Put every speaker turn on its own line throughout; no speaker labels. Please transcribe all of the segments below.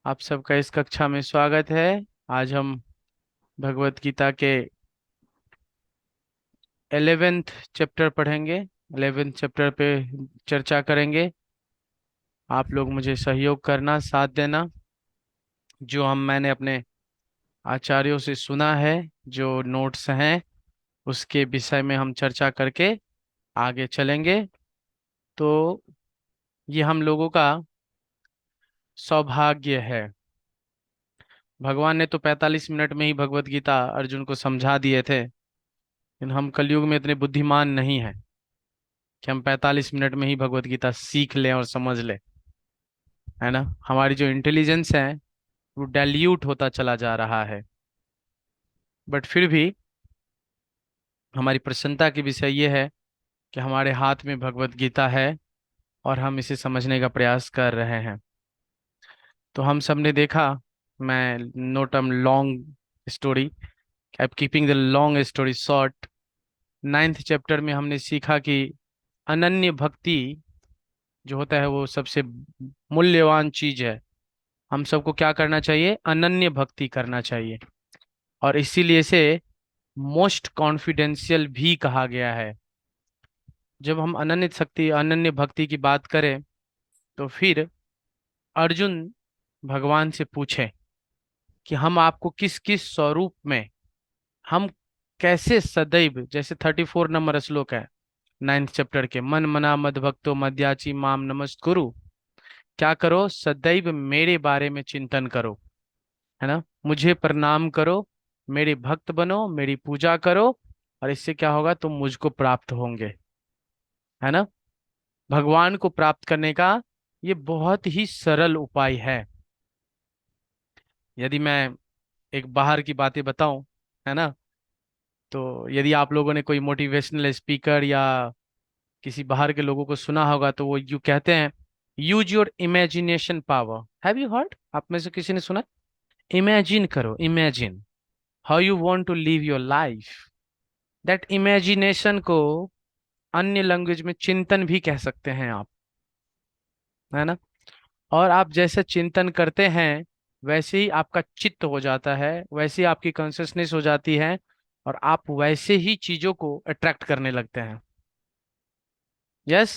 आप सबका इस कक्षा में स्वागत है। आज हम भगवत गीता के 11th चैप्टर पढ़ेंगे। 11th चैप्टर पे चर्चा करेंगे। आप लोग मुझे सहयोग करना, साथ देना। जो मैंने अपने आचार्यों से सुना है, जो नोट्स हैं, उसके विषय में हम चर्चा करके आगे चलेंगे। तो ये हम लोगों का सौभाग्य है। भगवान ने तो 45 मिनट में ही भगवत गीता अर्जुन को समझा दिए थे, लेकिन हम कलयुग में इतने बुद्धिमान नहीं हैं कि हम 45 मिनट में ही भगवत गीता सीख लें और समझ लें। है ना? हमारी जो इंटेलिजेंस है वो डाइल्यूट होता चला जा रहा है। बट फिर भी हमारी प्रसन्नता की विषय ये है कि हमारे हाथ में भगवत गीता है और हम इसे समझने का प्रयास कर रहे हैं। तो हम सब ने देखा, मैं note um long story, I keeping the long story short. 9th chapter में हमने सीखा कि अनन्य भक्ति जो होता है वो सबसे मूल्यवान चीज है। हम सबको क्या करना चाहिए? अनन्य भक्ति करना चाहिए। और इसीलिए इसे मोस्ट कॉन्फिडेंशियल भी कहा गया है। जब हम अनन्य भक्ति की बात करें तो फिर अर्जुन भगवान से पूछे कि हम आपको किस किस स्वरूप में, हम कैसे सदैव, जैसे 34 नंबर श्लोक है 9th चैप्टर के, मन मना मद भक्तो मद्याची माम नमस्कुरु। क्या करो? सदैव मेरे बारे में चिंतन करो। है ना? मुझे प्रणाम करो, मेरे भक्त बनो, मेरी पूजा करो, और इससे क्या होगा? तुम मुझको प्राप्त होंगे। है ना? भगवान को प्राप्त करने का ये बहुत ही सरल उपाय है। यदि मैं एक बाहर की बातें बताऊं, है ना, तो यदि आप लोगों ने कोई मोटिवेशनल स्पीकर या किसी बाहर के लोगों को सुना होगा तो वो यू कहते हैं, use your imagination power. Have you heard? आप में से किसी ने सुना? इमेजिन करो, imagine how you want to live your life. That imagination को अन्य लैंग्वेज में चिंतन भी कह सकते हैं आप। है ना? और आप जैसे चिंतन करते हैं वैसे ही आपका चित्त हो जाता है, वैसे ही आपकी कॉन्शियसनेस हो जाती है, और आप वैसे ही चीजों को अट्रैक्ट करने लगते हैं। यस।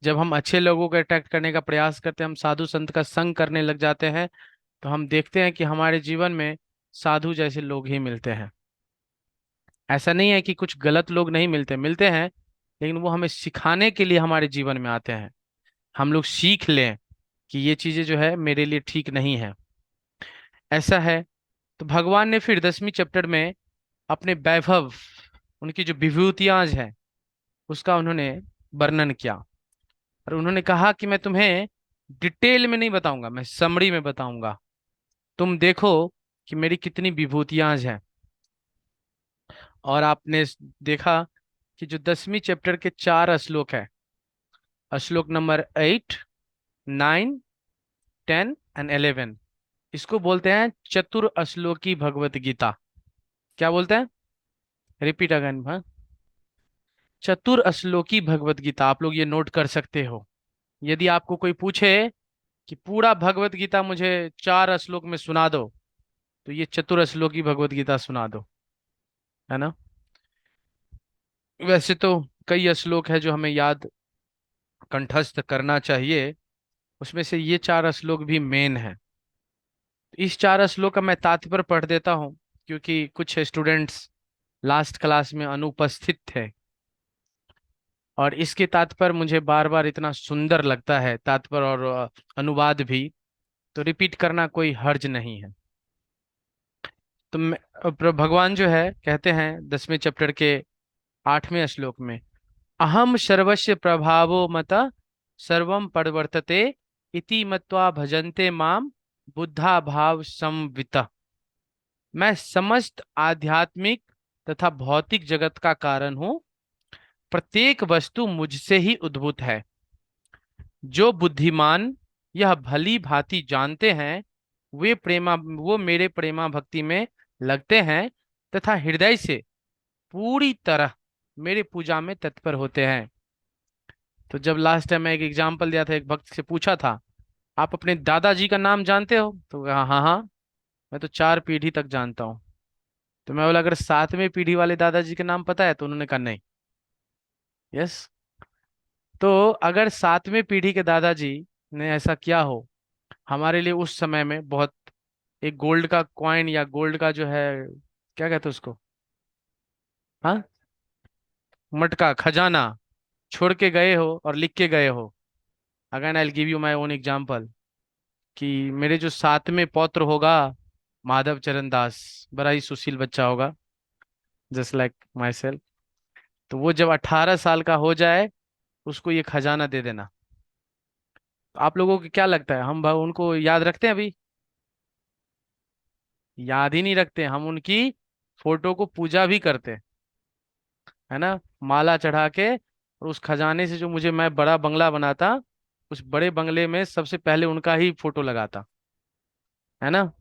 जब हम अच्छे लोगों को अट्रैक्ट करने का प्रयास करते हैं, हम साधु संत का संग करने लग जाते हैं, तो हम देखते हैं कि हमारे जीवन में साधु जैसे लोग ही मिलते हैं। ऐसा नहीं है कि कुछ गलत लोग नहीं मिलते, मिलते हैं, लेकिन वो हमें सिखाने के लिए हमारे जीवन में आते हैं। हम लोग सीख लें कि ये चीजें जो है मेरे लिए ठीक नहीं है। ऐसा है। तो भगवान ने फिर 10वीं चैप्टर में अपने वैभव, उनकी जो विभूतियां हैं, उसका उन्होंने वर्णन किया। और उन्होंने कहा कि मैं तुम्हें डिटेल में नहीं बताऊंगा, मैं समरी में बताऊंगा। तुम देखो कि मेरी कितनी विभूतियां हैं। और आपने देखा कि जो 10वीं चैप्टर के 4 श्लोक है, श्लोक नंबर 8, 9, 10 एंड 11, इसको बोलते हैं चतुर श्लोकी भगवत गीता। क्या बोलते हैं? Repeat again. हाँ, चतुर श्लोकी भगवत गीता। आप लोग ये नोट कर सकते हो। यदि आपको कोई पूछे कि पूरा भगवत गीता मुझे 4 श्लोक में सुना दो, तो ये चतुर श्लोकी भगवत गीता सुना दो। है ना? वैसे तो कई श्लोक है जो हमें याद, कंठस्थ करना चाहिए। उसमें से ये 4 श्लोक भी मेन है। इस 4 श्लोक का मैं तात्पर्य पढ़ देता हूँ, क्योंकि कुछ स्टूडेंट्स लास्ट क्लास में अनुपस्थित थे, और इसके तात्पर्य मुझे बार बार इतना सुंदर लगता है, तात्पर्य और अनुवाद भी, तो रिपीट करना कोई हर्ज नहीं है। तो भगवान जो है कहते हैं 10वें चैप्टर के 8वें श्लोक में, अहम सर्वस्य प्रभावो मत सर्वम परिवर्तते इति मत्वा भजन्ते माम बुद्धा भाव संवित। मैं समस्त आध्यात्मिक तथा भौतिक जगत का कारण हूँ, प्रत्येक वस्तु मुझसे ही उद्भूत है। जो बुद्धिमान यह भली भांति जानते हैं, वो मेरे प्रेमा भक्ति में लगते हैं तथा हृदय से पूरी तरह मेरे पूजा में तत्पर होते हैं। तो जब लास्ट टाइम मैं एक एग्जाम्पल दिया था, एक भक्त से पूछा था आप अपने दादाजी का नाम जानते हो? तो हाँ हाँ हाँ, मैं तो 4 पीढ़ी तक जानता हूँ। तो मैं बोला अगर 7वें पीढ़ी वाले दादाजी के नाम पता है? तो उन्होंने कहा नहीं। यस। तो अगर 7वें पीढ़ी के दादाजी ने ऐसा किया हो हमारे लिए उस समय में, बहुत एक गोल्ड का कॉइन या गोल्ड का जो है, क्या कहते हैं उसको, हाँ, मटका खजाना छोड़ के गए हो और लिख के गए हो। Again I give you my own example कि मेरे जो 7वें पौत्र होगा माधव चरण दास, बड़ा ही सुशील बच्चा होगा, जस्ट लाइक माई सेल्फ। तो वो जब 18 साल का हो जाए उसको ये खजाना दे देना। तो आप लोगों को क्या लगता है, हम उनको याद रखते हैं अभी? याद ही नहीं रखते, हम उनकी फोटो को पूजा भी करते हैं, है ना, माला चढ़ा के। और उस खजाने से जो मुझे मैं बड़ा बंगला बनाता, उस बड़े बंगले में सबसे पहले उनका ही फोटो लगाता, है ना।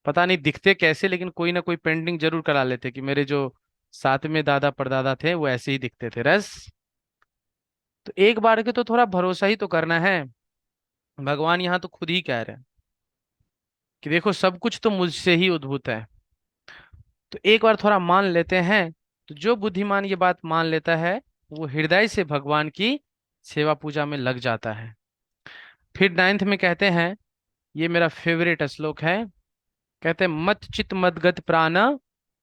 पता नहीं दिखते कैसे, लेकिन कोई ना कोई पेंटिंग जरूर करा लेते कि मेरे जो 7वें दादा परदादा थे वो ऐसे ही दिखते थे। रस। तो एक बार के तो थोड़ा भरोसा ही तो करना है। भगवान यहाँ तो खुद ही कह रहे हैं कि देखो सब कुछ तो मुझसे ही उद्भूत है। तो एक बार थोड़ा मान लेते हैं। तो जो बुद्धिमान ये बात मान लेता है वो हृदय से भगवान की सेवा पूजा में लग जाता है। फिर 9th में कहते हैं, ये मेरा फेवरेट श्लोक है। कहते हैं मत चित मदगत प्राण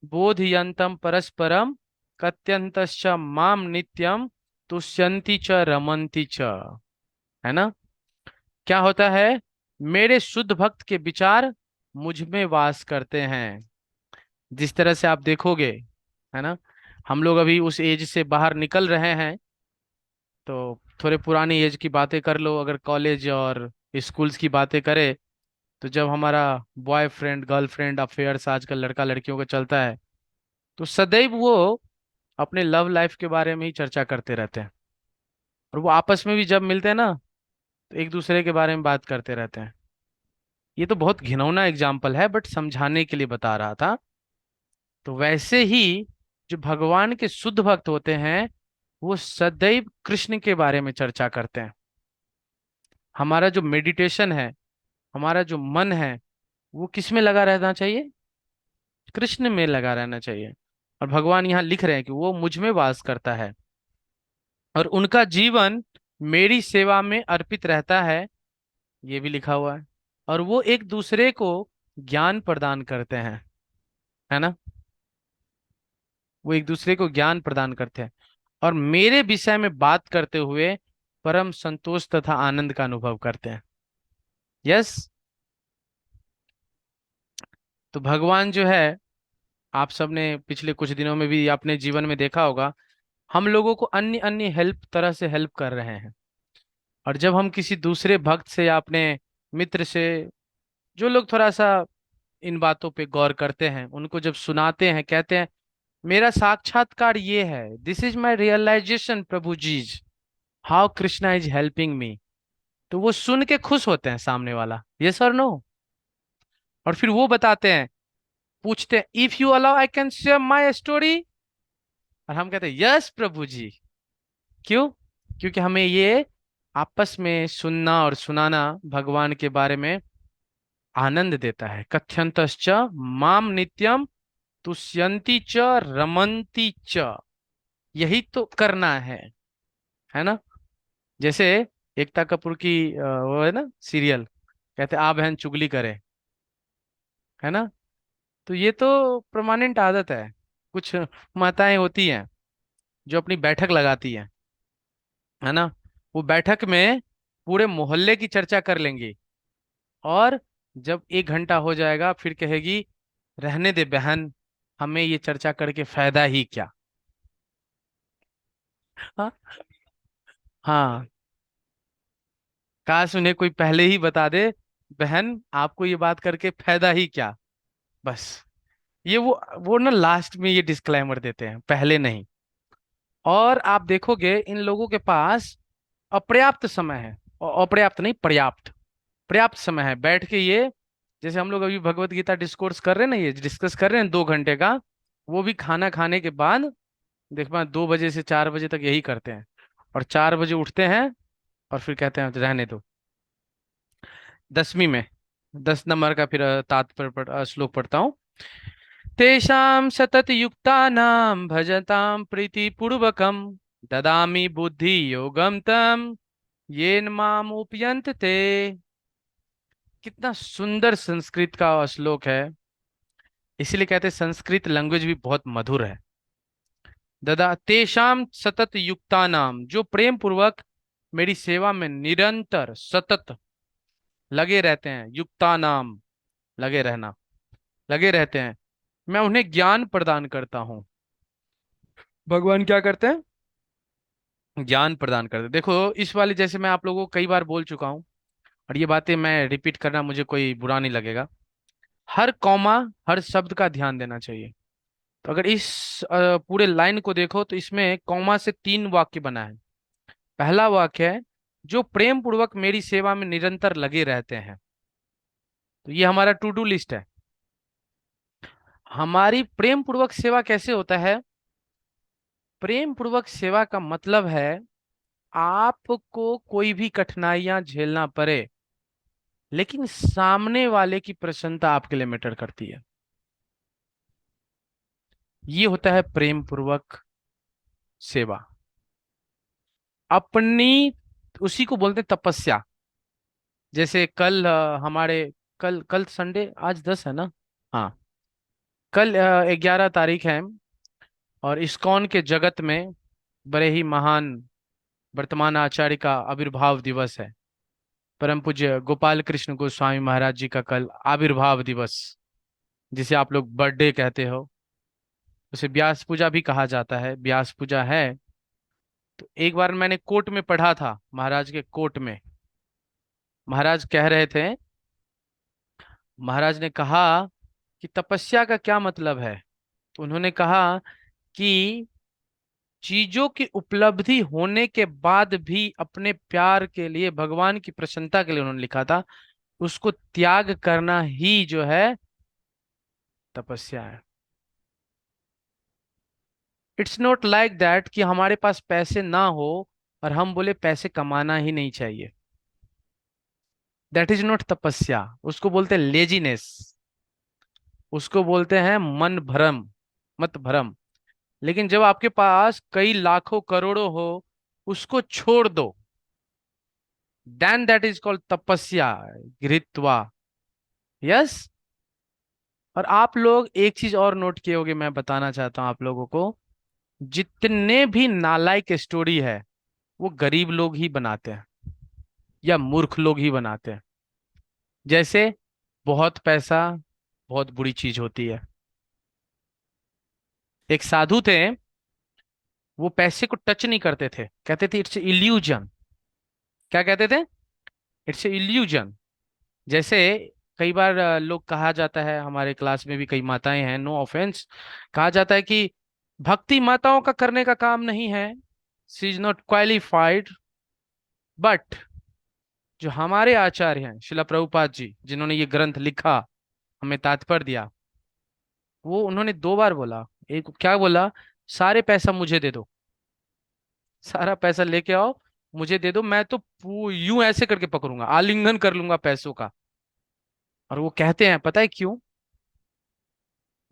बोधयंतम परस्परम कत्यंतश्च माम नित्यम तुष्यन्ति च रमन्ति च। है ना। क्या होता है, मेरे शुद्ध भक्त के विचार मुझ में वास करते हैं। जिस तरह से आप देखोगे, है ना, हम लोग अभी उस एज से बाहर निकल रहे हैं। तो थोड़े पुरानी एज की बातें कर लो, अगर कॉलेज और स्कूल्स की बातें करें, तो जब हमारा बॉयफ्रेंड गर्लफ्रेंड अफेयर्स आजकल लड़का लड़कियों का चलता है, तो सदैव वो अपने लव लाइफ के बारे में ही चर्चा करते रहते हैं। और वो आपस में भी जब मिलते हैं ना, तो एक दूसरे के बारे में बात करते रहते हैं। ये तो बहुत घिनौना एग्जाम्पल है, बट समझाने के लिए बता रहा था। तो वैसे ही जो भगवान के शुद्ध भक्त होते हैं वो सदैव कृष्ण के बारे में चर्चा करते हैं। हमारा जो मेडिटेशन है, हमारा जो मन है, वो किस में लगा रहना चाहिए? कृष्ण में लगा रहना चाहिए। और भगवान यहाँ लिख रहे हैं कि वो मुझ में वास करता है और उनका जीवन मेरी सेवा में अर्पित रहता है। ये भी लिखा हुआ है। और वो एक दूसरे को ज्ञान प्रदान करते हैं, है ना। वो एक दूसरे को ज्ञान प्रदान करते हैं और मेरे विषय में बात करते हुए परम संतोष तथा आनंद का अनुभव करते हैं। यस। तो भगवान जो है, आप सबने पिछले कुछ दिनों में भी अपने जीवन में देखा होगा, हम लोगों को अन्य अन्य हेल्प तरह से हेल्प कर रहे हैं। और जब हम किसी दूसरे भक्त से या अपने मित्र से, जो लोग थोड़ा सा इन बातों पे गौर करते हैं, उनको जब सुनाते हैं, कहते हैं मेरा साक्षात्कार ये है, दिस इज माई रियलाइजेशन प्रभु जीज, how Krishna is helping me, तो वो सुन के खुश होते हैं सामने वाला। यस और नो? और फिर वो बताते हैं, पूछते हैं if you allow I can share my story. और हम कहते हैं यस प्रभु जी। क्यों? क्योंकि हमें ये आपस में सुनना और सुनाना भगवान के बारे में आनंद देता है। कथ्यंतश्च माम नित्यम तुष्यन्ति च रमन्ति च। यही तो करना है ना। जैसे एकता कपूर की वो है ना सीरियल, कहते आ बहन चुगली करे, है ना। तो ये तो परमानेंट आदत है। कुछ माताएं होती हैं जो अपनी बैठक लगाती हैं, है ना। वो बैठक में पूरे मोहल्ले की चर्चा कर लेंगी और जब 1 घंटा हो जाएगा फिर कहेगी रहने दे बहन, हमें ये चर्चा करके फायदा ही क्या। हाँ। हाँ, काश उन्हें कोई पहले ही बता दे, बहन आपको ये बात करके फायदा ही क्या। बस ये वो ना लास्ट में ये डिस्क्लेमर देते हैं, पहले नहीं। और आप देखोगे इन लोगों के पास अपर्याप्त समय है, अपर्याप्त नहीं, पर्याप्त, पर्याप्त समय है बैठ के ये, जैसे हम लोग अभी भगवत गीता डिस्कोर्स कर रहे हैं ना, ये डिस्कस कर रहे हैं 2 घंटे का, वो भी खाना खाने के बाद देख पा 2 बजे से 4 बजे तक यही करते हैं। और 4 बजे उठते हैं और फिर कहते हैं रहने दो। 10वीं में, 10 नंबर का फिर तात्पर्य श्लोक पढ़ता हूँ। तेषां सतत युक्तानां भजतां प्रीतिपूर्वकं ददामि बुद्धि योगम तम येन माम उपयंत ते। कितना सुंदर संस्कृत का श्लोक है। इसीलिए कहते हैं संस्कृत लैंग्वेज भी बहुत मधुर है। ददा तेषाम सतत युक्तानाम, जो प्रेम पूर्वक मेरी सेवा में निरंतर सतत लगे रहते हैं, युक्तानाम लगे रहना, लगे रहते हैं, मैं उन्हें ज्ञान प्रदान करता हूं। भगवान क्या करते हैं? ज्ञान प्रदान करते हैं। देखो इस वाली, जैसे मैं आप लोगों को कई बार बोल चुका हूं, और ये बातें मैं रिपीट करना मुझे कोई बुरा नहीं लगेगा। हर कॉमा, हर शब्द का ध्यान देना चाहिए। तो अगर इस पूरे लाइन को देखो तो इसमें कॉमा से 3 वाक्य बना है। पहला वाक्य है, जो प्रेम पूर्वक मेरी सेवा में निरंतर लगे रहते हैं। तो ये हमारा टू डू लिस्ट है। हमारी प्रेम पूर्वक सेवा कैसे होता है? प्रेम पूर्वक सेवा का मतलब है आपको कोई भी कठिनाइयां झेलना पड़े, लेकिन सामने वाले की प्रसन्नता आपके लिए मैटर करती है। ये होता है प्रेम पूर्वक सेवा। अपनी, उसी को बोलते हैं तपस्या। जैसे कल हमारे, कल कल संडे, आज 10 है ना? हाँ, कल 11 तारीख है, और इस्कॉन के जगत में बड़े ही महान वर्तमान आचार्य का आविर्भाव दिवस है। परम पूज्य गोपाल कृष्ण गोस्वामी महाराज जी का कल आविर्भाव दिवस, जिसे आप लोग बर्थडे कहते हो, उसे व्यास पूजा भी कहा जाता है, व्यास पूजा है। तो एक बार मैंने कोर्ट में पढ़ा था, महाराज के कोर्ट में महाराज कह रहे थे, महाराज ने कहा कि तपस्या का क्या मतलब है? तो उन्होंने कहा कि चीजों की उपलब्धि होने के बाद भी अपने प्यार के लिए, भगवान की प्रसन्नता के लिए, उन्होंने लिखा था, उसको त्याग करना ही जो है तपस्या है। इट्स नॉट लाइक दैट कि हमारे पास पैसे ना हो और हम बोले पैसे कमाना ही नहीं चाहिए। दैट इज नॉट तपस्या। उसको बोलते हैं लेजीनेस, उसको बोलते हैं मन भ्रम, मत भ्रम। लेकिन जब आपके पास कई लाखों करोड़ों हो, उसको छोड़ दो, देन दैट इज कॉल्ड तपस्या, घृत्वा। यस। और आप लोग एक चीज और नोट किए होगे, मैं बताना चाहता हूं आप लोगों को, जितने भी नालायक स्टोरी है वो गरीब लोग ही बनाते हैं या मूर्ख लोग ही बनाते हैं। जैसे बहुत पैसा बहुत बुरी चीज होती है। एक साधु थे, वो पैसे को टच नहीं करते थे, कहते थे इट्स इल्यूजन। क्या कहते थे? It's illusion. जैसे कई बार लोग, कहा जाता है, हमारे क्लास में भी कई माताएं हैं, नो ऑफेंस, कहा जाता है कि भक्ति माताओं का करने का काम नहीं है, she is not qualified. But जो हमारे आचार्य हैं शिला प्रभुपाद जी, जिन्होंने ये ग्रंथ लिखा, हमें तात्पर्य दिया, वो उन्होंने 2 बार बोला। एक क्या बोला? सारे पैसा मुझे दे दो, सारा पैसा लेके आओ, मुझे दे दो, मैं तो यूं ऐसे करके पकड़ूंगा, आलिंगन कर लूंगा पैसों का। और वो कहते हैं, पता है क्यों?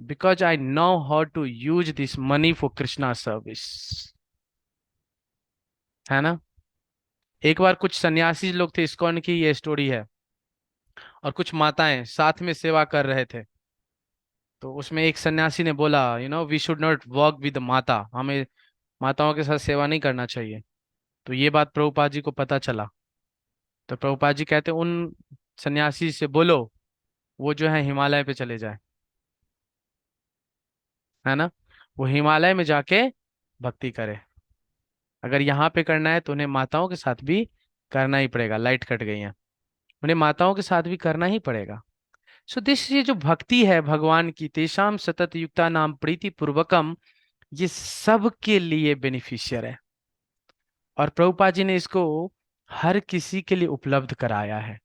Because I know how to use this money for Krishna service. है ना? एक बार कुछ सन्यासी लोग थे, इस्कॉन की ये स्टोरी है, और कुछ माताएं साथ में सेवा कर रहे थे। तो उसमें एक सन्यासी ने बोला, we should not work with mata, हमें माताओं के साथ सेवा नहीं करना चाहिए। तो ये बात प्रभुपाद जी को पता चला। तो प्रभुपाद जी कहते, उन सन्यासी से बोलो वो जो है हिमालय पे चले जाए। है ना? वो हिमालय में जाके भक्ति करे। अगर यहाँ पे करना है तो उन्हें माताओं के साथ भी करना ही पड़ेगा। लाइट कट गई है, उन्हें माताओं के साथ भी करना ही पड़ेगा। सो दिस, ये जो भक्ति है भगवान की, तेषाम सतत युक्ता नाम प्रीति पूर्वकम, ये सबके लिए बेनिफिशियर है। और प्रभुपाद जी ने इसको हर किसी के लिए उपलब्ध कराया है।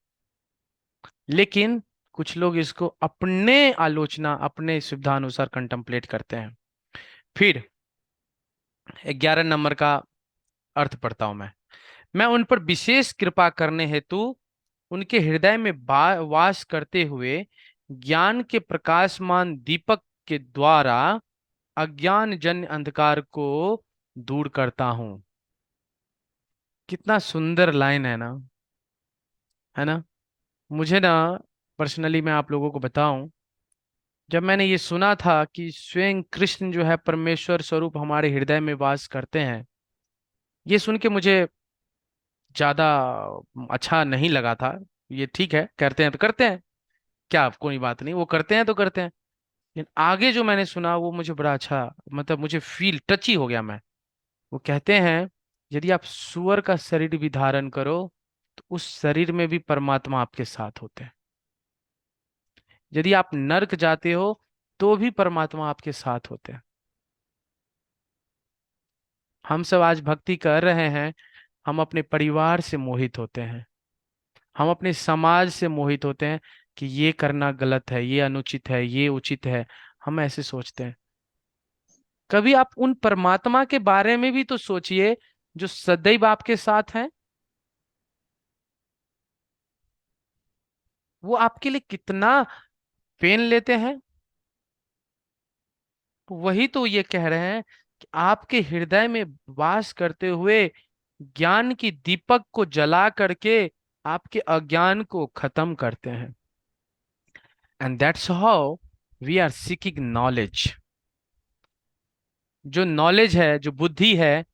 लेकिन कुछ लोग इसको अपने आलोचना, अपने सुविधा अनुसार कंtemplate करते हैं। फिर 11 नंबर का अर्थ पढ़ता हूं मैं उन पर विशेष कृपा करने हेतु उनके हृदय में वास करते हुए ज्ञान के प्रकाशमान दीपक के द्वारा अज्ञान जन्य अंधकार को दूर करता हूं। कितना सुंदर लाइन है ना। मुझे ना पर्सनली मैं आप लोगों को बताऊं, जब मैंने ये सुना था कि स्वयं कृष्ण जो है परमेश्वर स्वरूप हमारे हृदय में वास करते हैं, ये सुन के मुझे ज्यादा अच्छा नहीं लगा था। ये ठीक है, करते हैं तो करते हैं, क्या कोई बात नहीं, वो करते हैं तो करते हैं। लेकिन आगे जो मैंने सुना वो मुझे बड़ा अच्छा, मतलब मुझे फील टची हो गया मैं। वो कहते हैं, यदि आप सुअर का शरीर भी धारण करो तो उस शरीर में भी परमात्मा आपके साथ होते हैं। यदि आप नर्क जाते हो तो भी परमात्मा आपके साथ होते हैं। हम सब आज भक्ति कर रहे हैं, हम अपने परिवार से मोहित होते हैं, हम अपने समाज से मोहित होते हैं कि ये करना गलत है, ये अनुचित है, ये उचित है। हम ऐसे सोचते हैं। कभी आप उन परमात्मा के बारे में भी तो सोचिए जो सदैव आपके साथ हैं। वो आपके लिए कितना पेन लेते हैं। वही तो ये कह रहे हैं कि आपके हृदय में वास करते हुए ज्ञान की दीपक को जला करके आपके अज्ञान को खत्म करते हैं। And that's how we are seeking knowledge. जो नॉलेज है, जो बुद्धि है,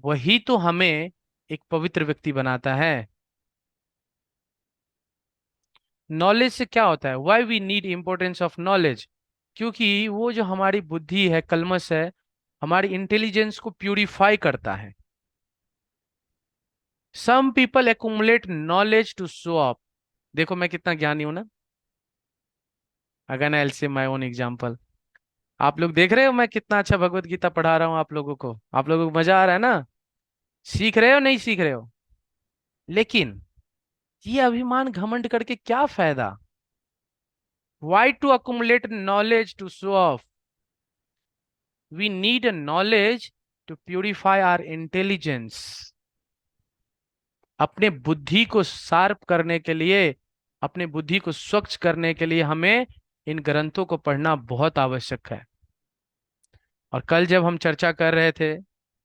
वही तो हमें एक पवित्र व्यक्ति बनाता है। नॉलेज से क्या होता है, why we need importance of knowledge? क्योंकि वो जो हमारी बुद्धि है, कलमश है, हमारी इंटेलिजेंस को प्यूरिफाई करता है। Some people accumulate knowledge to show off. देखो मैं कितना ज्ञानी हूं ना। Again I will say my own example. आप लोग देख रहे हो मैं कितना अच्छा भगवत गीता पढ़ा रहा हूँ आप लोगों को। आप लोगों को मजा आ रहा है ना? सीख रहे हो नहीं सीख रहे हो? लेकिन ये अभिमान घमंड करके क्या फायदा? Why to accumulate knowledge to show off? We need a knowledge to purify our intelligence. अपने बुद्धि को शार्प करने के लिए, अपने बुद्धि को स्वच्छ करने के लिए हमें इन ग्रंथों को पढ़ना बहुत आवश्यक है। और कल जब हम चर्चा कर रहे थे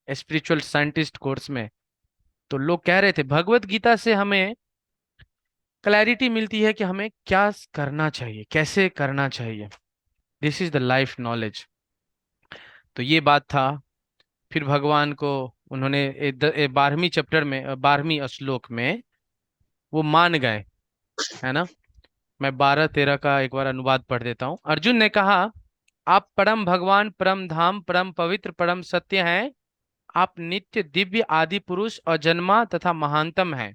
स्पिरिचुअल साइंटिस्ट कोर्स में, तो लोग कह रहे थे भगवत गीता से हमें क्लैरिटी मिलती है कि हमें क्या करना चाहिए, कैसे करना चाहिए। This is the life knowledge. तो ये बात था। फिर भगवान को उन्होंने 12वीं चैप्टर में, 12वीं श्लोक में वो मान गए, है ना। मैं 12-13 का एक बार अनुवाद पढ़ देता हूँ। अर्जुन ने कहा, आप परम भगवान, परम धाम, परम पवित्र, परम सत्य हैं। आप नित्य दिव्य आदि पुरुष और जन्मा तथा महानतम हैं।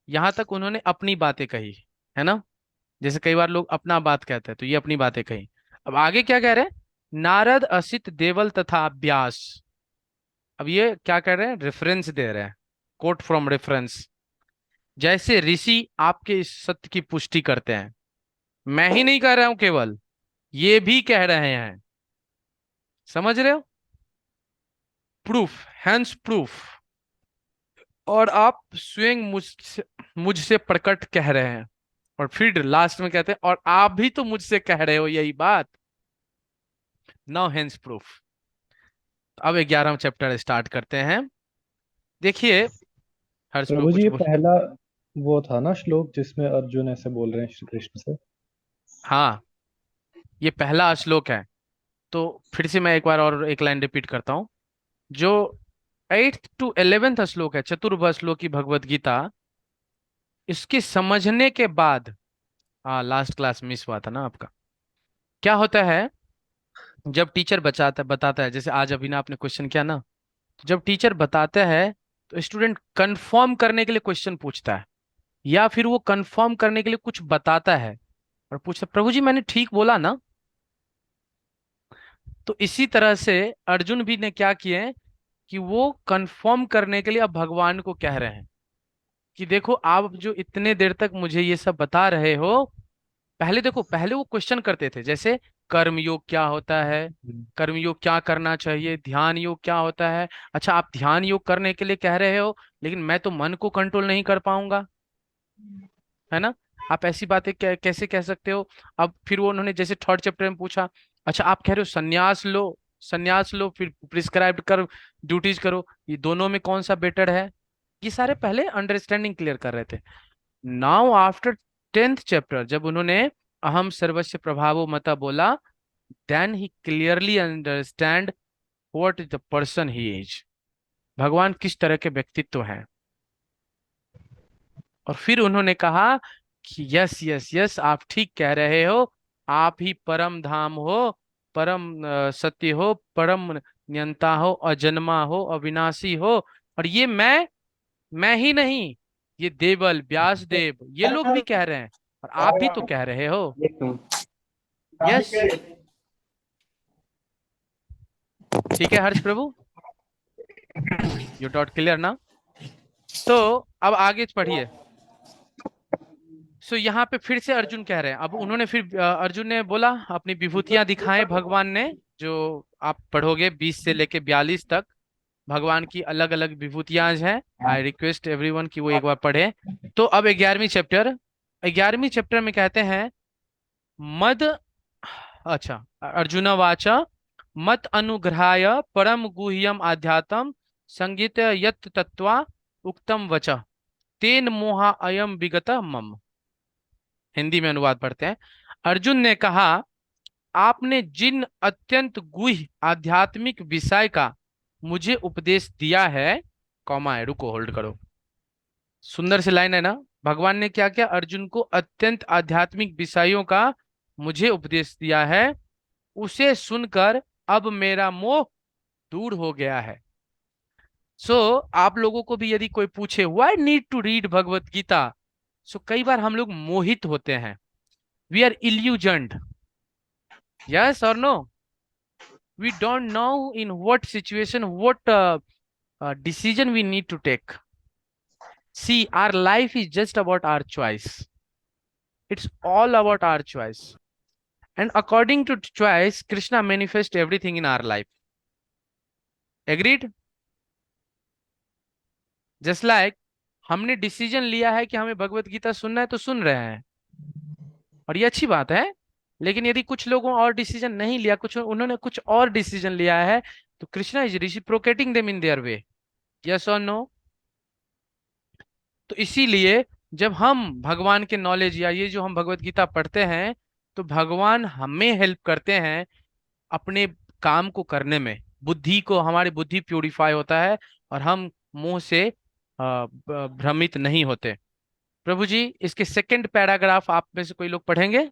यहां तक उन्होंने अपनी बातें कही, है ना। जैसे कई बार लोग अपना बात कहते हैं, तो ये अपनी बातें कही। अब आगे क्या कह रहे हैं? नारद, असित, देवल तथा व्यास। अब ये क्या कर रहे हैं? रेफरेंस दे रहे हैं, कोट फ्रॉम रेफरेंस। जैसे ऋषि आपके इस सत्य की पुष्टि करते हैं। मैं ही नहीं कह रहा हूं केवल, ये भी कह रहे हैं। समझ रहे हो? Proof, hence proof. और आप स्वयं मुझसे प्रकट कह रहे हैं। और फिर लास्ट में कहते हैं, और आप भी तो मुझसे कह रहे हो यही बात। Now hence proof. अब 11वां चैप्टर स्टार्ट करते हैं। देखिए, हर्ष ब्रो
प्रभु जी,
कुछ
ये
बोल।
पहला वो था ना श्लोक जिसमें अर्जुन ऐसे बोल रहे हैं श्री कृष्ण से?
हाँ, ये पहला श्लोक है। तो फिर से मैं एक बार और एक लाइन रिपीट करता हूँ। जो 8th to 11th श्लोक है, चतुर्भ श्लोक की भगवत गीता, इसके समझने के बाद, हाँ लास्ट क्लास मिस हुआ था ना आपका। क्या होता है, जब टीचर बचाता बताता है, जैसे आज अभी ना आपने क्वेश्चन किया ना, तो जब टीचर बताता है तो स्टूडेंट कंफर्म करने के लिए क्वेश्चन पूछता है, या फिर वो कंफर्म करने के लिए कुछ बताता है और पूछता, प्रभु जी मैंने ठीक बोला ना? तो इसी तरह से अर्जुन भी ने क्या किए कि वो कंफर्म करने के लिए अब भगवान को कह रहे हैं कि देखो आप जो इतने देर तक मुझे ये सब बता रहे हो, पहले देखो, पहले वो क्वेश्चन करते थे, जैसे कर्म योग क्या होता है, कर्म योग क्या करना चाहिए, ध्यान योग क्या होता है। अच्छा, आप ध्यान योग करने के लिए कह रहे हो, लेकिन मैं तो मन को कंट्रोल नहीं कर पाऊंगा। है ना? आप ऐसी बातें कैसे कह सकते हो? अब फिर वो उन्होंने जैसे थर्ड चैप्टर में पूछा, अच्छा आप कह रहे हो सन्यास लो, सन्यास लो फिर प्रिस्क्राइब कर ड्यूटीज करो, ये दोनों में कौन सा बेटर है? ये सारे पहले अंडरस्टैंडिंग क्लियर कर रहे थे। नाउ आफ्टर टेंथ चैप्टर जब उन्होंने अहम सर्वस्य प्रभावो मता बोला, then he clearly understand what is the person he is, भगवान किस तरह के व्यक्तित्व हैं। और फिर उन्होंने कहा कि यस यस यस आप ठीक कह रहे हो, आप ही परम धाम हो, परम सत्य हो, परम नियंता हो, अजन्मा हो, अविनाशी हो। और ये मैं ही नहीं, ये देवल व्यास देव ये लोग भी कह रहे हैं, और आप भी तो कह रहे हो। यस, ठीक है हर्ष प्रभु, यू डॉट क्लियर ना? तो अब आगे पढ़िए। सो यहाँ पे फिर से अर्जुन कह रहे हैं, अब उन्होंने फिर अर्जुन ने बोला अपनी विभूतियां दिखाएं भगवान ने, जो आप पढ़ोगे 20 से लेके 42 तक भगवान की अलग अलग विभूतियां हैं। आई रिक्वेस्ट एवरीवन कि वो एक बार पढ़े। तो अब 11वीं चैप्टर में कहते हैं मद, अच्छा, अर्जुन वाच मत अनुग्रहाय परम गुह्यम आध्यात्म संगीत यत तत्वा उक्तम वच तेन मोहा अयम विगत मम। हिंदी में अनुवाद पढ़ते हैं। अर्जुन ने कहा, आपने जिन अत्यंत गुह्य आध्यात्मिक विषय का मुझे उपदेश दिया है, कॉमा है, रुको होल्ड करो, सुंदर सी लाइन है ना? भगवान ने क्या किया? अर्जुन को अत्यंत आध्यात्मिक विषयों का मुझे उपदेश दिया है, उसे सुनकर अब मेरा मोह दूर हो गया है। सो आप लोगों को भी यदि कोई पूछे why need to read Bhagavad Gita, सो कई बार हम लोग मोहित होते हैं, वी आर इल्यूजन्ड, यस और no, we don't know in what situation, what decision we need to take. See, our life is just about our choice. It's all about our choice. And according to choice, Krishna manifests everything in our life. Agreed? Just like हमने decision लिया है कि हमें भगवत गीता सुनना है तो सुन रहे हैं, और ये अच्छी बात है। लेकिन यदि कुछ लोगों और डिसीजन नहीं लिया, कुछ उन्होंने कुछ और डिसीजन लिया है, तो Krishna is reciprocating them in their way. Yes और नो? तो इसीलिए जब हम भगवान के नॉलेज या ये जो हम भगवत गीता पढ़ते हैं, तो भगवान हमें हेल्प करते हैं अपने काम को करने में, बुद्धि को, हमारी बुद्धि प्यूरिफाई होता है, और हम मुंह से भ्रमित नहीं होते। प्रभु जी, इसके सेकंड पैराग्राफ आप में से कोई लोग पढ़ेंगे?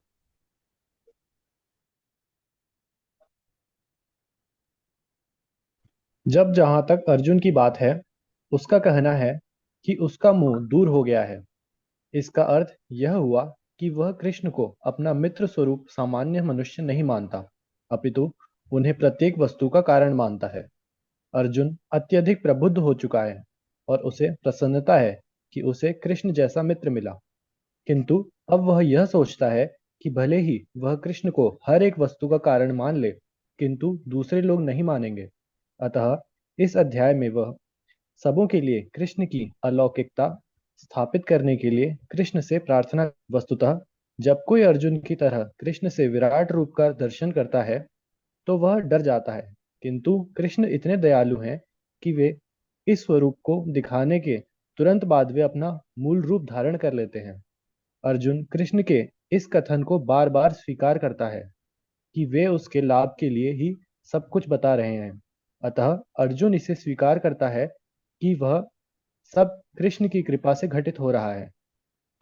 जब जहां तक अर्जुन की बात है, उसका कहना है कि उसका मुंह दूर हो गया है। इसका अर्थ यह हुआ कि वह कृष्ण को अपना मित्र स्वरूप सामान्य मनुष्य नहीं मानता, अपितु उन्हें प्रत्येक वस्तु का कारण मानता है। अर्जुन अत्यधिक प्रबुद्ध हो चुका है और उसे प्रसन्नता है कि उसे कृष्ण जैसा मित्र मिला। किंतु अब वह यह सोचता है कि भले ही वह कृष्ण को हर एक वस्तु का कारण मान ले, किंतु दूसरे लोग नहीं मानेंगे। अतः इस अध्याय में वह सबों के लिए कृष्ण की अलौकिकता स्थापित करने के लिए कृष्ण से प्रार्थना। वस्तुतः जब कोई अर्जुन की तरह कृष्ण से विराट रूप का दर्शन करता है तो वह डर जाता है, किंतु कृष्ण इतने दयालु हैं कि वे इस स्वरूप को दिखाने के तुरंत बाद वे अपना मूल रूप धारण कर लेते हैं। अर्जुन कृष्ण के इस कथन को बार बार स्वीकार करता है कि वे उसके लाभ के लिए ही सब कुछ बता रहे हैं। अतः अर्जुन इसे स्वीकार करता है कि वह सब कृष्ण की कृपा से घटित हो रहा है।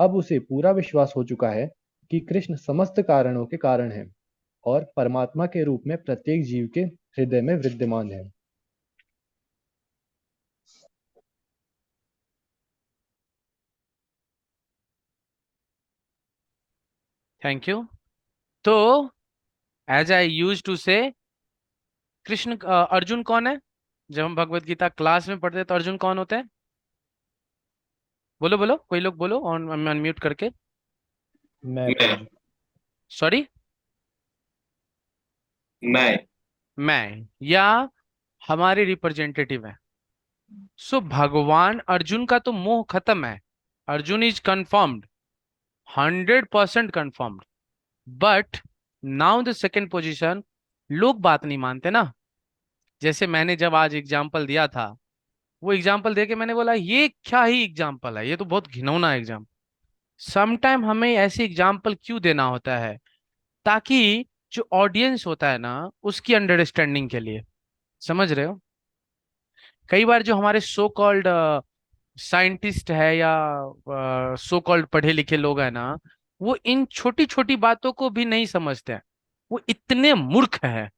अब उसे पूरा विश्वास हो चुका है कि कृष्ण समस्त कारणों के कारण है और परमात्मा के रूप में प्रत्येक जीव के हृदय में विद्यमान है।
Thank you. तो एज आई यूज टू से, कृष्ण अर्जुन कौन है? जब हम भगवत गीता क्लास में पढ़ते हैं तो अर्जुन कौन होते हैं? बोलो बोलो, कोई लोग बोलो ऑन अनम्यूट करके।
मैं प्रभु जी।
सॉरी,
मैं
मैं या हमारे रिप्रेजेंटेटिव है। सो भगवान अर्जुन का तो मोह खत्म है, Arjun is confirmed, 100% confirmed. But now the second position, लोग बात नहीं मानते ना। जैसे मैंने जब आज एग्जाम्पल दिया था, वो एग्जाम्पल दे के मैंने बोला ये क्या ही एग्जाम्पल है, ये तो बहुत घिनौना एग्जाम्पल। समटाइम हमें ऐसे एग्जाम्पल क्यों देना होता है? ताकि जो ऑडियंस होता है ना, उसकी अंडरस्टैंडिंग के लिए। समझ रहे हो? कई बार जो हमारे सो कॉल्ड साइंटिस्ट है या सो कॉल्ड पढ़े लिखे लोग हैं ना, वो इन छोटी छोटी बातों को भी नहीं समझते हैं। वो इतने मूर्ख हैं।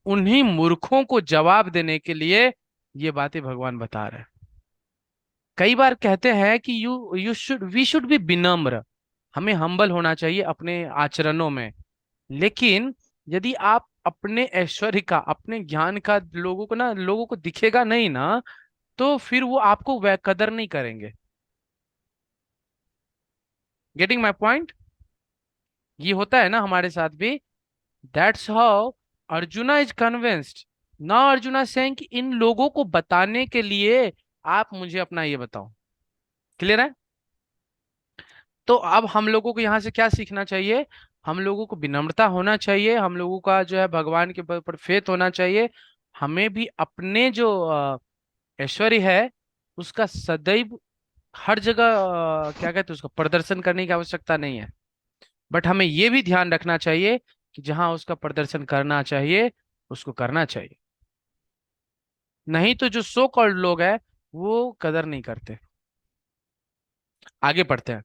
उन्हीं मूर्खों को जवाब देने के लिए ये बातें भगवान बता रहे हैं। कई बार कहते हैं कि you should we should be विनम्र, हमें हम्बल होना चाहिए अपने आचरणों में। लेकिन यदि आप अपने ऐश्वर्य का, अपने ज्ञान का लोगों को दिखेगा नहीं ना, तो फिर वो आपको वह कदर नहीं करेंगे। Getting my point? ये होता है ना हमारे साथ भी। That's how arjuna is convinced. Now arjuna saying कि इन लोगों को बताने के लिए आप मुझे अपना ये बताओ। क्लियर है? तो अब हम लोगों को यहाँ से क्या सीखना चाहिए? हम लोगों को विनम्रता होना चाहिए, हम लोगों का जो है भगवान के ऊपर फेथ होना चाहिए। हमें भी अपने जो ऐश्वर्य है उसका सदैव हर जगह क्या कहते हैं उसका प्रदर्शन करने की आवश्यकता नहीं है। बट हमें ये भी ध्यान रखना चाहिए कि जहां उसका प्रदर्शन करना चाहिए उसको करना चाहिए। नहीं तो जो सो कॉल्ड लोग हैं वो कदर नहीं करते। आगे पढ़ते हैं।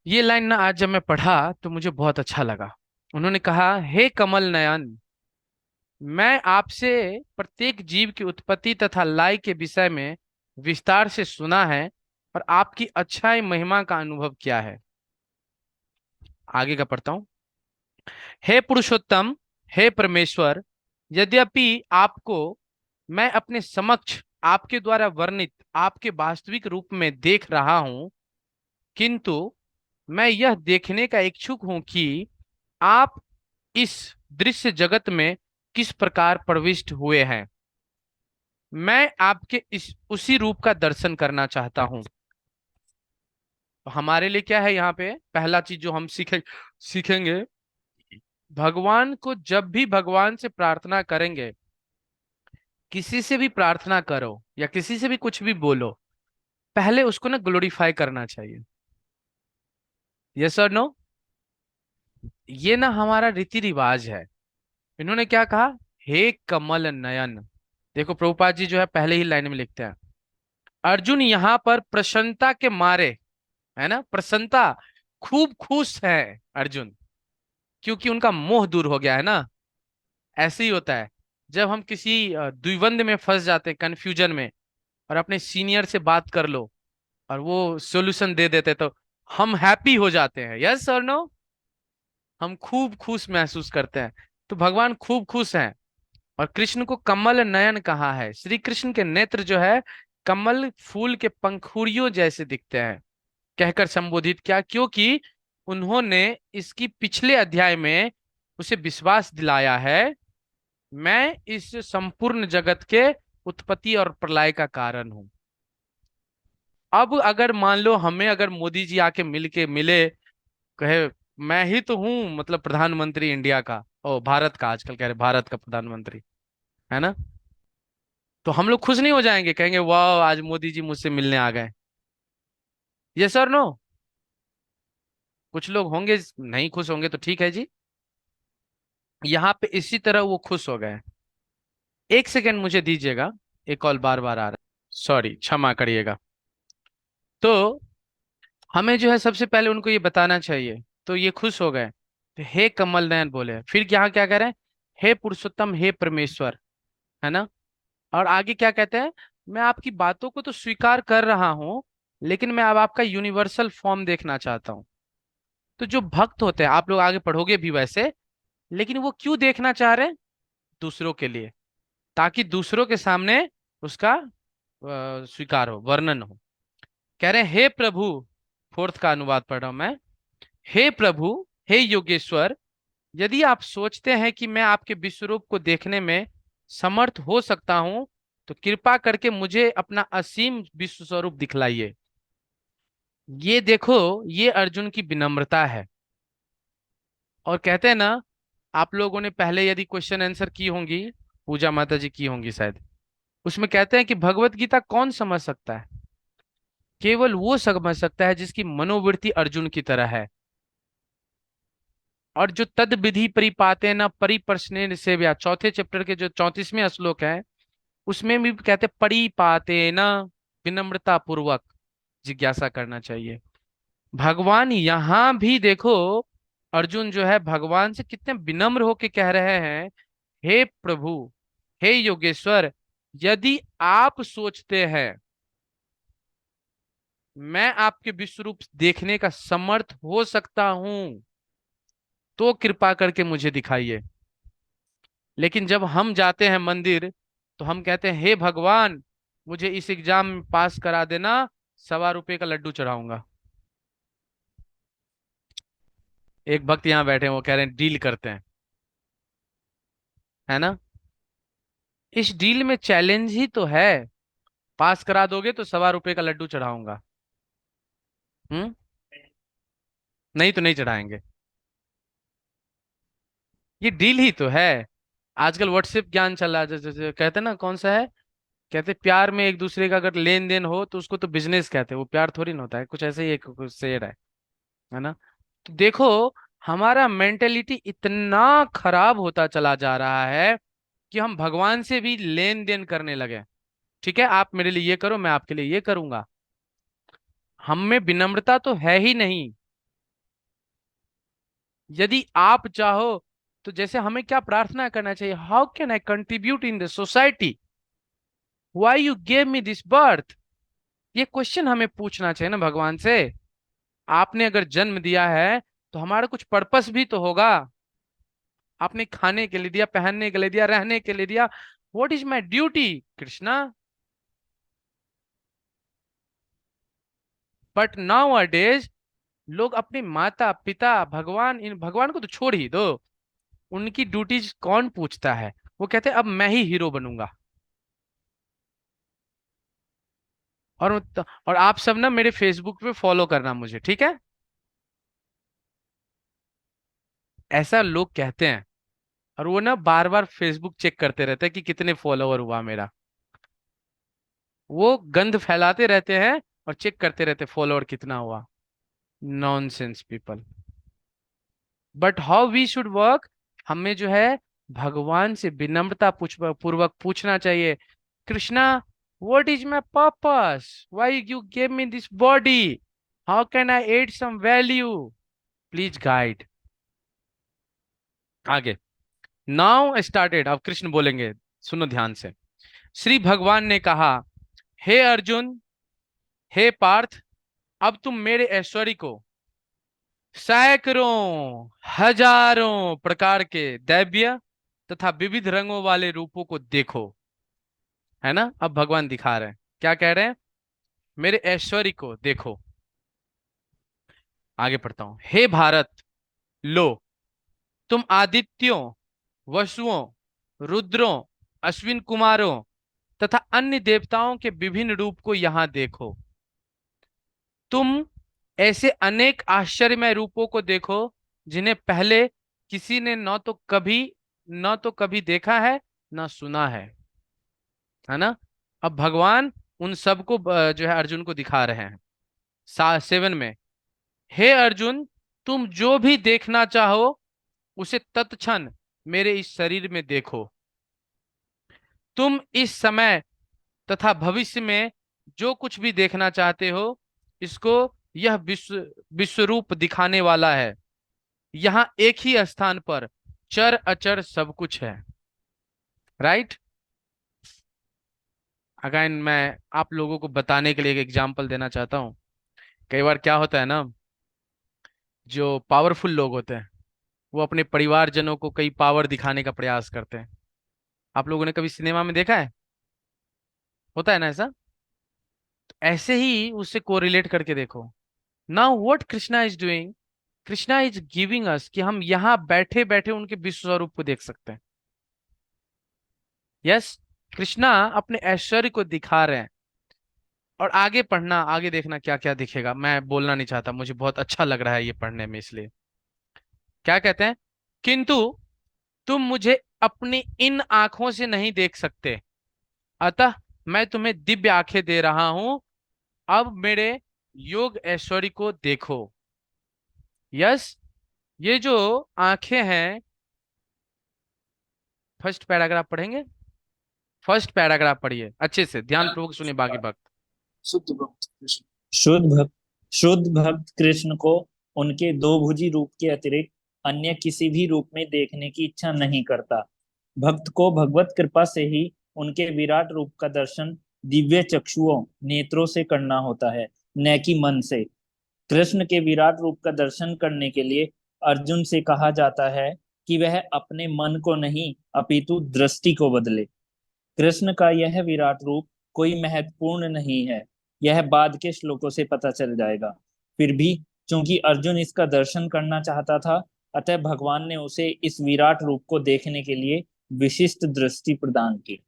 ये लाइन ना आज जब मैं पढ़ा तो मुझे बहुत अच्छा लगा। उन्होंने कहा, हे कमल नयन, मैं आपसे प्रत्येक जीव की उत्पत्ति तथा लय के विषय में विस्तार से सुना है, और आपकी अच्छाई महिमा का अनुभव किया है। आगे का पढ़ता हूं। हे पुरुषोत्तम, हे परमेश्वर, यद्यपि आपको मैं अपने समक्ष आपके द्वारा वर्णित आपके वास्तविक रूप में देख रहा हूं, किंतु मैं यह देखने का इच्छुक हूं कि आप इस दृश्य जगत में किस प्रकार प्रविष्ट हुए हैं। मैं आपके इस उसी रूप का दर्शन करना चाहता हूं। तो हमारे लिए क्या है यहाँ पे? पहला चीज जो हम सीखेंगे, भगवान को जब भी भगवान से प्रार्थना करेंगे, किसी से भी प्रार्थना करो या किसी से भी कुछ भी बोलो, पहले उसको ना ग्लोरीफाई करना चाहिए। यस और नो? ये ना हमारा रीति रिवाज है। इन्होंने क्या कहा? हे कमल नयन। देखो प्रभुपाद जी जो है पहले ही लाइन में लिखते हैं, अर्जुन यहाँ पर प्रसन्नता के मारे, है ना, प्रसन्नता, खूब खुश है अर्जुन, क्योंकि उनका मोह दूर हो गया है ना। ऐसे ही होता है जब हम किसी द्विबंध में फंस जाते हैं, कंफ्यूजन में, और अपने सीनियर से बात कर लो और वो सॉल्यूशन दे देते तो हम हैप्पी हो जाते हैं। यस और नो? हम खूब खुश महसूस करते हैं। तो भगवान खूब खुश हैं। और कृष्ण को कमल नयन कहा है। श्री कृष्ण के नेत्र जो है कमल फूल के पंखुड़ियों जैसे दिखते हैं, कहकर संबोधित किया, क्योंकि उन्होंने इसकी पिछले अध्याय में उसे विश्वास दिलाया है, मैं इस संपूर्ण जगत के उत्पत्ति और प्रलय का कारण हूं। अब अगर मान लो हमें अगर मोदी जी आके मिले, कहे मैं ही तो हूँ मतलब प्रधानमंत्री इंडिया का, ओ भारत का, आजकल कह रहे भारत का प्रधानमंत्री, है ना, तो हम लोग खुश नहीं हो जाएंगे? कहेंगे वाह आज मोदी जी मुझसे मिलने आ गए। यस और नो? कुछ लोग होंगे नहीं खुश होंगे, तो ठीक है जी। यहाँ पे इसी तरह वो खुश हो गए। एक सेकंड मुझे दीजिएगा, एक कॉल बार बार आ रहा है, सॉरी क्षमा करिएगा। तो हमें जो है सबसे पहले उनको ये बताना चाहिए। तो ये खुश हो गए, तो हे कमल नयन बोले। फिर यहाँ क्या कह रहे हैं? हे पुरुषोत्तम, हे परमेश्वर, है ना। और आगे क्या कहते हैं? मैं आपकी बातों को तो स्वीकार कर रहा हूं, लेकिन मैं अब आपका यूनिवर्सल फॉर्म देखना चाहता हूं। तो जो भक्त होते हैं, आप लोग आगे पढ़ोगे भी वैसे, लेकिन वो क्यों देखना चाह रहे हैं? दूसरों के लिए, ताकि दूसरों के सामने उसका स्वीकार हो, वर्णन हो। कह रहे हैं हे प्रभु, फोर्थ का अनुवाद पढ़ रहा हूं मैं। हे प्रभु, हे योगेश्वर, यदि आप सोचते हैं कि मैं आपके विश्व रूप को देखने में समर्थ हो सकता हूं, तो कृपा करके मुझे अपना असीम विश्व स्वरूप दिखलाइए। ये देखो, ये अर्जुन की विनम्रता है। और कहते हैं ना, आप लोगों ने पहले यदि क्वेश्चन आंसर की होंगी, पूजा माता जी की होंगी शायद, उसमें कहते हैं कि भगवत गीता कौन समझ सकता है? केवल वो समझ सकता है जिसकी मनोवृत्ति अर्जुन की तरह है। और जो तद विधि परिपाते न परिप्रश्ने सेव्या, चौथे चैप्टर के जो 34वें श्लोक है, उसमें भी कहते परिपाते न, विनम्रता पूर्वक जिज्ञासा करना चाहिए। भगवान यहां भी देखो, अर्जुन जो है भगवान से कितने विनम्र होके कह रहे हैं, हे प्रभु, हे योगेश्वर, यदि आप सोचते हैं मैं आपके विश्व रूप देखने का समर्थ हो सकता हूं, तो कृपा करके मुझे दिखाइए। लेकिन जब हम जाते हैं मंदिर, तो हम कहते हैं हे भगवान, मुझे इस एग्जाम में पास करा देना, ₹1.25 का लड्डू चढ़ाऊंगा। एक भक्त यहाँ बैठे हैं, वो कह रहे हैं डील करते हैं, है ना? इस डील में चैलेंज ही तो है। पास करा दोगे तो ₹1.25 का लड्डू चढ़ाऊंगा। हम्म। नहीं तो नहीं चढ़ाएंगे। ये डील ही तो है। आजकल व्हाट्सएप ज्ञान चल रहा है, जैसे कहते हैं ना, कौन सा है, कहते प्यार में एक दूसरे का अगर लेन देन हो तो उसको तो बिजनेस कहते हैं, वो प्यार थोड़ी ना होता है। कुछ ऐसे ही एक कुछ शेर है ना? तो देखो, हमारा मेंटेलिटी इतना खराब होता चला जा रहा है कि हम भगवान से भी लेन देन करने लगे। ठीक है, आप मेरे लिए ये करो, मैं आपके लिए ये करूंगा। हम में विनम्रता तो है ही नहीं। यदि आप चाहो तो जैसे हमें क्या प्रार्थना करना चाहिए, how can I contribute in the society, why you gave me this birth. ये क्वेश्चन हमें पूछना चाहिए ना भगवान से। आपने अगर जन्म दिया है तो हमारा कुछ पर्पस भी तो होगा। आपने खाने के लिए दिया, पहनने के लिए दिया, रहने के लिए दिया। What is my duty Krishna? But now a days लोग अपने माता पिता, भगवान, इन भगवान को तो छोड़ ही दो, उनकी ड्यूटीज कौन पूछता है? वो कहते हैं अब मैं ही हीरो बनूंगा। और आप सब ना मेरे फेसबुक पे फॉलो करना मुझे, ठीक है? ऐसा लोग कहते हैं। और वो ना बार बार फेसबुक चेक करते रहते हैं कि कितने फॉलोवर हुआ मेरा। वो गंद फैलाते रहते हैं और चेक करते रहते फॉलोवर कितना हुआ। Nonsense people. But how we should work, हमें जो है भगवान से विनम्रता पूर्वक पूछना चाहिए, Krishna, what is my purpose, why you gave me this body, how can I add some value, please guide. आगे, नाउ स्टार्टेड, अब कृष्ण बोलेंगे, सुनो ध्यान से। श्री भगवान ने कहा, हे अर्जुन, हे पार्थ, अब तुम मेरे ऐश्वर्य को सैकड़ों हजारों प्रकार के दैव्य तथा विविध रंगों वाले रूपों को देखो। है ना? अब भगवान दिखा रहे हैं, क्या कह रहे हैं, मेरे ऐश्वर्य को देखो। आगे पढ़ता हूं, हे भारत, लो, तुम आदित्यों, वसुओं, रुद्रों, अश्विन कुमारों तथा अन्य देवताओं के विभिन्न रूप को यहां देखो। तुम ऐसे अनेक आश्चर्यमय रूपों को देखो जिन्हें पहले किसी ने न तो कभी देखा है, न सुना है ना? अब भगवान उन सबको जो है अर्जुन को दिखा रहे हैं। 7 में, हे अर्जुन, तुम जो भी देखना चाहो उसे तत्क्षण मेरे इस शरीर में देखो। तुम इस समय तथा भविष्य में जो कुछ भी देखना चाहते हो, इसको यह विश्व रूप दिखाने वाला है। यहाँ एक ही स्थान पर चर अचर सब कुछ है। राइट? अगेन मैं आप लोगों को बताने के लिए एक एग्जांपल देना चाहता हूँ। कई बार क्या होता है ना, जो पावरफुल लोग होते हैं वो अपने परिवारजनों को कई पावर दिखाने का प्रयास करते हैं। आप लोगों ने कभी सिनेमा में देखा है? होता है ना ऐसा? तो ऐसे ही उससे कोरिलेट करके देखो। Now what Krishna is doing, Krishna is giving us कि हम यहाँ बैठे बैठे उनके विश्व स्वरूप को देख सकते हैं। यस? कृष्णा अपने ऐश्वर्य को दिखा रहे हैं। और आगे पढ़ना, आगे देखना क्या क्या दिखेगा, मैं बोलना नहीं चाहता, मुझे बहुत अच्छा लग रहा है ये पढ़ने में, इसलिए। क्या कहते हैं? किंतु तुम मुझे अपनी इन आंखों से नहीं देख सकते, अतः मैं तुम्हें दिव्य आंखें दे रहा हूं, अब मेरे योग ऐश्वर्य को देखो। यस, ये जो आंखें हैं, फर्स्ट पैराग्राफ पढ़ेंगे। फर्स्ट पैराग्राफ पढ़िए अच्छे से, ध्यान पूर्वक सुनिए बाकी वक्त।
शुद्ध भक्त कृष्ण शुद्ध भक्त कृष्ण को उनके दो भुजी रूप के अतिरिक्त अन्य किसी भी रूप में देखने की इच्छा नहीं करता। भक्त को भगवत कृपा से ही उनके विराट रूप का दर्शन दिव्य चक्षुओं नेत्रों से करना होता है, न कि मन से। कृष्ण के विराट रूप का दर्शन करने के लिए अर्जुन से कहा जाता है कि वह अपने मन को नहीं अपितु दृष्टि को बदले। कृष्ण का यह विराट रूप कोई महत्वपूर्ण नहीं है, यह बाद के श्लोकों से पता चल जाएगा। फिर भी चूंकि अर्जुन इसका दर्शन करना चाहता था, अतः भगवान ने उसे इस विराट रूप को देखने के लिए विशिष्ट दृष्टि प्रदान की।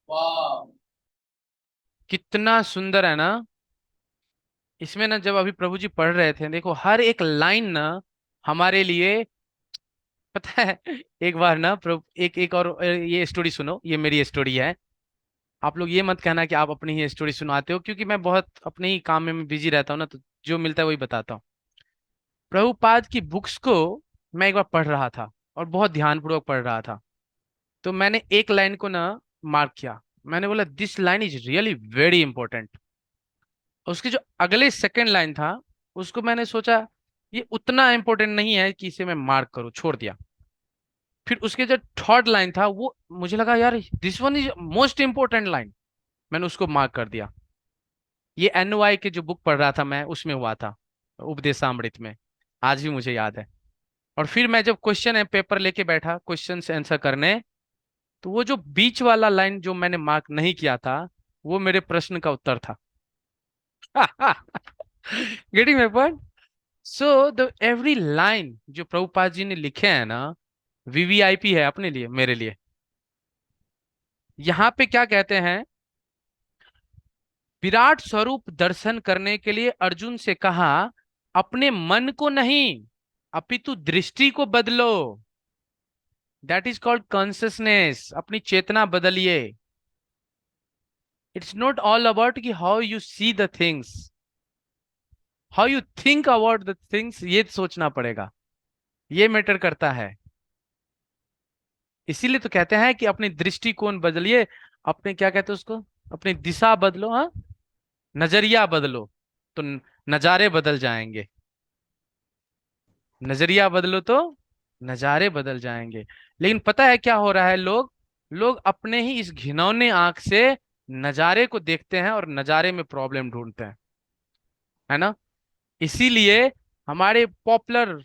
वाह,
कितना सुंदर है ना। इसमें ना जब अभी प्रभु जी पढ़ रहे थे, देखो हर एक लाइन ना हमारे लिए, पता है, एक बार ना प्रभु, एक एक और ये स्टोरी सुनो, ये मेरी स्टोरी है। आप लोग ये मत कहना कि आप अपनी ही स्टोरी सुनाते हो, क्योंकि मैं बहुत अपने ही काम में बिजी रहता हूँ ना, तो जो मिलता है वही बताता हूँ। प्रभुपाद की बुक्स को मैं एक बार पढ़ रहा था, और बहुत ध्यानपूर्वक पढ़ रहा था। तो मैंने एक लाइन को ना मार्क किया, मैंने बोला this line is really very important. उसकी जो अगले सेकंड लाइन था, उसको मैंने सोचा ये उतना इंपॉर्टेंट नहीं है कि इसे मैं मार्क करूं, छोड़ दिया। फिर उसके जो थर्ड लाइन था, वो मुझे लगा यार this one is most important line, मैंने उसको मार्क कर दिया। ये एनवाई के जो बुक पढ़ रहा था मैं, उसमें हुआ था, उपदेशामृत में, आज भी मुझे याद है। और फिर मैं जब क्वेश्चन है पेपर लेके बैठा क्वेश्चन से आंसर करने, तो वो जो बीच वाला लाइन जो मैंने मार्क नहीं किया था, वो मेरे प्रश्न का उत्तर था। Getting my point? So the every line जो प्रभुपाद जी ने लिखे हैं ना, वीवीआईपी है अपने लिए, मेरे लिए। यहाँ पे क्या कहते हैं? विराट स्वरूप दर्शन करने के लिए अर्जुन से कहा, अपने मन को नहीं अपितु दृष्टि को बदलो। दैट इज कॉल्ड कॉन्सियसनेस, अपनी चेतना बदलिए। इट्स नॉट ऑल अबाउट कि how you see the things, how you think about the things, ये सोचना पड़ेगा, ये मैटर करता है। इसीलिए तो कहते हैं कि अपनी दृष्टिकोण बदलिए, अपने क्या कहते हैं उसको, अपनी दिशा बदलो, हाँ, नजरिया बदलो, तो नजारे बदल जाएंगे। नजरिया बदलो तो नजारे बदल जाएंगे। लेकिन पता है क्या हो रहा है? लोग लोग अपने ही इस घिनौने आंख से नजारे को देखते हैं और नजारे में प्रॉब्लम ढूंढते हैं, है ना। इसीलिए हमारे पॉपुलर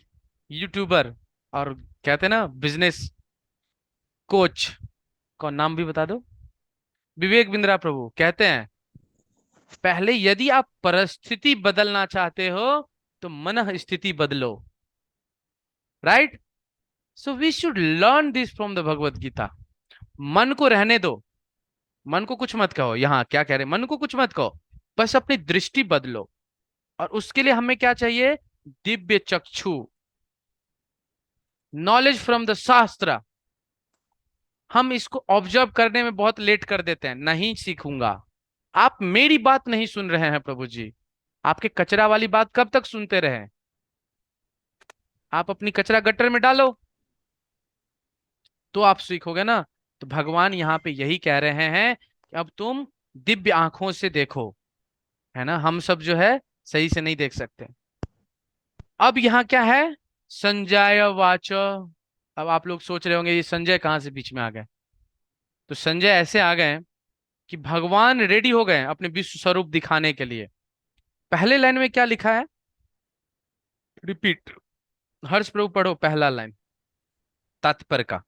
यूट्यूबर और कहते हैं ना बिजनेस कोच, का नाम भी बता दो, विवेक बिंद्रा प्रभु कहते हैं, पहले यदि आप परिस्थिति बदलना चाहते हो तो मन स्थिति बदलो। Right? So we should learn this from the Bhagavad Gita. मन को रहने दो, मन को कुछ मत कहो, यहाँ क्या कह रहे हैं, मन को कुछ मत कहो, बस अपनी दृष्टि बदलो। और उसके लिए हमें क्या चाहिए? दिव्य चक्षु, नॉलेज फ्रॉम द शास्त्र। हम इसको ऑब्जर्व करने में बहुत लेट कर देते हैं, नहीं सीखूंगा। आप मेरी बात नहीं सुन रहे हैं प्रभु जी, आपके कचरा वाली बात कब तक सुनते रहे? आप अपनी कचरा गटर में डालो, तो आप सीखोगे ना। तो भगवान यहाँ पे यही कह रहे हैं कि अब तुम दिव्य आंखों से देखो, है ना। हम सब जो है सही से नहीं देख सकते। अब यहाँ क्या है? संजय वाच। अब आप लोग सोच रहे होंगे ये संजय कहाँ से बीच में आ गए? तो संजय ऐसे आ गए कि भगवान रेडी हो गए अपने विश्व स्वरूप दिखाने के लिए। पहले लाइन में क्या लिखा है? रिपीट, हर्ष प्रभु पढ़ो पहला लाइन तात्पर्य का,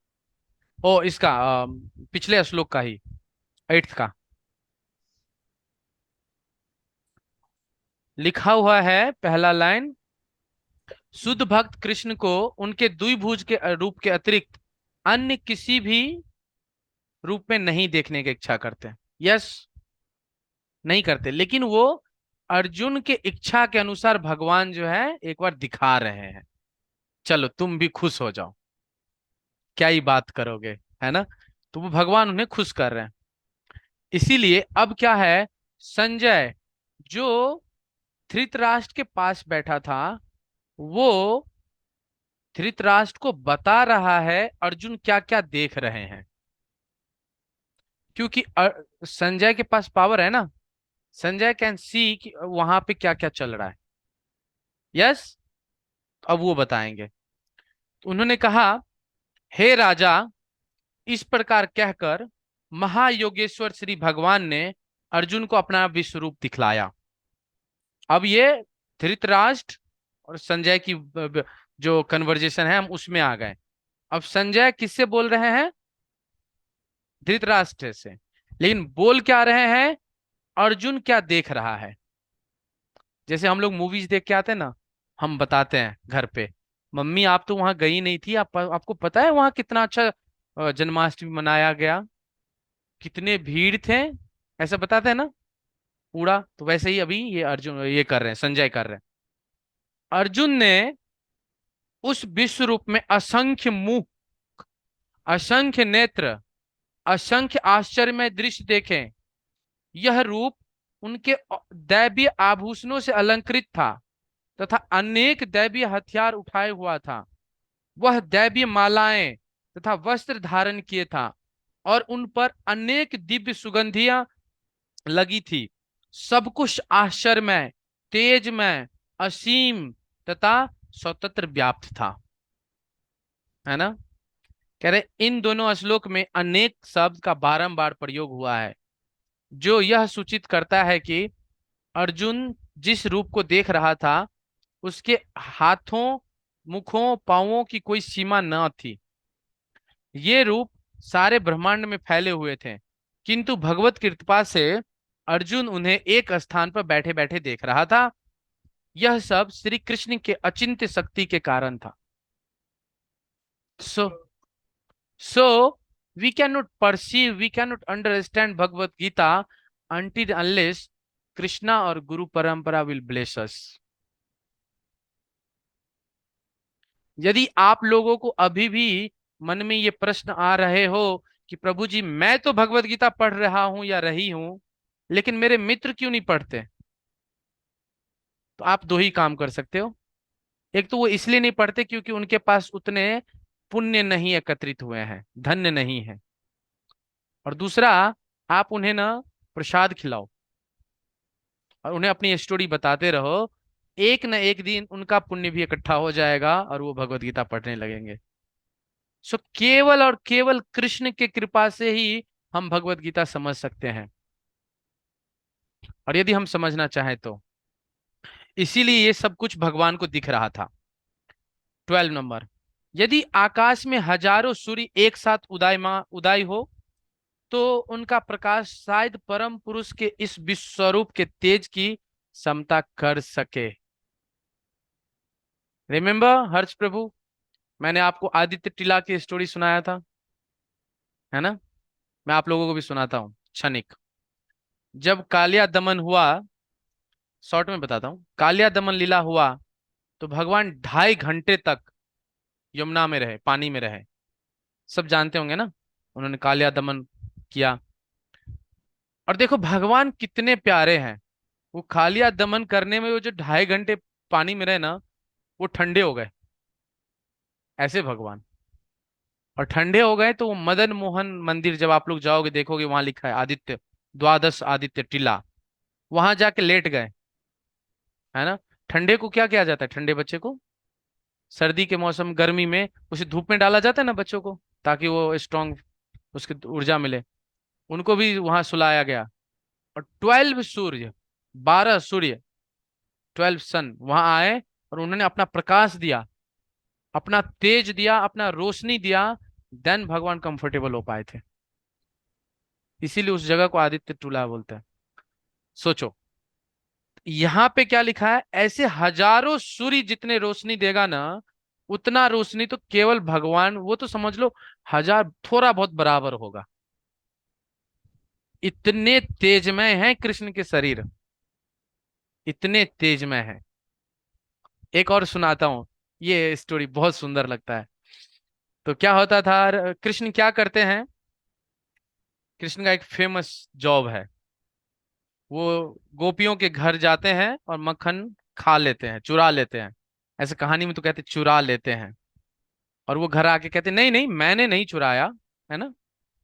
ओ इसका पिछले श्लोक का ही, 8th का। लिखा हुआ है पहला लाइन, शुद्ध भक्त कृष्ण को उनके द्विभुज के रूप के अतिरिक्त अन्य किसी भी रूप में नहीं देखने की इच्छा करते। यस, नहीं करते, लेकिन वो अर्जुन के इच्छा के अनुसार भगवान जो है एक बार दिखा रहे हैं, चलो तुम भी खुश हो जाओ, क्या ही बात करोगे, है ना। तो वो भगवान उन्हें खुश कर रहे हैं। इसीलिए अब क्या है, संजय जो धृतराष्ट्र के पास बैठा था, वो धृतराष्ट्र को बता रहा है अर्जुन क्या क्या देख रहे हैं, क्योंकि संजय के पास पावर है ना। संजय कैन सी कि वहां पे क्या क्या चल रहा है। यस, अब वो बताएंगे। तो उन्होंने कहा, हे राजा, इस प्रकार कहकर महायोगेश्वर श्री भगवान ने अर्जुन को अपना विश्व रूप दिखलाया। अब ये धृतराष्ट्र और संजय की जो कन्वर्जेशन है हम उसमें आ गए। अब संजय किससे बोल रहे हैं, धृतराष्ट्र से, लेकिन बोल क्या रहे हैं, अर्जुन क्या देख रहा है। जैसे हम लोग मूवीज देख के आते हैं ना, हम बताते हैं घर पे, मम्मी आप तो वहां गई नहीं थी, आपको पता है वहां कितना अच्छा जन्माष्टमी मनाया गया, कितने भीड़ थे, ऐसा बताते हैं ना पूरा। तो वैसे ही अभी ये अर्जुन ये कर रहे हैं, संजय कर रहे हैं। अर्जुन ने उस विश्व रूप में असंख्य मुख, असंख्य नेत्र, असंख्य आश्चर्यमय दृश्य देखे। यह रूप उनके दैवीय आभूषणों से अलंकृत था तथा अनेक दैवीय हथियार उठाए हुआ था। वह दैवीय मालाएं तथा वस्त्र धारण किए था और उन पर अनेक दिव्य सुगंधियां लगी थी। सब कुछ आश्चर्यमय, तेजमय, असीम तथा स्वतंत्र व्याप्त था, है ना। कह रहे इन दोनों श्लोक में अनेक शब्द का बारंबार प्रयोग हुआ है, जो यह सूचित करता है कि अर्जुन जिस रूप को देख रहा था उसके हाथों, मुखों, पांवों की कोई सीमा न थी। ये रूप सारे ब्रह्मांड में फैले हुए थे, किंतु भगवत कृपा से अर्जुन उन्हें एक स्थान पर बैठे बैठे देख रहा था। यह सब श्री कृष्ण के अचिंत्य शक्ति के कारण था। So so we can not perceive, we can not understand Bhagavad Gita until unless Krishna और गुरु परंपरा विल ब्लेस अस। यदि आप लोगों को अभी भी मन में ये प्रश्न आ रहे हो कि प्रभु जी मैं तो भगवत गीता पढ़ रहा हूं या रही हूं, लेकिन मेरे मित्र क्यों नहीं पढ़ते, तो आप दो ही काम कर सकते हो। एक तो वो इसलिए नहीं पढ़ते क्योंकि उनके पास उतने पुण्य नहीं एकत्रित हुए हैं, धन्य नहीं है। और दूसरा, आप उन्हें ना प्रसाद खिलाओ और उन्हें अपनी स्टोरी बताते रहो, एक न एक दिन उनका पुण्य भी इकट्ठा हो जाएगा और वो भगवत गीता पढ़ने लगेंगे। सो केवल और केवल कृष्ण के कृपा से ही हम भगवत गीता समझ सकते हैं, और यदि हम समझना चाहें तो इसीलिए ये सब कुछ भगवान को दिख रहा था। 12 नंबर, यदि आकाश में हजारों सूर्य एक साथ उदय हो तो उनका प्रकाश शायद परम पुरुष के इस विश्व स्वरूप के तेज की समता कर सके। रिमेम्बर हर्ष प्रभु, मैंने आपको आदित्य टिला की स्टोरी सुनाया था, है ना। मैं आप लोगों को भी सुनाता हूँ क्षणिक। जब कालिया दमन हुआ, शॉर्ट में बताता हूँ, कालिया दमन लीला हुआ तो भगवान 2.5 घंटे तक यमुना में रहे, पानी में रहे। सब जानते होंगे ना, उन्होंने कालिया दमन किया। और देखो भगवान कितने प्यारे हैं, वो कालिया दमन करने में वो जो 2.5 घंटे पानी में रहे ना, वो ठंडे हो गए, ऐसे भगवान। और ठंडे हो गए तो वो मदन मोहन मंदिर जब आप लोग जाओगे देखोगे वहां लिखा है आदित्य, द्वादश आदित्य टिला, वहां जाके लेट गए, है ना। ठंडे को क्या किया जाता है, ठंडे बच्चे को सर्दी के मौसम गर्मी में उसे धूप में डाला जाता है ना बच्चों को, ताकि वो स्ट्रांग उसकी ऊर्जा मिले। उनको भी वहां सुलाया गया। और 12 सूर्य, 12 सूर्य, 12 सन वहां आए और उन्होंने अपना प्रकाश दिया, अपना तेज दिया, अपना रोशनी दिया, देन भगवान कंफर्टेबल हो पाए थे। इसीलिए उस जगह को आदित्य टूला बोलते हैं। सोचो यहाँ पे क्या लिखा है, ऐसे हजारों सूर्य जितने रोशनी देगा ना, उतना रोशनी तो केवल भगवान, वो तो समझ लो हजार थोड़ा बहुत बराबर होगा, इतने तेजमय हैं कृष्ण के शरीर, इतने तेजमय हैं। एक और सुनाता हूं, ये स्टोरी बहुत सुंदर लगता है। तो क्या होता था, कृष्ण क्या करते हैं, कृष्ण का एक फेमस जॉब है, वो गोपियों के घर जाते हैं और मक्खन खा लेते हैं, चुरा लेते हैं। ऐसे कहानी में तो कहते चुरा लेते हैं। और वो घर आके कहते नहीं नहीं मैंने नहीं चुराया, है ना,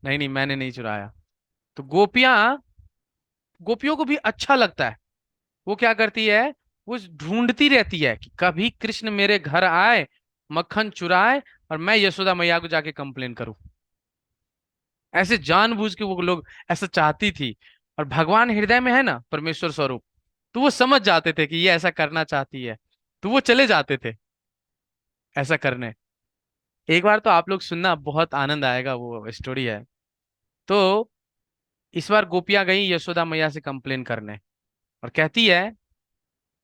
नहीं नहीं मैंने नहीं चुराया। तो गोपियों को भी अच्छा लगता है। वो क्या करती है, वो ढूंढती रहती है कि कभी कृष्ण मेरे घर आए, मक्खन चुराए, और मैं यशोदा मैया को जाके कंप्लेन करूं। ऐसे जानबूझ के वो लोग ऐसा चाहती थी। और भगवान हृदय में है ना परमेश्वर स्वरूप, तो वो समझ जाते थे कि ये ऐसा करना चाहती है, तो वो चले जाते थे ऐसा करने। एक बार तो आप लोग सुनना, बहुत आनंद आएगा, वो स्टोरी है। तो इस बार गोपियां गई यशोदा मैया से कंप्लेन करने, और कहती है,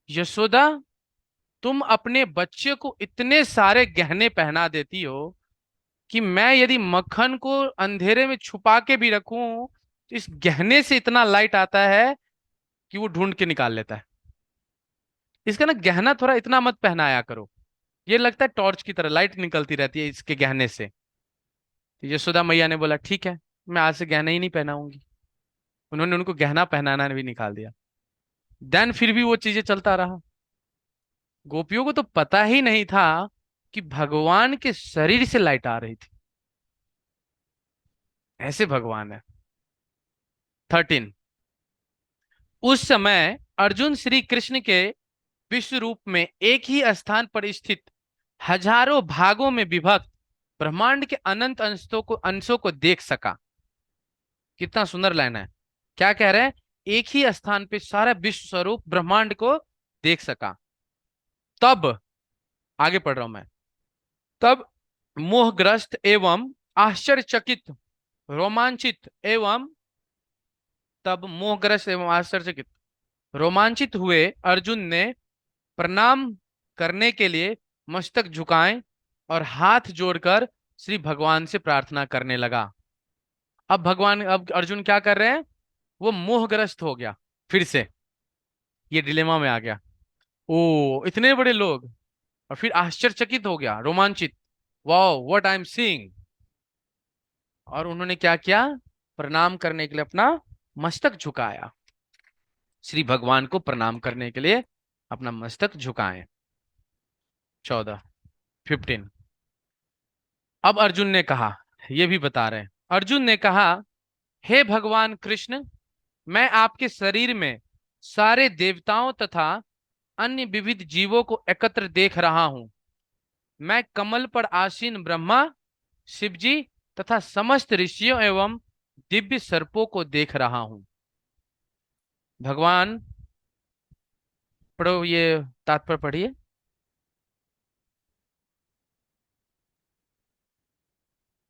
यशोदा तुम अपने बच्चे को इतने सारे गहने पहना देती हो कि मैं यदि मक्खन को अंधेरे में छुपा के भी रखूं तो इस गहने से इतना लाइट आता है कि वो ढूंढ के निकाल लेता है। इसका ना गहना थोड़ा इतना मत पहनाया करो, ये लगता है टॉर्च की तरह लाइट निकलती रहती है इसके गहने से। तो यशोदा मैया ने बोला ठीक है, मैं आज से गहना ही नहीं पहनाऊंगी। उन्होंने उनको गहना पहनाना भी निकाल दिया। देन फिर भी वो चीजें चलता रहा। गोपियों को तो पता ही नहीं था कि भगवान के शरीर से लाइट आ रही थी। ऐसे भगवान है। 13, उस समय अर्जुन श्री कृष्ण के विश्व रूप में एक ही स्थान पर स्थित हजारों भागों में विभक्त ब्रह्मांड के अनंत अंशों को देख सका। कितना सुंदर लाइन है। क्या कह रहे हैं, एक ही स्थान पे सारा विश्व स्वरूप ब्रह्मांड को देख सका। तब, आगे पढ़ रहा हूं मैं, तब मोहग्रस्त एवं आश्चर्यचकित, रोमांचित एवं तब मोहग्रस्त एवं आश्चर्यचकित रोमांचित हुए अर्जुन ने प्रणाम करने के लिए मस्तक झुकाएं और हाथ जोड़कर श्री भगवान से प्रार्थना करने लगा। अब अर्जुन क्या कर रहे हैं, वो मोहग्रस्त हो गया, फिर से ये डिलेमा में आ गया। ओ इतने बड़े लोग, और फिर आश्चर्यचकित हो गया, रोमांचित, wow what I am seeing. और उन्होंने क्या किया, प्रणाम करने के लिए अपना मस्तक झुकाया, श्री भगवान को प्रणाम करने के लिए अपना मस्तक झुकाएं। 14, 15, अब अर्जुन ने कहा, ये भी बता रहे हैं, अर्जुन ने कहा, हे भगवान कृष्ण, मैं आपके शरीर में सारे देवताओं तथा अन्य विविध जीवों को एकत्र देख रहा हूं। मैं कमल पर आसीन ब्रह्मा, शिव जी तथा समस्त ऋषियों एवं दिव्य सर्पों को देख रहा हूं। भगवान, पढ़ो ये तात्पर्य पढ़िए।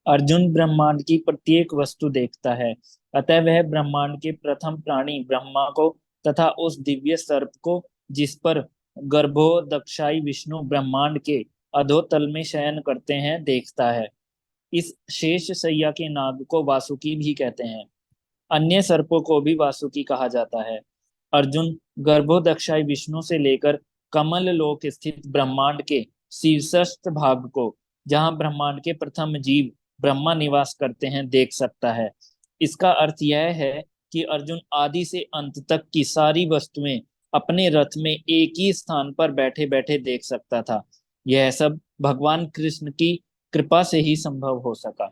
अर्जुन ब्रह्मांड की प्रत्येक वस्तु देखता है, अतः वह ब्रह्मांड के प्रथम प्राणी ब्रह्मा को तथा उस दिव्य सर्प को, जिस पर गर्भोदक्षाई विष्णु ब्रह्मांड के अधोतल में शयन करते हैं, देखता है। इस शेष शैया के नाग को वासुकी भी कहते हैं। अन्य सर्पों को भी वासुकी कहा जाता है। अर्जुन गर्भोदक्षाई विष्णु से लेकर कमल लोक स्थित ब्रह्मांड के शीर्षस्थ भाग को, जहां ब्रह्मांड के प्रथम जीव ब्रह्मा निवास करते हैं, देख सकता है। इसका अर्थ यह है कि अर्जुन आदि से अंत तक की सारी वस्तुएं अपने रथ में एक ही स्थान पर बैठे बैठे देख सकता था। यह सब भगवान कृष्ण की कृपा से ही संभव हो सका।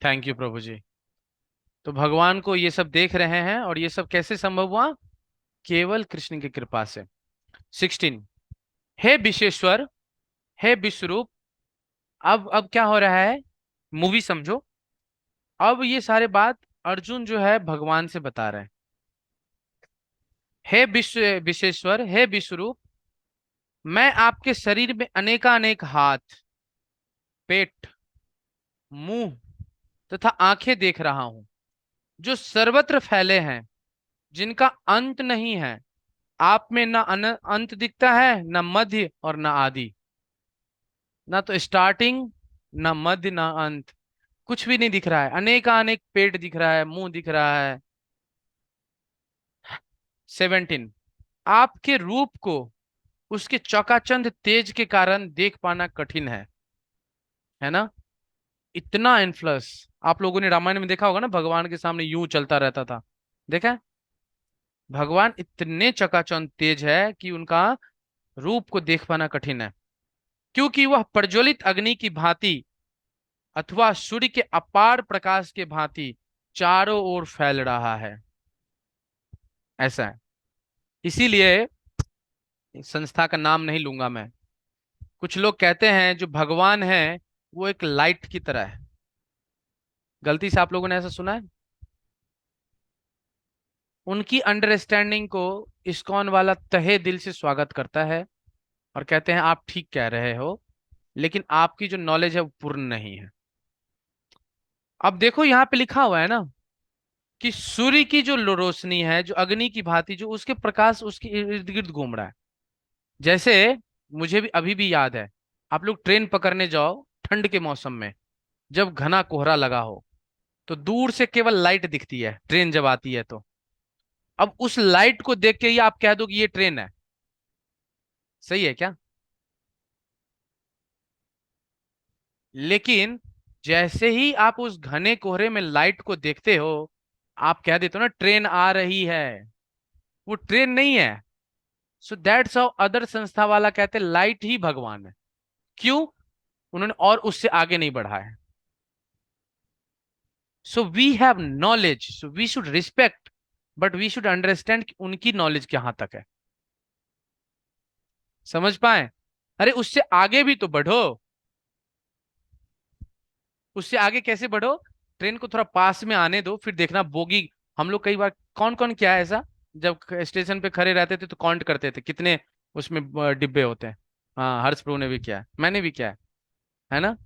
थैंक यू प्रभु जी। तो भगवान को ये सब देख रहे हैं, और ये सब कैसे संभव हुआ, केवल कृष्ण की कृपा से। 16, हे विश्वेश्वर, हे विश्वरूप। अब क्या हो रहा है, मूवी समझो। अब ये सारे बात अर्जुन जो है भगवान से बता रहे हैं। हे विश्वेश्वर, हे विश्वरूप, मैं आपके शरीर में अनेकानेक हाथ, पेट, मुंह तथा आंखें देख रहा हूं, जो सर्वत्र फैले हैं, जिनका अंत नहीं है। आप में ना अंत दिखता है, ना मध्य और ना आदि, ना तो स्टार्टिंग, ना मध्य, ना अंत, कुछ भी नहीं दिख रहा है। अनेक पेट दिख रहा है, मुंह दिख रहा है। 17, आपके रूप को उसके चकाचंद तेज के कारण देख पाना कठिन है ना। इतना इन्फ्लुएंस। आप लोगों ने रामायण में देखा होगा ना, भगवान के सामने यूं चलता रहता था, देखा है? भगवान इतने चकाचौंध तेज है कि उनका रूप को देख पाना कठिन है, क्योंकि वह प्रज्वलित अग्नि की भांति अथवा सूर्य के अपार प्रकाश के भांति चारों ओर फैल रहा है। ऐसा है। इसीलिए इस संस्था का नाम नहीं लूंगा मैं। कुछ लोग कहते हैं जो भगवान है वो एक लाइट की तरह है। गलती से आप लोगों ने ऐसा सुना है? उनकी अंडरस्टैंडिंग को इस्कॉन वाला तहे दिल से स्वागत करता है और कहते हैं आप ठीक कह रहे हो, लेकिन आपकी जो नॉलेज है वो पूर्ण नहीं है। अब देखो यहाँ पे लिखा हुआ है ना कि सूर्य की जो रोशनी है, जो अग्नि की भांति, जो उसके प्रकाश उसके इर्द गिर्द घूम रहा है। जैसे मुझे भी अभी भी याद है, आप लोग ट्रेन पकड़ने जाओ ठंड के मौसम में, जब घना कोहरा लगा हो, तो दूर से केवल लाइट दिखती है ट्रेन जब आती है तो। अब उस लाइट को देख के ही आप कह दो कि ये ट्रेन है। सही है क्या? लेकिन जैसे ही आप उस घने कोहरे में लाइट को देखते हो, आप कह देते हो ना ट्रेन आ रही है। वो ट्रेन नहीं है। सो दैट्स हाउ अदर संस्था वाला कहते हैं लाइट ही भगवान है। क्यों? उन्होंने और उससे आगे नहीं बढ़ा है। So we have knowledge, so we should respect, but we should understand कि उनकी नॉलेज कहां तक है। समझ पाए? अरे उससे आगे भी तो बढ़ो। उससे आगे कैसे बढ़ो? ट्रेन को थोड़ा पास में आने दो, फिर देखना बोगी। हम लोग कई बार कौन कौन किया है ऐसा, जब स्टेशन पे खड़े रहते थे तो काउंट करते थे कितने उसमें डिब्बे होते हैं। हाँ, हर्ष प्रभु ने भी किया है, मैंने भी किया है ना।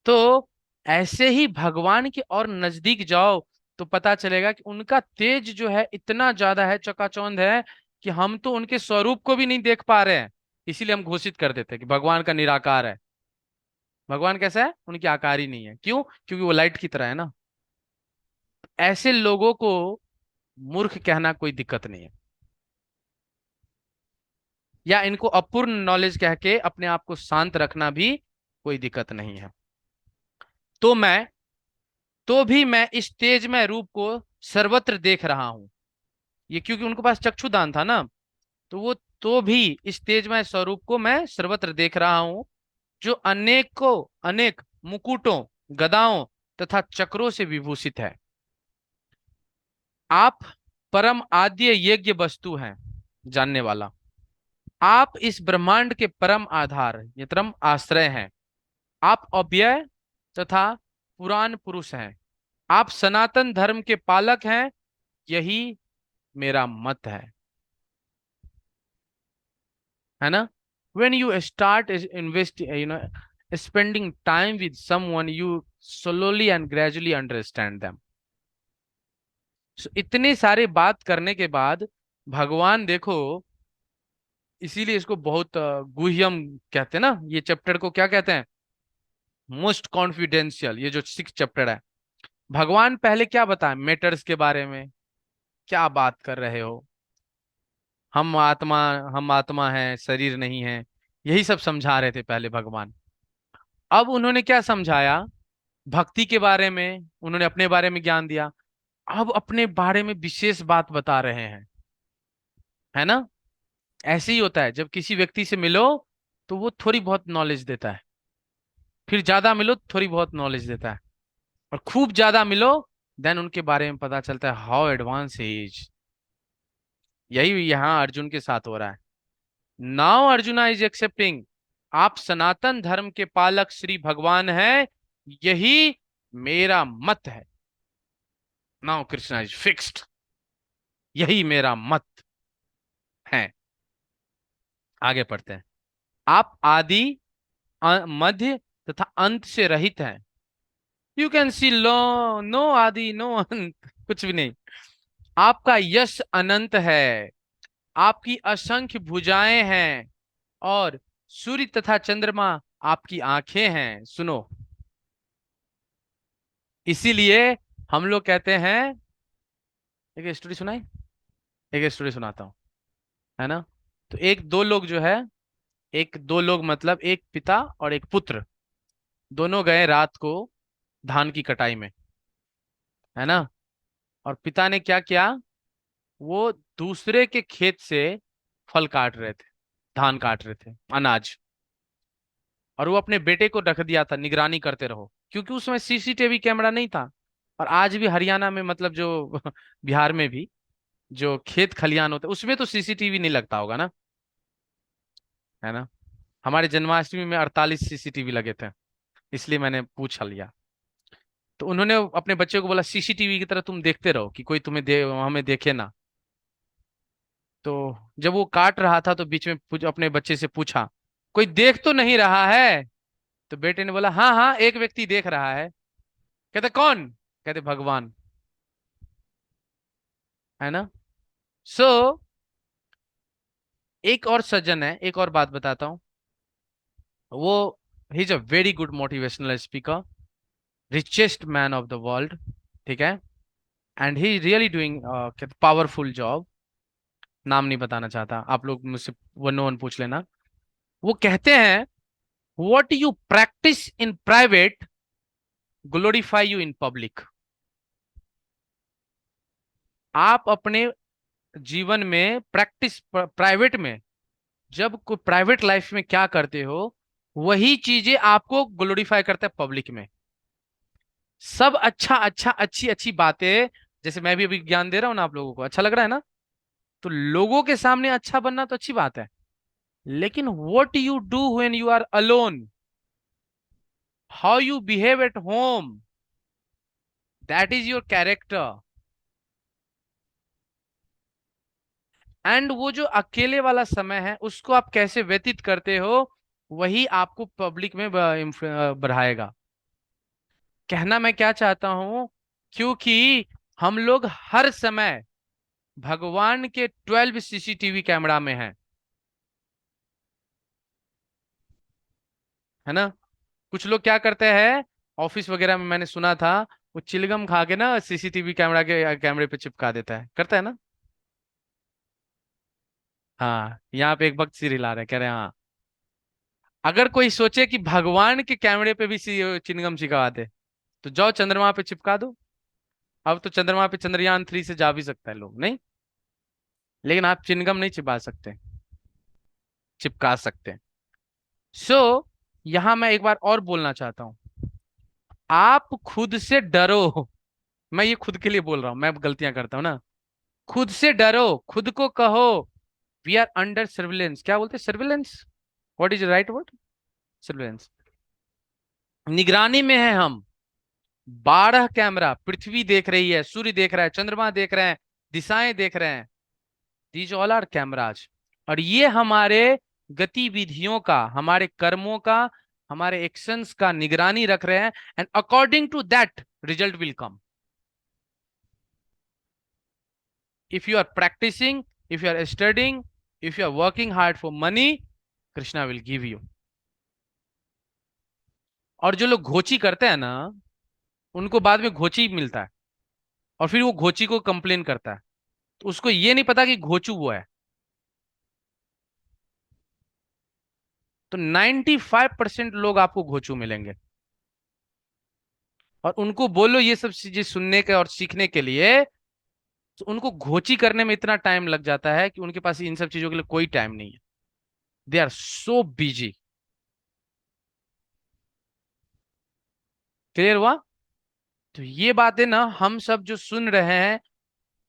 तो ऐसे ही भगवान के और नजदीक जाओ तो पता चलेगा कि उनका तेज जो है इतना ज्यादा है, चकाचौंध है, कि हम तो उनके स्वरूप को भी नहीं देख पा रहे हैं। इसीलिए हम घोषित कर देते हैं कि भगवान का निराकार है। भगवान कैसा है? उनकी आकार ही नहीं है। क्यों? क्योंकि वो लाइट की तरह है ना। ऐसे लोगों को मूर्ख कहना कोई दिक्कत नहीं है, या इनको अपूर्ण नॉलेज कह के अपने आप को शांत रखना भी कोई दिक्कत नहीं है। तो मैं तो भी मैं इस तेजमय रूप को सर्वत्र देख रहा हूं। ये क्योंकि उनके पास चक्षुदान था ना। तो वो तो भी इस तेजमय स्वरूप को मैं सर्वत्र देख रहा हूं, जो अनेक मुकुटों, गदाओं तथा चक्रों से विभूषित है। आप परम आद्य यज्ञ वस्तु हैं, जानने वाला। आप इस ब्रह्मांड के परम आधार ये परम आश्रय हैं। आप अव्यय तथा पुराण पुरुष हैं। आप सनातन धर्म के पालक हैं। यही मेरा मत है ना। when you start invest spending time with someone, you slowly and gradually understand them. So, इतने सारे बात करने के बाद भगवान देखो, इसीलिए इसको बहुत गुह्यम कहते हैं ना। ये चैप्टर को क्या कहते हैं? Most confidential. ये जो 6 चैप्टर है, भगवान पहले क्या बताए मैटर्स के बारे में? क्या बात कर रहे हो? हम आत्मा हम आत्मा है, शरीर नहीं है। यही सब समझा रहे थे पहले भगवान। अब उन्होंने क्या समझाया? भक्ति के बारे में उन्होंने अपने बारे में ज्ञान दिया। अब अपने बारे में विशेष बात बता रहे हैं, है ना। ऐसे ही होता है, जब किसी व्यक्ति से मिलो तो वो थोड़ी बहुत नॉलेज देता है, फिर ज्यादा मिलो तो थोड़ी बहुत नॉलेज देता है, और खूब ज्यादा मिलो देन उनके बारे में पता चलता है हाउ एडवांस इज। यही यहाँ अर्जुन के साथ हो रहा है। नाउ अर्जुना इज एक्सेप्टिंग, आप सनातन धर्म के पालक श्री भगवान हैं, यही मेरा मत है। नाउ कृष्णा इज फिक्स्ड, यही मेरा मत है। आगे पढ़ते हैं। आप आदि, मध्य तथा अंत से रहित हैं। यू कैन सी लो, नो आदि नो अंत, कुछ भी नहीं। आपका यश अनंत है। आपकी असंख्य भुजाएं हैं और सूर्य तथा चंद्रमा आपकी आंखें हैं। सुनो, इसीलिए हम लोग कहते हैं, एक स्टोरी सुनाई, एक स्टोरी सुनाता हूँ, है ना। तो एक दो लोग जो है, एक दो लोग मतलब एक पिता और एक पुत्र, दोनों गए रात को धान की कटाई में, है ना। और पिता ने क्या किया, वो दूसरे के खेत से फल काट रहे थे, धान काट रहे थे, अनाज। और वो अपने बेटे को रख दिया था, निगरानी करते रहो, क्योंकि उसमें सीसीटीवी कैमरा नहीं था। और आज भी हरियाणा में मतलब जो बिहार में भी जो खेत खलियान होते हैं उसमें तो सीसीटीवी नहीं लगता होगा ना, है ना। हमारे जन्माष्टमी में 48 सीसीटीवी लगे थे, इसलिए मैंने पूछ लिया। तो उन्होंने अपने बच्चे को बोला सीसीटीवी की तरह तुम देखते रहो कि कोई तुम्हें हमें देखे ना। तो जब वो काट रहा था तो बीच में अपने बच्चे से पूछा, कोई देख तो नहीं रहा है? तो बेटे ने बोला हाँ हाँ, एक व्यक्ति देख रहा है। कहते कौन? कहते भगवान, है ना। सो एक और सज्जन है, एक और बात बताता हूँ। वो he is a very good motivational speaker, richest man of the world, ठीक है। And he really doing powerful job. नाम नहीं बताना चाहता, आप लोग मुझसे वन वन पूछ लेना। वो कहते हैं, what you practice in private glorify you in public. आप अपने जीवन में प्रैक्टिस प्राइवेट में, जब कोई प्राइवेट लाइफ में क्या करते हो, वही चीजें आपको ग्लोरीफाई करता है पब्लिक में। सब अच्छा अच्छा, अच्छी अच्छी बातें, जैसे मैं भी अभी ज्ञान दे रहा हूं ना आप लोगों को, अच्छा लग रहा है ना। तो लोगों के सामने अच्छा बनना तो अच्छी बात है, लेकिन what you do when you are alone, how you behave at home, that is your character. And वो जो अकेले वाला समय है उसको आप कैसे व्यतीत करते हो, वही आपको पब्लिक में बढ़ाएगा। कहना मैं क्या चाहता हूं, क्योंकि हम लोग हर समय भगवान के 12 सीसीटीवी कैमरा में हैं, है ना। कुछ लोग क्या करते हैं, ऑफिस वगैरह में मैंने सुना था, वो चिलगम खा के ना सीसीटीवी कैमरा के कैमरे पे चिपका देता है, करता है ना। हाँ, यहाँ पे एक भक्त सिर हिला रहे, कह रहे हैं हाँ, अगर कोई सोचे कि भगवान के कैमरे पे भी चिलगम चिपका दे, तो जाओ चंद्रमा पे चिपका दो। अब तो चंद्रमा पे चंद्रयान 3 से जा भी सकता है लोग, नहीं, लेकिन आप चिलगम नहीं चिपका सकते, चिपका सकते हैं। सो यहां मैं एक बार और बोलना चाहता हूं, आप खुद से डरो। मैं ये खुद के लिए बोल रहा हूं, मैं गलतियां करता हूं ना। खुद से डरो, खुद को कहो वी आर अंडर सर्विलेंस। क्या बोलते हैं, surveillance, what is right word, surveillance, निगरानी में है हम। 12 कैमरा, पृथ्वी देख रही है, सूर्य देख रहा है, चंद्रमा देख रहे हैं, दिशाएं देख रहे हैं, दीज ऑल आर कैमराज। और ये हमारे गतिविधियों का, हमारे कर्मों का, हमारे एक्शंस का निगरानी रख रहे हैं। And according to that result will come. If you are practising, if you are studying, if you are working hard for money, Krishna will give you. और जो लोग घोची करते हैं ना, उनको बाद में घोची मिलता है, और फिर वो घोची को कंप्लेन करता है, तो उसको ये नहीं पता कि घोचू वो है। तो 95% लोग आपको घोचू मिलेंगे, और उनको बोलो ये सब चीजें सुनने के और सीखने के लिए, तो उनको घोची करने में इतना टाइम लग जाता है कि उनके पास इन सब चीजों के लिए कोई टाइम नहीं है। They are so busy. Clear हुआ? तो ये बातें ना हम सब जो सुन रहे हैं,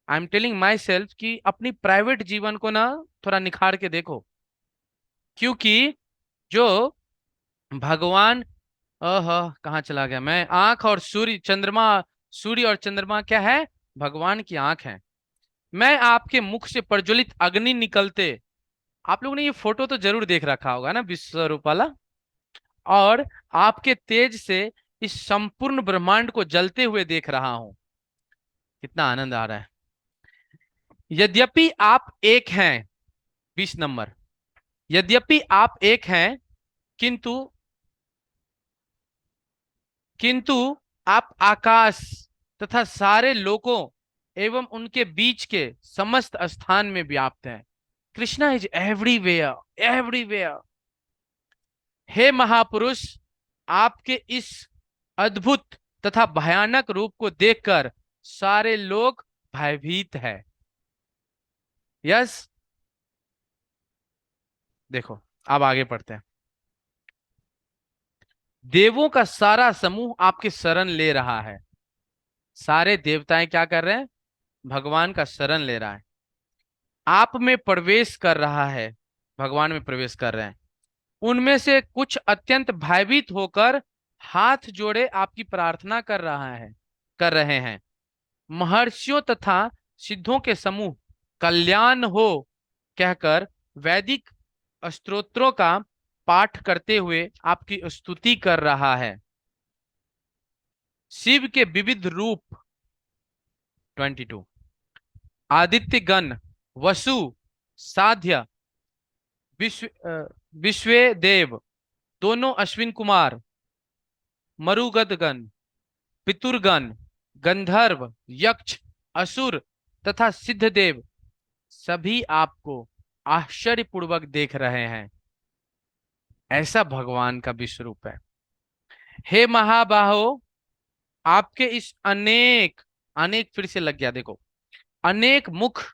I am telling my self कि अपनी प्राइवेट जीवन को ना थोड़ा निखार के देखो। क्योंकि जो भगवान, कहाँ चला गया मैं, आंख और सूर्य चंद्रमा, सूर्य और चंद्रमा क्या है, भगवान की आंख है। मैं आपके मुख से प्रज्वलित अग्नि निकलते, आप लोगों ने ये फोटो तो जरूर देख रखा होगा ना, विश्व स्वरूप वाला। और आपके तेज से इस संपूर्ण ब्रह्मांड को जलते हुए देख रहा हूं, कितना आनंद आ रहा है। यद्यपि आप एक हैं, 20 नंबर। यद्यपि आप एक हैं, किंतु किंतु आप आकाश तथा सारे लोकों एवं उनके बीच के समस्त स्थान में व्याप्त हैं। Krishna is everywhere, everywhere. हे महापुरुष, आपके इस अद्भुत तथा भयानक रूप को देखकर सारे लोग भयभीत है। यस। देखो, अब आगे पढ़ते हैं। देवों का सारा समूह आपके शरण ले रहा है। सारे देवताएं क्या कर रहे हैं? भगवान का शरण ले रहा है। आप में प्रवेश कर रहा है, भगवान में प्रवेश कर रहे हैं। उनमें से कुछ अत्यंत भयभीत होकर हाथ जोड़े आपकी प्रार्थना कर रहे हैं। महर्षियों तथा सिद्धों के समूह कल्याण हो कहकर वैदिक स्तोत्रों का पाठ करते हुए आपकी स्तुति कर रहा है। शिव के विविध रूप 22, आदित्य गण, वसु, साध्य, विश्वे देव, दोनों अश्विन कुमार, मरुगदगण, पितुरगण, गंधर्व, यक्ष, असुर तथा सिद्धदेव सभी आपको आश्चर्यपूर्वक देख रहे हैं। ऐसा भगवान का विश्व रूप है। हे महाबाहो, आपके इस अनेक, अनेक फिर से लग गया देखो, अनेक मुख,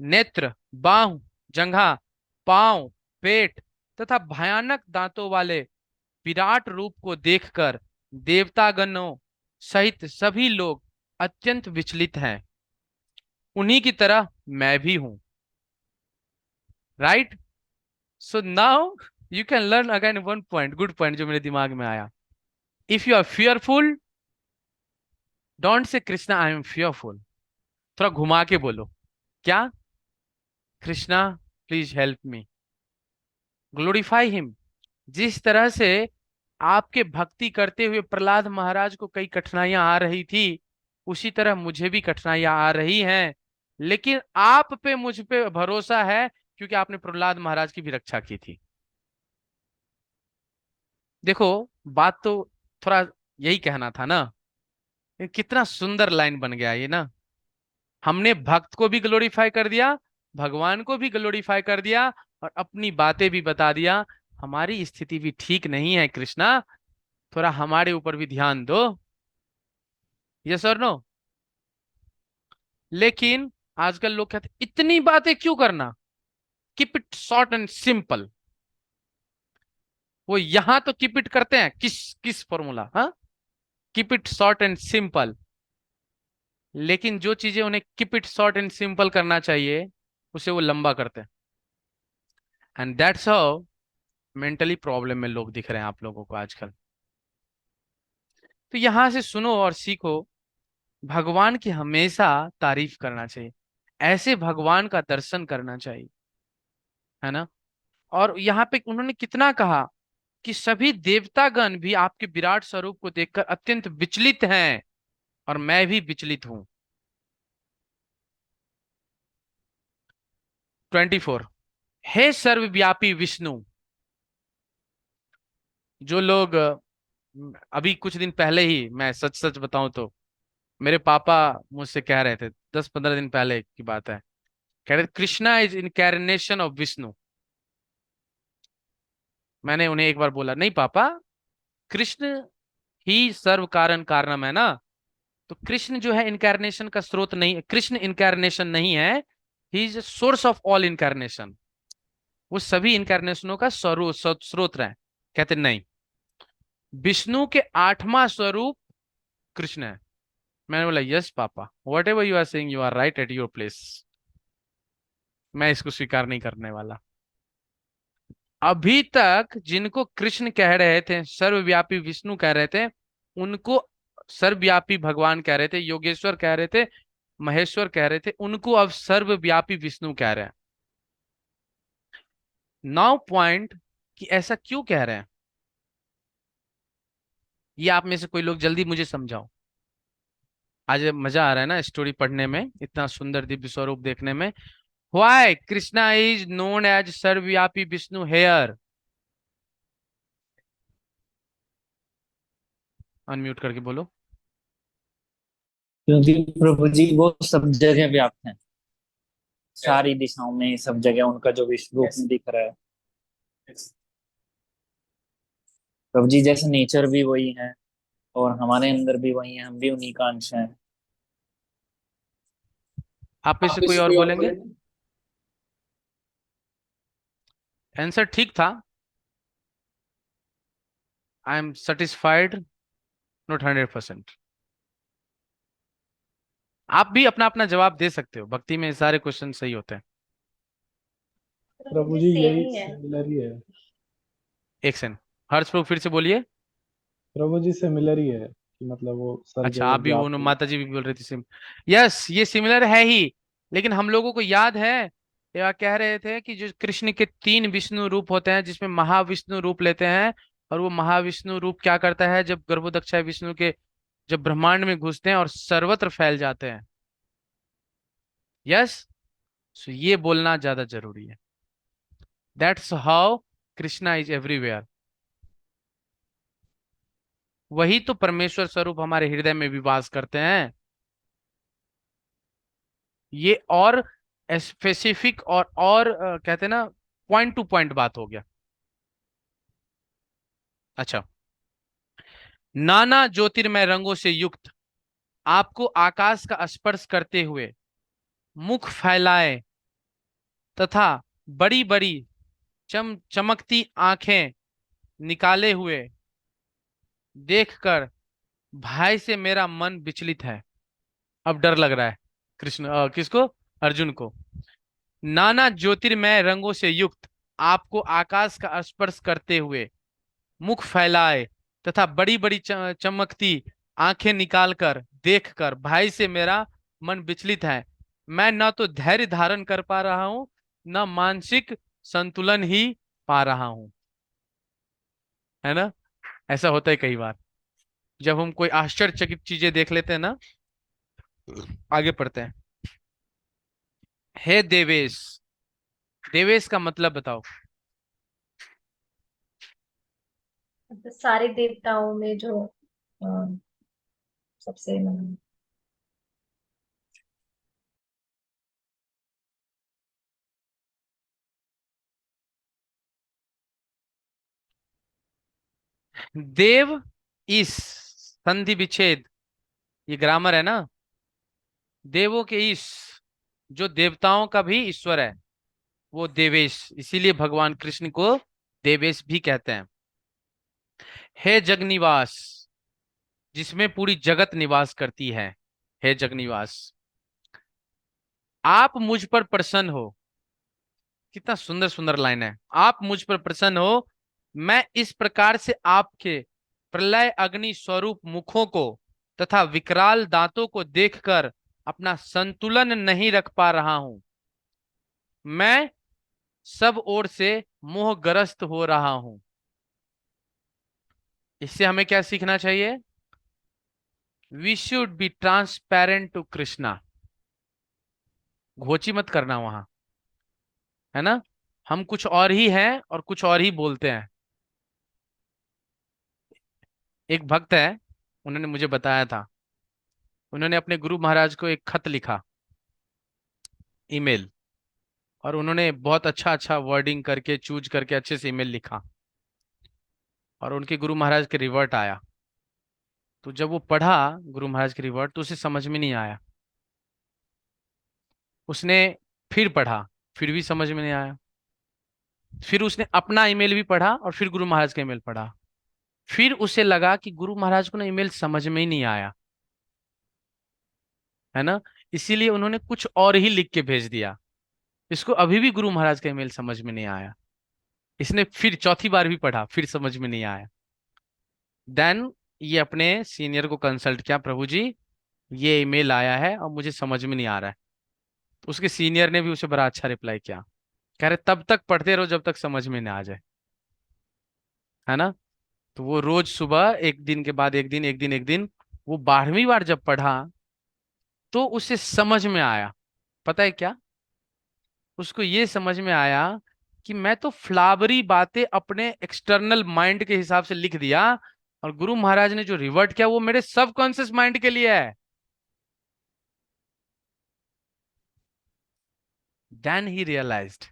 नेत्र, बाहु, जंघा, पांव, पेट तथा भयानक दांतों वाले विराट रूप को देखकर देवतागणों सहित सभी लोग अत्यंत विचलित हैं। उन्हीं की तरह मैं भी हूं। Right? So now you can learn again one point, good point जो मेरे दिमाग में आया। If you are fearful, don't say Krishna I am fearful. थोड़ा घुमा के बोलो, क्या? Krishna please help me. Glorify him. जिस तरह से आपके भक्ति करते हुए प्रहलाद महाराज को कई कठिनाइयां आ रही थी, उसी तरह मुझे भी कठिनाइयां आ रही हैं, लेकिन आप पे मुझ पे भरोसा है, क्योंकि आपने प्रहलाद महाराज की भी रक्षा की थी। देखो, बात तो थोड़ा यही कहना था ना। ये कितना सुंदर लाइन बन गया ये ना। हमने भक्त को भी ग्लोरीफाई कर दिया, भगवान को भी ग्लोरीफाई कर दिया, और अपनी बातें भी बता दिया। हमारी स्थिति भी ठीक नहीं है कृष्णा, थोड़ा हमारे ऊपर भी ध्यान दो। यस और नो? लेकिन आजकल लोग कहते इतनी बातें क्यों करना, keep it short and simple. वो यहां तो कीप इट करते हैं, किस किस फॉर्मूला, हाँ, keep it short and simple. लेकिन जो चीजें उन्हें keep it short and simple करना चाहिए, उसे वो लंबा करते हैं। And that's how mentally problem में लोग दिख रहे हैं आप लोगों को आजकल। तो यहां से सुनो और सीखो, भगवान की हमेशा तारीफ करना चाहिए, ऐसे भगवान का दर्शन करना चाहिए, है ना। और यहाँ पे उन्होंने कितना कहा कि सभी देवतागण भी आपके विराट स्वरूप को देखकर अत्यंत विचलित हैं, और मैं भी विचलित हूं। 24, हे सर्वव्यापी विष्णु। जो लोग अभी कुछ दिन पहले ही, मैं सच सच बताऊं तो, मेरे पापा मुझसे कह रहे थे, 10-15 दिन पहले की बात है, कह रहे थे कृष्णा इज इनकैरिनेशन ऑफ विष्णु। मैंने उन्हें एक बार बोला, नहीं पापा, कृष्ण ही सर्व कारण कारणम है ना। तो कृष्ण जो है इनकारनेशन का स्रोत नहीं, कृष्ण इनकारनेशन नहीं है, he is source of all incarnation. वो सभी इनकारनेशनों का स्रोत है। कहते नहीं, विष्णु के 8वां स्वरूप कृष्ण है। मैंने बोला yes papa, whatever you are saying you are right at your place. मैं इसको स्वीकार नहीं करने वाला। अभी तक जिनको कृष्ण कह रहे थे, सर्वव्यापी विष्णु कह रहे थे, उनको सर्वव्यापी भगवान कह रहे थे, योगेश्वर कह रहे थे, महेश्वर कह रहे थे, उनको अब सर्वव्यापी विष्णु कह रहे हैं। नाउ पॉइंट कि ऐसा क्यों कह रहे हैं, ये आप में से कोई लोग जल्दी मुझे समझाओ। आज मजा आ रहा है ना स्टोरी पढ़ने में, इतना सुंदर दिव्य स्वरूप देखने में। Why Krishna is known as सर्वव्यापी विष्णु हेयर? अनम्यूट करके बोलो।
क्योंकि प्रभु जी वो सब जगह व्याप्त हैं, सारी दिशाओं में, सब जगह उनका जो विश्व रूप में दिख रहा है। प्रभु जी जैसे नेचर भी वही है और हमारे अंदर भी वही है, हम भी उन्हीं का अंश हैं।
आप में से
आप
कोई
इसे
और
कोई और
बोलेंगे?
बोलेंगे?
आंसर ठीक था। I am satisfied, not 100%। आप भी अपना अपना जवाब दे सकते हो, भक्ति में सारे क्वेश्चन सही होते हैं।
प्रभु जी यही सिमिलर ही है।
एक सेकंड, हर्ष प्रभु फिर से बोलिए।
प्रभु जी सिमिलर ही है कि मतलब वो सब
अच्छा,
जगह
आप भी, वो
व्याप्त है।
माता जी भी बोल रही थी सिम। यस, ये सिमिलर है ही। लेकिन हम लोगों को याद है, या कह रहे थे कि जो कृष्ण के 3 विष्णु रूप होते हैं, जिसमें महाविष्णु रूप लेते हैं। और वो महाविष्णु रूप क्या करता है, जब गर्भोदक्षाय विष्णु के जब ब्रह्मांड में घुसते हैं और सर्वत्र फैल जाते हैं। यस, सो ये बोलना ज्यादा जरूरी है। That's how Krishna is everywhere. वही तो परमेश्वर स्वरूप हमारे हृदय में भी वास करते हैं। ये और स्पेसिफिक और कहते हैं ना, पॉइंट टू पॉइंट बात हो गया। अच्छा, नाना ज्योतिर्मय रंगों से युक्त आपको आकाश का स्पर्श करते हुए मुख फैलाए तथा बड़ी बड़ी चमकती आंखें निकाले हुए देखकर भाई से मेरा मन विचलित है। अब डर लग रहा है कृष्ण, किसको? अर्जुन को। नाना ज्योतिर्मय रंगों से युक्त आपको आकाश का स्पर्श करते हुए मुख फैलाए तथा बड़ी बड़ी चमकती आंखें निकालकर देखकर भाई से मेरा मन विचलित है। मैं न तो धैर्य धारण कर पा रहा हूं, न मानसिक संतुलन ही पा रहा हूं। है ना? ऐसा होता है कई बार जब हम कोई आश्चर्यचकित चीजें देख लेते हैं ना। आगे पढ़ते हैं। हे देवेश। देवेश का मतलब बताओ।
मतलब सारे देवताओं में जो अ, सबसे
देव इस संधि विच्छेद, ये ग्रामर है ना। देवों के ईश, जो देवताओं का भी ईश्वर है, वो देवेश, इसीलिए भगवान कृष्ण को देवेश भी कहते हैं। हे जगनिवास, जिसमें पूरी जगत निवास करती है। हे जगनिवास, आप मुझ पर प्रसन्न हो। कितना सुंदर सुंदर लाइन है। आप मुझ पर प्रसन्न हो, मैं इस प्रकार से आपके प्रलय अग्नि स्वरूप मुखों को तथा विकराल दांतों को देखकर अपना संतुलन नहीं रख पा रहा हूं। मैं सब ओर से मोहग्रस्त हो रहा हूं। इससे हमें क्या सीखना चाहिए? We should be transparent to Krishna. घोची मत करना वहां, है ना। हम कुछ और ही हैं और कुछ और ही बोलते हैं। एक भक्त है, उन्होंने मुझे बताया था, उन्होंने अपने गुरु महाराज को एक खत लिखा, ईमेल। और उन्होंने बहुत अच्छा अच्छा वर्डिंग करके चूज करके अच्छे से ईमेल लिखा। और उनके गुरु महाराज के रिवर्ट आया। तो जब वो पढ़ा गुरु महाराज के रिवर्ट, तो उसे समझ में नहीं आया। उसने फिर पढ़ा, फिर भी समझ में नहीं आया। फिर उसने अपना ईमेल भी पढ़ा और फिर गुरु महाराज का ईमेल पढ़ा। फिर उसे लगा कि गुरु महाराज को ना ईमेल समझ में ही नहीं आया, है ना। इसीलिए उन्होंने कुछ और ही लिख के भेज दिया। इसको अभी भी गुरु महाराज का ईमेल समझ में नहीं आया। इसने फिर चौथी बार भी पढ़ा, फिर समझ में नहीं आया। देन ये अपने सीनियर को कंसल्ट किया, प्रभु जी ये ईमेल आया है और मुझे समझ में नहीं आ रहा है। तो उसके सीनियर ने भी उसे बड़ा अच्छा रिप्लाई किया, कह रहे तब तक पढ़ते रहो जब तक समझ में ना आ जाए, है ना। तो वो रोज सुबह, एक दिन के बाद एक दिन, एक दिन एक दिन, वो 12वीं बार जब पढ़ा तो उसे समझ में आया। पता है क्या? उसको ये समझ में आया कि मैं तो फ्लावरी बातें अपने एक्सटर्नल माइंड के हिसाब से लिख दिया, और गुरु महाराज ने जो रिवर्ट किया वो मेरे सबकॉन्शियस माइंड के लिए है। देन ही रियलाइज्ड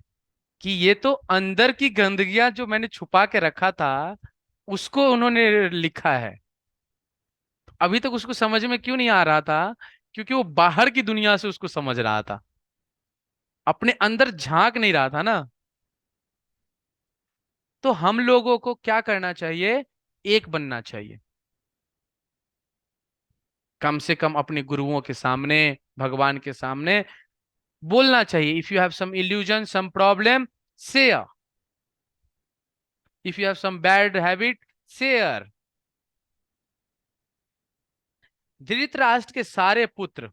कि ये तो अंदर की गंदगियां जो मैंने छुपा के रखा था उसको उन्होंने लिखा है। अभी तक उसको समझ में क्यों नहीं आ रहा था? क्योंकि वो बाहर की दुनिया से उसको समझ रहा था, अपने अंदर झांक नहीं रहा था ना। तो हम लोगों को क्या करना चाहिए? एक बनना चाहिए, कम से कम अपने गुरुओं के सामने, भगवान के सामने बोलना चाहिए। If you have some illusion, some problem, share. If you have some bad habit, share. Dhritarashtra के सारे पुत्र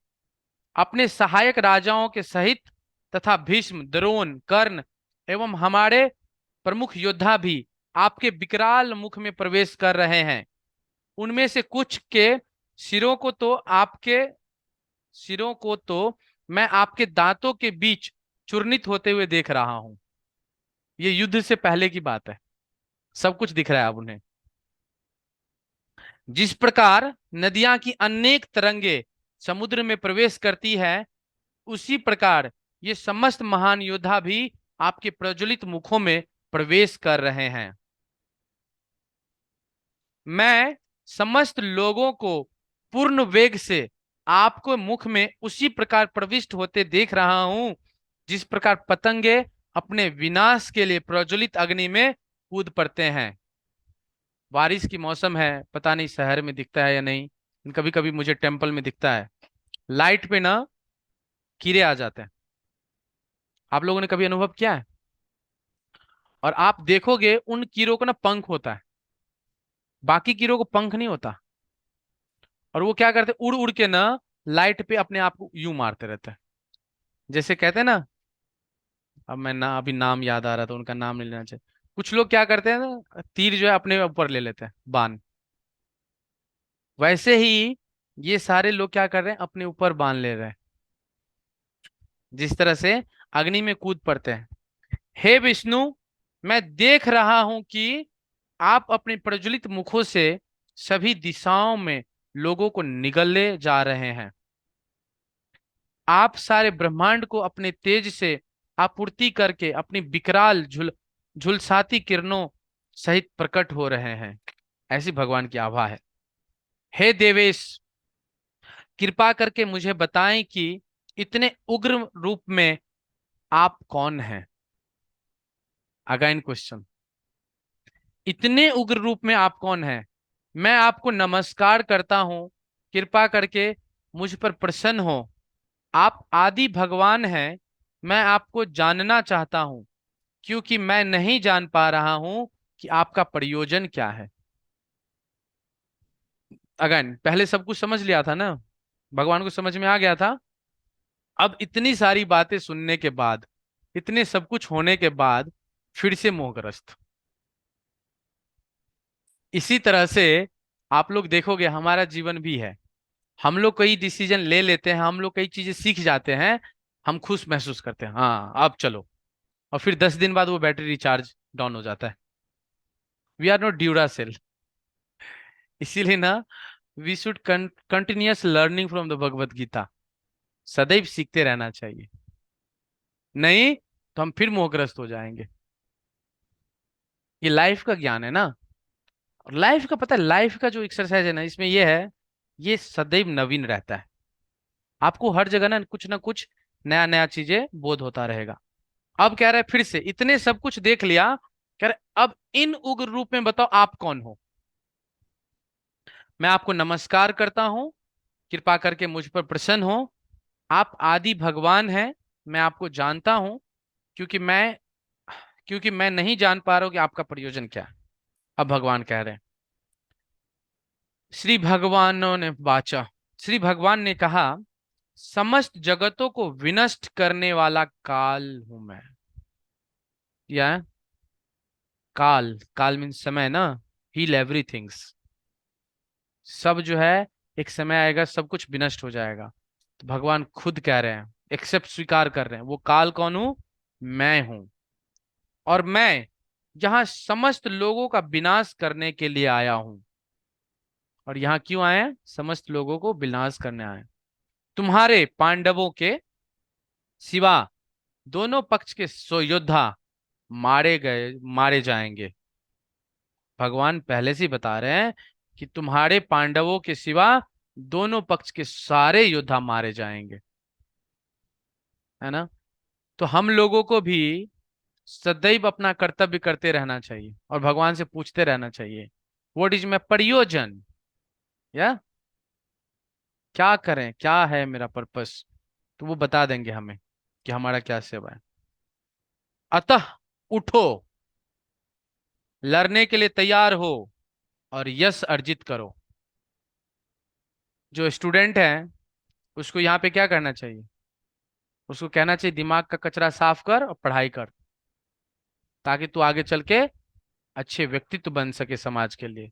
अपने सहायक राजाओं के सहित तथा भीष्म, द्रोण, कर्ण एवं हमारे प्रमुख योद्धा भी आपके विकराल मुख में प्रवेश कर रहे हैं। उनमें से कुछ के सिरों को तो आपके सिरों को तो मैं आपके दांतों के बीच चूर्णित होते हुए देख रहा हूं। ये युद्ध से पहले की बात है, सब कुछ दिख रहा है अब उन्हें। जिस प्रकार नदियां की अनेक तरंगे समुद्र में प्रवेश करती है, उसी प्रकार ये समस्त महान योद्धा भी आपके प्रज्वलित मुखों में प्रवेश कर रहे हैं। मैं समस्त लोगों को पूर्ण वेग से आपको मुख में उसी प्रकार प्रविष्ट होते देख रहा हूं, जिस प्रकार पतंगे अपने विनाश के लिए प्रज्वलित अग्नि में कूद पड़ते हैं। बारिश की मौसम है, पता नहीं शहर में दिखता है या नहीं, कभी कभी मुझे टेम्पल में दिखता है। लाइट पे ना कीड़े आ जाते हैं, आप लोगों ने कभी अनुभव किया है? और आप देखोगे उन कीड़ों को ना पंख होता है, बाकी कीड़ों को पंख नहीं होता। और वो क्या करते हैं, उड़ उड़ के ना लाइट पे अपने आप को यूं मारते रहते हैं। जैसे कहते हैं ना, अब मैं ना अभी नाम याद आ रहा था, उनका नाम नहीं लेना चाहिए। कुछ लोग क्या करते हैं ना, तीर जो है अपने ऊपर ले लेते हैं, बाण। वैसे ही ये सारे लोग क्या कर रहे हैं, अपने ऊपर बाण ले रहे हैं, जिस तरह से अग्नि में कूद पड़ते हैं। हे विष्णु, मैं देख रहा हूं कि आप अपने प्रज्वलित मुखों से सभी दिशाओं में लोगों को निगले जा रहे हैं। आप सारे ब्रह्मांड को अपने तेज से आपूर्ति करके अपनी विकराल झुलसाती किरणों सहित प्रकट हो रहे हैं। ऐसी भगवान की आभा है। हे देवेश, कृपा करके मुझे बताएं कि इतने उग्र रूप में आप कौन हैं। अगेन क्वेश्चन, इतने उग्र रूप में आप कौन हैं? मैं आपको नमस्कार करता हूं, कृपा करके मुझ पर प्रसन्न हो। आप आदि भगवान हैं, मैं आपको जानना चाहता हूं, क्योंकि मैं नहीं जान पा रहा हूं कि आपका प्रयोजन क्या है। अगेन, पहले सब कुछ समझ लिया था ना, भगवान को समझ में आ गया था। अब इतनी सारी बातें सुनने के बाद, इतने सब कुछ होने के बाद फिर से मोहग्रस्त। इसी तरह से आप लोग देखोगे हमारा जीवन भी है। हम लोग कई डिसीजन ले लेते हैं, हम लोग कई चीजें सीख जाते हैं, हम खुश महसूस करते हैं, हाँ अब चलो, और फिर 10 दिन बाद वो बैटरी रिचार्ज डाउन हो जाता है। We are not Duracell. इसीलिए ना, we should continuous learning from the Bhagavad Gita. सदैव सीखते रहना चाहिए, नहीं तो हम फिर मोहग्रस्त हो जाएंगे। ये लाइफ का ज्ञान है ना। और लाइफ का पता है, लाइफ का जो एक्सरसाइज है ना, इसमें ये है, ये सदैव नवीन रहता है। आपको हर जगह ना कुछ नया नया चीजें बोध होता रहेगा। अब कह रहे हैं फिर से, इतने सब कुछ देख लिया, कह रहे अब इन उग्र रूप में बताओ आप कौन हो। मैं आपको नमस्कार करता हूं, कृपा करके मुझ पर प्रसन्न हो। आप आदि भगवान हैं, मैं आपको जानता हूं, क्योंकि मैं क्योंकि मैं नहीं जान पा रहा हूं कि आपका प्रयोजन क्या है। अब भगवान कह रहे हैं, श्री भगवानों ने वाचा, श्री भगवान ने कहा, समस्त जगतों को विनष्ट करने वाला काल हूं मैं। या काल, काल मीन्स समय ना, हील एवरीथिंग्स। सब जो है, एक समय आएगा सब कुछ विनष्ट हो जाएगा। तो भगवान खुद कह रहे हैं, एक्सेप्ट, स्वीकार कर रहे हैं, वो काल कौन हूं? मैं हूं, और मैं यहां समस्त लोगों का विनाश करने के लिए आया हूं। और यहां क्यों आए हैं? समस्त लोगों को विनाश करने आए हैं। तुम्हारे पांडवों के सिवा दोनों पक्ष के 100 योद्धा मारे जाएंगे। भगवान पहले से ही बता रहे हैं कि तुम्हारे पांडवों के सिवा दोनों पक्ष के सारे योद्धा मारे जाएंगे, है ना। तो हम लोगों को भी सदैव अपना कर्तव्य करते रहना चाहिए और भगवान से पूछते रहना चाहिए, व्हाट इज माई प्रयोजन, या क्या करें, क्या है मेरा पर्पस। तो वो बता देंगे हमें कि हमारा क्या सेवा है। अतः उठो, लड़ने के लिए तैयार हो और यश अर्जित करो। जो स्टूडेंट है उसको यहाँ पे क्या करना चाहिए? उसको कहना चाहिए दिमाग का कचरा साफ कर और पढ़ाई कर, ताकि तू आगे चल के अच्छे व्यक्तित्व बन सके समाज के लिए।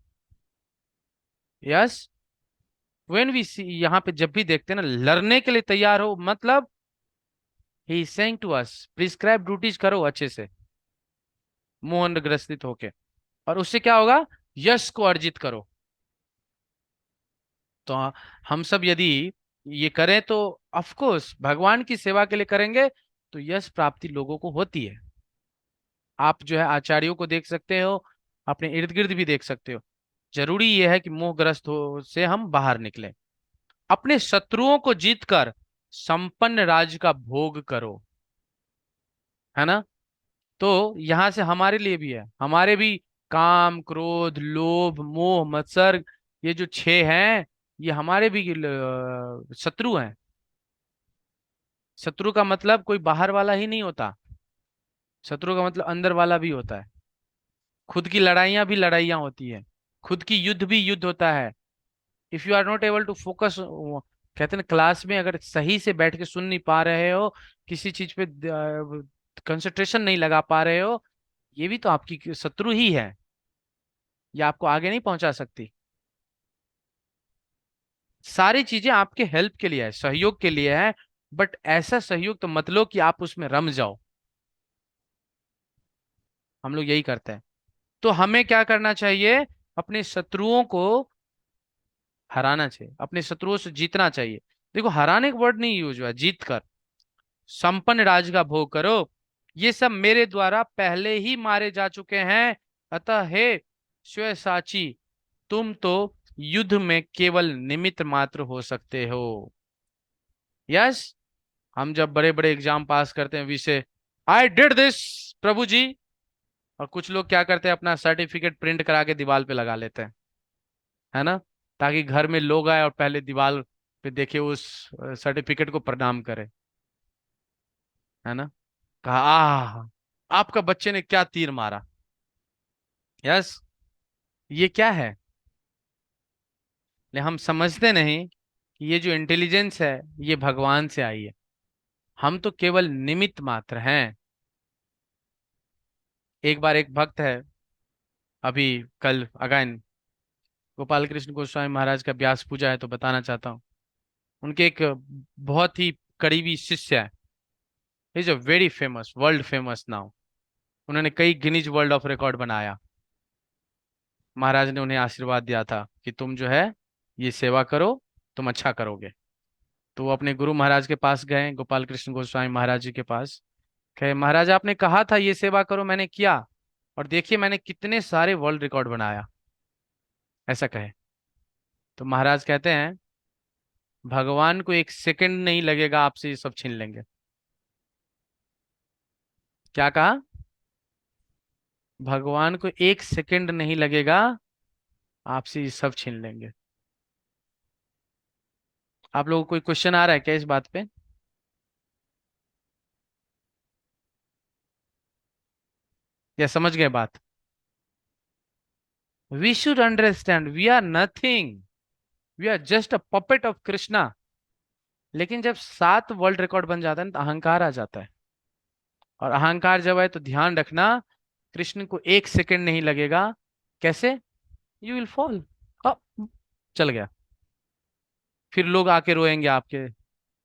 यस, व्हेन वी सी, यहाँ पे जब भी देखते हैं ना लड़ने के लिए तैयार हो, मतलब he is saying to us prescribe duties करो अच्छे से, मोहन ग्रसित होके, और उससे क्या होगा? यश को अर्जित करो। तो हम सब यदि ये करें तो ऑफ कोर्स भगवान की सेवा के लिए करेंगे तो यश प्राप्ति लोगों को होती है। आप जो है आचार्यों को देख सकते हो, अपने इर्द गिर्द भी देख सकते हो। जरूरी यह है कि मोहग्रस्त हो से हम बाहर निकले। अपने शत्रुओं को जीतकर संपन्न राज्य का भोग करो, है ना। तो यहां से हमारे लिए भी है, हमारे भी काम, क्रोध, लोभ, मोह, मत्सर, ये जो छह हैं, ये हमारे भी शत्रु हैं। शत्रु का मतलब कोई बाहर वाला ही नहीं होता, शत्रु का मतलब अंदर वाला भी होता है। खुद की लड़ाइयां भी लड़ाइयां होती है, खुद की युद्ध भी युद्ध होता है। If you are not able to focus, कहते हैं क्लास में अगर सही से बैठ के सुन नहीं पा रहे हो, किसी चीज पे कंसंट्रेशन नहीं लगा पा रहे हो, ये भी तो आपकी शत्रु ही है, ये आपको आगे नहीं पहुंचा सकती। सारी चीजें आपके हेल्प के लिए है, सहयोग के लिए है, बट ऐसा सहयोग तो मत लो कि आप उसमें रम जाओ। हम लोग यही करते हैं। तो हमें क्या करना चाहिए? अपने शत्रुओं को हराना चाहिए, अपने शत्रुओं से जीतना चाहिए। देखो, हराने का वर्ड नहीं यूज हुआ, जीत कर संपन्न राज का भोग करो। ये सब मेरे द्वारा पहले ही मारे जा चुके हैं, अतः हे स्वसाची, तुम तो युद्ध में केवल निमित्त मात्र हो सकते हो। यस, हम जब बड़े बड़े एग्जाम पास करते हैं विषय, आई डिड दिस प्रभु जी, और कुछ लोग क्या करते हैं अपना सर्टिफिकेट प्रिंट करा के दीवार पे लगा लेते हैं, है ना, ताकि घर में लोग आए और पहले दीवार पे देखे उस सर्टिफिकेट को प्रणाम करें, है ना। कहा आपका बच्चे ने क्या तीर मारा। यस, ये क्या है? ले हम समझते नहीं कि ये जो इंटेलिजेंस है ये भगवान से आई है, हम तो केवल निमित्त मात्र हैं। एक बार एक भक्त है, अभी कल अगाइन गोपाल कृष्ण गोस्वामी महाराज का व्यास पूजा है, तो बताना चाहता हूँ। उनके एक बहुत ही करीबी शिष्य है, is a very famous, world famous now. उन्होंने कई गिनीज वर्ल्ड ऑफ रिकॉर्ड बनाया। महाराज ने उन्हें आशीर्वाद दिया था कि तुम जो है ये सेवा करो, तुम अच्छा करोगे। तो वो अपने गुरु महाराज के पास गए, गोपाल कृष्ण गोस्वामी महाराज जी के पास। कहे महाराज आपने कहा था ये सेवा करो, मैंने किया, और देखिए मैंने कितने सारे वर्ल्ड रिकॉर्ड बनाया, ऐसा कहे। तो महाराज कहते हैं भगवान को एक सेकंड नहीं लगेगा आपसे ये सब छीन लेंगे। क्या कहा? भगवान को एक सेकंड नहीं लगेगा आपसे ये सब छीन लेंगे। आप लोगों को कोई क्वेश्चन आ रहा है क्या इस बात पे? या समझ गए बात? We should understand we are nothing, we are just a puppet of Krishna. लेकिन जब 7 वर्ल्ड रिकॉर्ड बन जाता है ना तो अहंकार आ जाता है, और अहंकार जब आए तो ध्यान रखना कृष्ण को एक सेकंड नहीं लगेगा। कैसे? यू विल फॉल, चल गया, फिर लोग आके रोएंगे आपके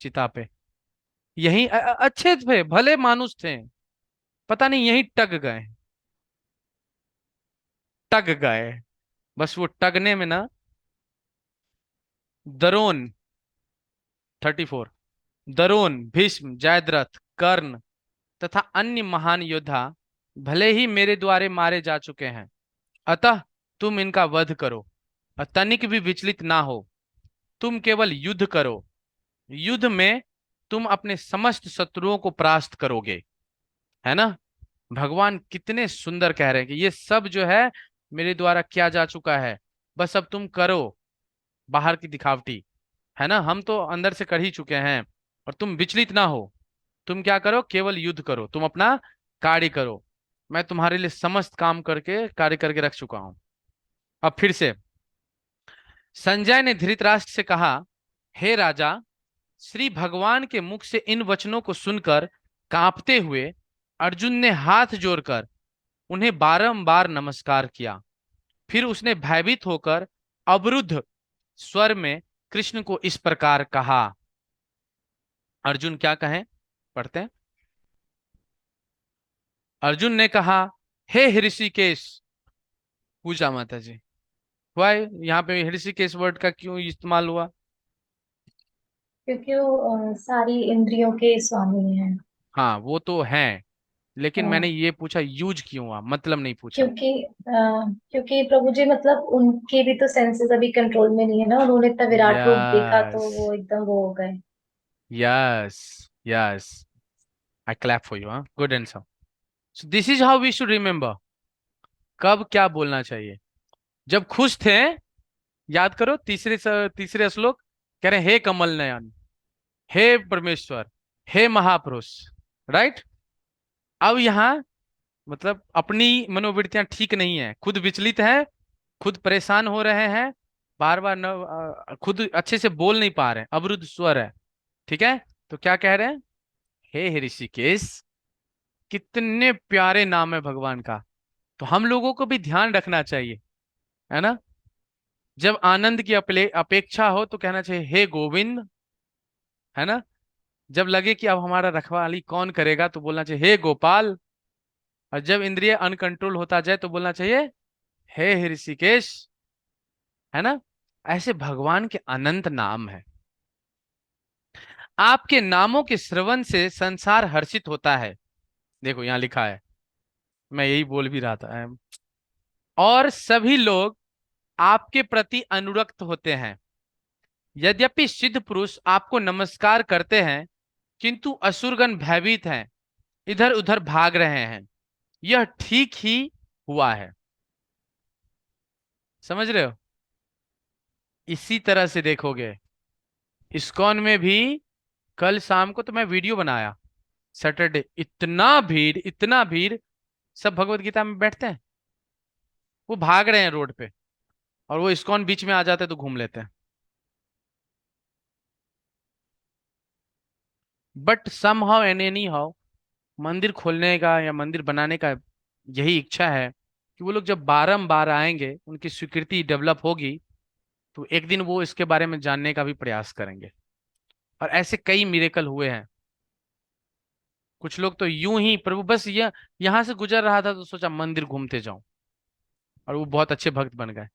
चिता पे। यही अच्छे थे, भले मानुस थे, पता नहीं यही टक गए, टक गए। बस वो टगने में ना, दरोन 34, दरोन, भीष्म, जयद्रथ, कर्ण तथा अन्य महान योद्धा भले ही मेरे द्वारे मारे जा चुके हैं, अतः तुम इनका वध करो और तनिक भी विचलित ना हो। तुम केवल युद्ध करो, युद्ध में तुम अपने समस्त शत्रुओं को परास्त करोगे। है ना? भगवान कितने सुंदर कह रहे हैं कि ये सब जो है मेरे द्वारा किया जा चुका है, बस अब तुम करो। बाहर की दिखावटी, है ना, हम तो अंदर से कर ही चुके हैं। और तुम विचलित ना हो, तुम क्या करो, केवल युद्ध करो, तुम अपना कार्य करो। मैं तुम्हारे लिए समस्त काम करके कार्य करके रख चुका हूं। अब फिर से संजय ने धृतराष्ट्र से कहा, हे राजा, श्री भगवान के मुख से इन वचनों को सुनकर कांपते हुए अर्जुन ने हाथ जोड़कर उन्हें बारंबार नमस्कार किया। फिर उसने भयभीत होकर अवरुद्ध स्वर में कृष्ण को इस प्रकार कहा। अर्जुन क्या कहें, पढ़ते हैं। अर्जुन ने कहा, हे ऋषिकेश, पूजा माता जी, वाई यहाँ पे ऋषिकेश वर्ड का क्यों इस्तेमाल हुआ?
क्योंकि वो सारी इंद्रियों के स्वामी हैं।
हाँ वो तो है, लेकिन मैंने
हाँ,
ये पूछा यूज क्यों हुआ, मतलब नहीं पूछा।
क्योंकि प्रभु जी मतलब उनके भी तो सेंसेस अभी कंट्रोल में नहीं है ना, उन्होंने इतना विराट रूप देखा
यस,
तो वो एकदम वो हो गए।
Yes, yes, I clap for you, हाँ, good answer. So this is how we should remember कब क्या बोलना चाहिए। जब खुश थे, याद करो तीसरे श्लोक, कह रहे हैं, हे कमल नयन, हे परमेश्वर, हे महापुरुष, राइट। अब यहाँ मतलब अपनी मनोवृत्तियां ठीक नहीं है, खुद विचलित है, खुद परेशान हो रहे हैं, बार बार न खुद अच्छे से बोल नहीं पा रहे हैं, अवरुद्ध स्वर है। ठीक है, तो क्या कह रहे हैं, हे ऋषिकेश, कितने प्यारे नाम है भगवान का। तो हम लोगों को भी ध्यान रखना चाहिए, है ना। जब आनंद की अपेक्षा हो तो कहना चाहिए, हे गोविंद, है ना। जब लगे कि अब हमारा रखवाली कौन करेगा तो बोलना चाहिए, हे गोपाल। और जब इंद्रिय अनकंट्रोल होता जाए तो बोलना चाहिए, हे ऋषिकेश। है ना। ऐसे भगवान के अनंत नाम है। आपके नामों के श्रवण से संसार हर्षित होता है। देखो यहाँ लिखा है, मैं यही बोल भी रहा था। और सभी लोग आपके प्रति अनुरक्त होते हैं। यद्यपि सिद्ध पुरुष आपको नमस्कार करते हैं, किंतु असुरगण भयभीत हैं, इधर उधर भाग रहे हैं। यह ठीक ही हुआ है। समझ रहे हो? इसी तरह से देखोगे, इस्कॉन में भी कल शाम को तो मैं वीडियो बनाया, सैटरडे, इतना भीड़, इतना भीड़। सब भगवत गीता में बैठते हैं, वो भाग रहे हैं रोड पे, और वो इस्कॉन बीच में आ जाते हैं तो घूम लेते हैं। But somehow and anyhow, मंदिर खोलने का या मंदिर बनाने का यही इच्छा है कि वो लोग जब बारंबार आएंगे, उनकी स्वीकृति डेवलप होगी, तो एक दिन वो इसके बारे में जानने का भी प्रयास करेंगे। और ऐसे कई मिरेकल हुए हैं। कुछ लोग तो यूं ही, प्रभु बस यह यहाँ से गुजर रहा था तो सोचा मंदिर घूमते जाऊं, और वो बहुत अच्छे भक्त बन गए।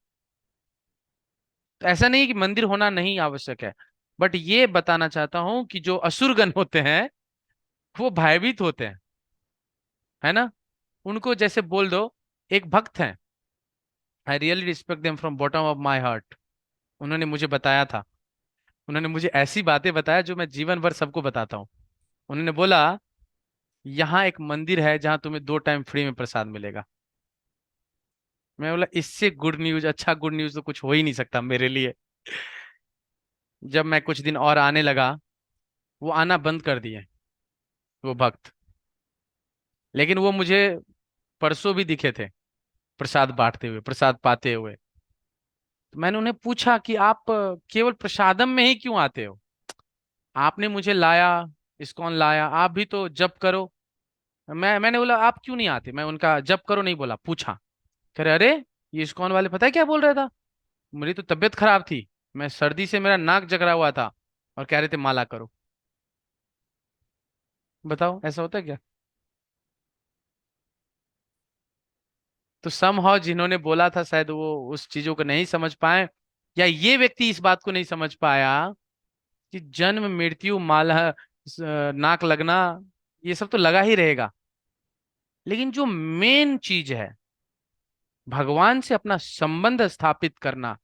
तो ऐसा नहीं कि मंदिर होना नहीं आवश्यक है, बट ये बताना चाहता हूं कि जो असुरगण होते हैं वो भयभीत होते हैं, है ना। उनको जैसे बोल दो, एक भक्त हैं, I really respect them from bottom of my heart. उन्होंने मुझे बताया था, उन्होंने मुझे ऐसी बातें बताया जो मैं जीवन भर सबको बताता हूँ। उन्होंने बोला, यहाँ एक मंदिर है जहाँ तुम्हें 2 टाइम फ्री में प्रसाद मिलेगा। मैं बोला, इससे गुड न्यूज, अच्छा गुड न्यूज तो कुछ हो ही नहीं सकता मेरे लिए। जब मैं कुछ दिन और आने लगा, वो आना बंद कर दिए, वो भक्त। लेकिन वो मुझे परसों भी दिखे थे, प्रसाद बांटते हुए, प्रसाद पाते हुए। तो मैंने उन्हें पूछा कि आप केवल प्रसादम में ही क्यों आते हो? आपने मुझे लाया, इस्कॉन लाया, आप भी तो जप करो। मैंने बोला, आप क्यों नहीं आते? मैं उनका जप करो नहीं बोला, पूछा। कह रहे, अरे ये इस्कॉन वाले पता है क्या बोल रहा था, मेरी तो तबीयत खराब थी, मैं सर्दी से मेरा नाक जकड़ा हुआ था, और कह रहे थे माला करो। बताओ ऐसा होता है क्या? तो समहाउ जिन्होंने बोला था शायद वो उस चीजों को नहीं समझ पाए, या ये व्यक्ति इस बात को नहीं समझ पाया कि जन्म मृत्यु माला नाक लगना ये सब तो लगा ही रहेगा, लेकिन जो मेन चीज है भगवान से अपना संबंध स्थापित करना,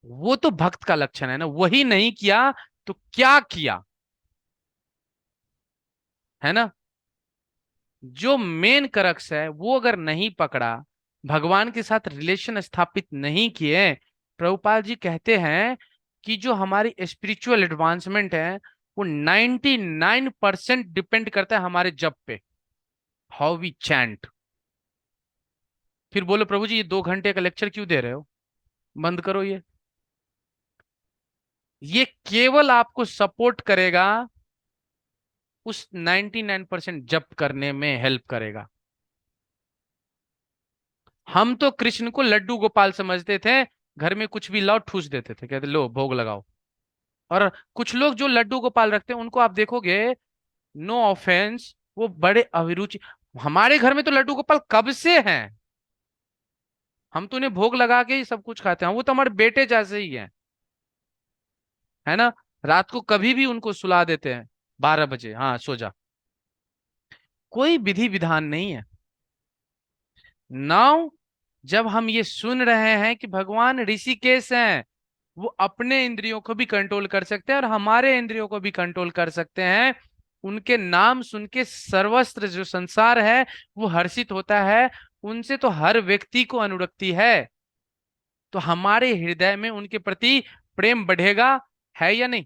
वो तो भक्त का लक्षण है ना। वही नहीं किया तो क्या किया, है ना। जो मेन करक्स है वो अगर नहीं पकड़ा, भगवान के साथ रिलेशन स्थापित नहीं किए, प्रभुपाद जी कहते हैं कि जो हमारी स्पिरिचुअल एडवांसमेंट है वो 99% डिपेंड करता है हमारे जप पे, हाउ वी चैंट। फिर बोलो प्रभु जी ये 2 घंटे का लेक्चर क्यों दे रहे हो, बंद करो ये केवल आपको सपोर्ट करेगा, उस 99% जप करने में हेल्प करेगा। हम तो कृष्ण को लड्डू गोपाल समझते थे, घर में कुछ भी लाओ ठूस देते थे, कहते लो भोग लगाओ। और कुछ लोग जो लड्डू गोपाल रखते हैं उनको आप देखोगे, नो ऑफेंस, वो बड़े अभिरुचि। हमारे घर में तो लड्डू गोपाल कब से हैं, हम तो उन्हें भोग लगा के ही सब कुछ खाते हैं, वो तो हमारे बेटे जैसे ही हैं, है ना। रात को कभी भी उनको सुला देते हैं, 12 बजे, हाँ सो जा। कोई विधि विधान नहीं है। नाउ जब हम ये सुन रहे हैं कि भगवान ऋषिकेश हैं, वो अपने इंद्रियों को भी कंट्रोल कर सकते हैं और हमारे इंद्रियों को भी कंट्रोल कर सकते हैं, उनके नाम सुन के सर्वस्त्र जो संसार है वो हर्षित होता है, उनसे तो हर व्यक्ति को अनुरक्ति है, तो हमारे हृदय में उनके प्रति प्रेम बढ़ेगा, है या नहीं।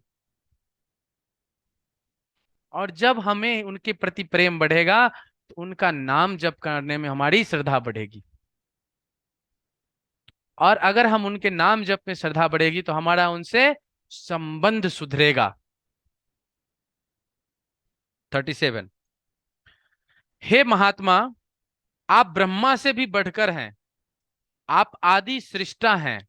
और जब हमें उनके प्रति प्रेम बढ़ेगा तो उनका नाम जप करने में हमारी श्रद्धा बढ़ेगी, और अगर हम उनके नाम जप में श्रद्धा बढ़ेगी तो हमारा उनसे संबंध सुधरेगा। 37। हे महात्मा, आप ब्रह्मा से भी बढ़कर हैं, आप आदि सृष्टा हैं,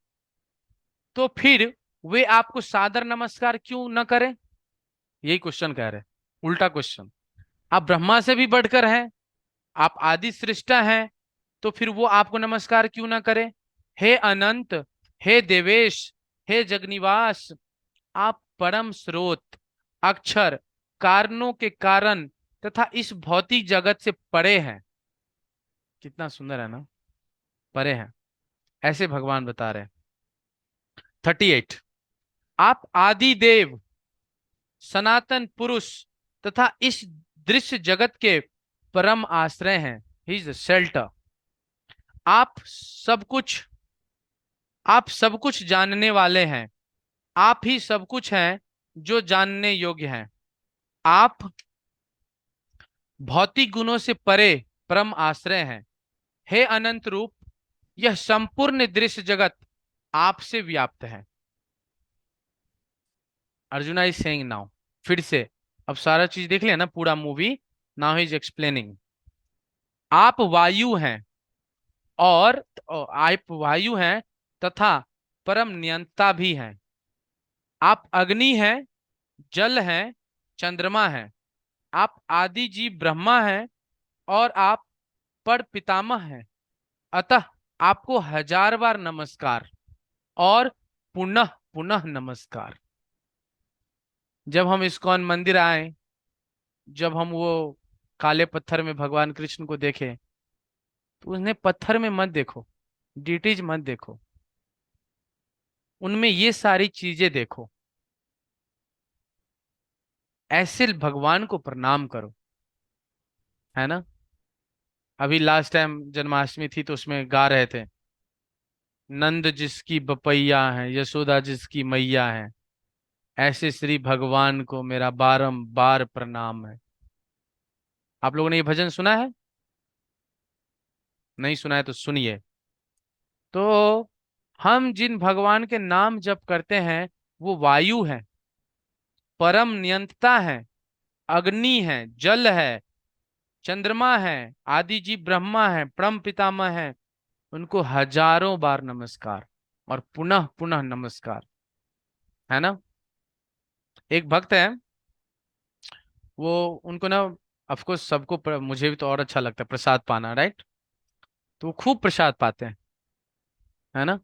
तो फिर वे आपको सादर नमस्कार क्यों न करें। यही क्वेश्चन कह रहे, उल्टा क्वेश्चन। आप ब्रह्मा से भी बढ़कर हैं, आप आदि सृष्टा हैं, तो फिर वो आपको नमस्कार क्यों ना करें। हे अनंत, हे देवेश, हे जगनिवास, आप परम स्रोत, अक्षर, कारणों के कारण तथा इस भौतिक जगत से परे हैं। कितना सुंदर है ना, परे हैं, ऐसे भगवान बता रहे हैं। 38। आप आदि देव, सनातन पुरुष तथा इस दृश्य जगत के परम आश्रय हैं, ही इज द शेल्टर। आप सब कुछ, आप सब कुछ जानने वाले हैं, आप ही सब कुछ हैं जो जानने योग्य हैं। आप भौतिक गुणों से परे परम आश्रय हैं। हे अनंत रूप, यह संपूर्ण दृश्य जगत आपसे व्याप्त है। अर्जुना इज सेइंग नाउ, फिर से, अब सारा चीज देख लिया ना पूरा movie, now he is explaining. आप वायु हैं, और आप वायु हैं तथा परम नियंता भी हैं। आप अग्नि हैं, जल हैं, चंद्रमा हैं। आप आदि जीव ब्रह्मा हैं और आप पर पितामह हैं। अतः आपको 1000 बार नमस्कार और पुनः पुनः नमस्कार। जब हम इस्कॉन मंदिर आए, जब हम वो काले पत्थर में भगवान कृष्ण को देखे, तो उन्हें पत्थर में मत देखो, डिटीज मत देखो, उनमें ये सारी चीजें देखो, ऐसे भगवान को प्रणाम करो, है ना। अभी लास्ट टाइम जन्माष्टमी थी तो उसमें गा रहे थे, नंद जिसकी बपैया है, यशोदा जिसकी मैया है, ऐसे श्री भगवान को मेरा बारंबार प्रणाम है। आप लोगों ने ये भजन सुना है, नहीं सुना है तो सुनिए। तो हम जिन भगवान के नाम जप करते हैं वो वायु है, परम नियंता है, अग्नि है, जल है, चंद्रमा है, आदि जीव ब्रह्मा है, परम पितामह है। उनको 1000 बार नमस्कार और पुनः पुनः नमस्कार, है ना। एक भक्त है, वो उनको ना, ऑफ कोर्स सबको मुझे भी तो और अच्छा लगता है प्रसाद पाना, राइट। तो वो खूब प्रसाद पाते हैं, है ना।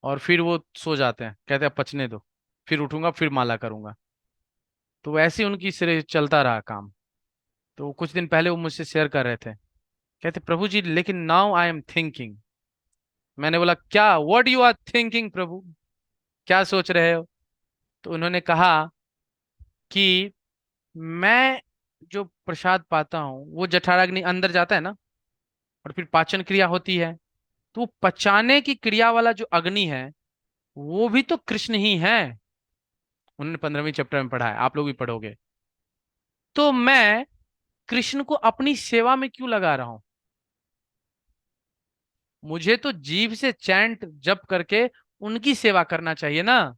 और फिर वो सो जाते हैं, कहते हैं पचने दो, फिर उठूंगा फिर माला करूंगा। तो वैसे ही उनकी सिरे चलता रहा काम। तो कुछ दिन पहले वो मुझसे शेयर कर रहे थे, कहते प्रभु जी लेकिन नाउ आई एम थिंकिंग। मैंने बोला क्या, व्हाट यू आर थिंकिंग प्रभु, क्या सोच रहे हो। तो उन्होंने कहा कि मैं जो प्रसाद पाता हूँ वो जठराग्नि अंदर जाता है ना, और फिर पाचन क्रिया होती है, तो वो पचाने की क्रिया वाला जो अग्नि है वो भी तो कृष्ण ही है। उन्होंने 15वीं चैप्टर में पढ़ा है, आप लोग भी पढ़ोगे। तो मैं कृष्ण को अपनी सेवा में क्यों लगा रहा हूं, मुझे तो जीभ से चैंट जप करके उनकी सेवा करना चाहिए ना।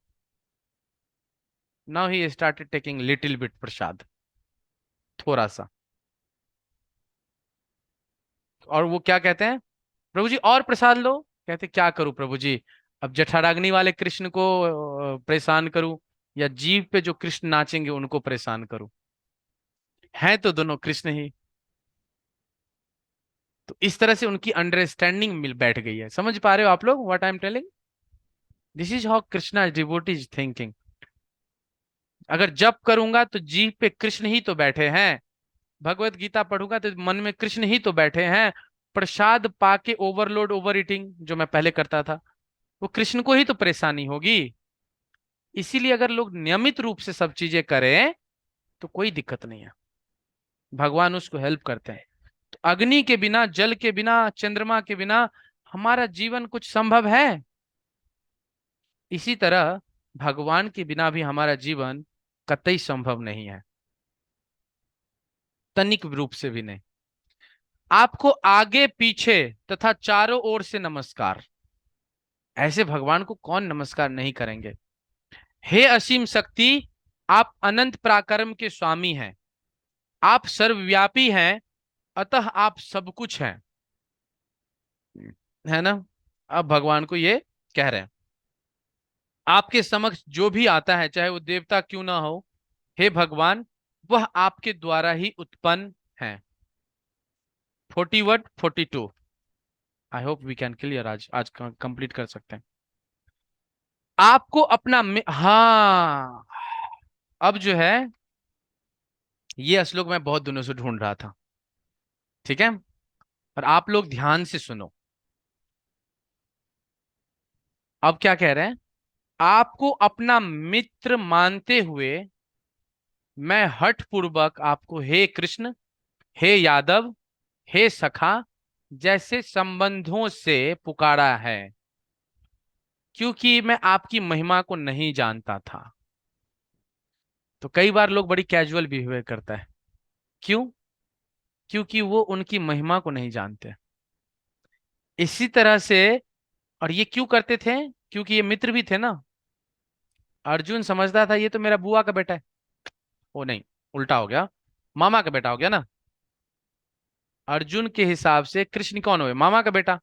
Now he started taking little bit prasad, थोड़ा सा। और वो क्या कहते हैं, प्रभु जी और प्रसाद लो। कहते क्या करूं प्रभु जी, अब जठराग्नि वाले कृष्ण को परेशान करूं, या जीव पे जो कृष्ण नाचेंगे उनको परेशान करूं, हैं तो दोनों कृष्ण ही। तो इस तरह से उनकी अंडरस्टैंडिंग मिल बैठ गई है। समझ पा रहे हो आप लोग what I am telling? This is how Krishna devotee is thinking. अगर जप करूंगा तो जीव पे कृष्ण ही तो बैठे हैं, भगवत गीता पढ़ूंगा तो मन में कृष्ण ही तो बैठे हैं। प्रसाद पाके ओवरलोड ओवर ईटिंग जो मैं पहले करता था, वो कृष्ण को ही तो परेशानी होगी। इसीलिए अगर लोग नियमित रूप से सब चीजें करें तो कोई दिक्कत नहीं है, भगवान उसको हेल्प करते हैं। तो अग्नि के बिना, जल के बिना, चंद्रमा के बिना हमारा जीवन कुछ संभव है? इसी तरह भगवान के बिना भी हमारा जीवन कतई संभव नहीं है, तनिक रूप से भी नहीं। आपको आगे पीछे तथा चारों ओर से नमस्कार। ऐसे भगवान को कौन नमस्कार नहीं करेंगे। हे असीम शक्ति, आप अनंत पराक्रम के स्वामी हैं, आप सर्वव्यापी हैं, अतः आप सब कुछ हैं, है ना। अब भगवान को ये कह रहे हैं, आपके समक्ष जो भी आता है चाहे वो देवता क्यों ना हो, हे भगवान वह आपके द्वारा ही उत्पन्न है। 41 42। I hope we can clear, आज आज कंप्लीट कर सकते हैं। आपको अपना हाँ, अब जो है ये श्लोक मैं बहुत दिनों से ढूंढ रहा था, ठीक है। और आप लोग ध्यान से सुनो। अब क्या कह रहे हैं, आपको अपना मित्र मानते हुए मैं हठ पूर्वक आपको हे कृष्ण, हे यादव, हे सखा जैसे संबंधों से पुकारा है, क्योंकि मैं आपकी महिमा को नहीं जानता था। तो कई बार लोग बड़ी कैजुअल बिहेवियर करता है, क्यों? क्योंकि वो उनकी महिमा को नहीं जानते। इसी तरह से, और ये क्यों करते थे, क्योंकि ये मित्र भी थे ना। अर्जुन समझता था ये तो मेरा बुआ का बेटा है, वो नहीं, उल्टा हो गया, मामा का बेटा हो गया ना। अर्जुन के हिसाब से कृष्ण कौन हुए, मामा का बेटा।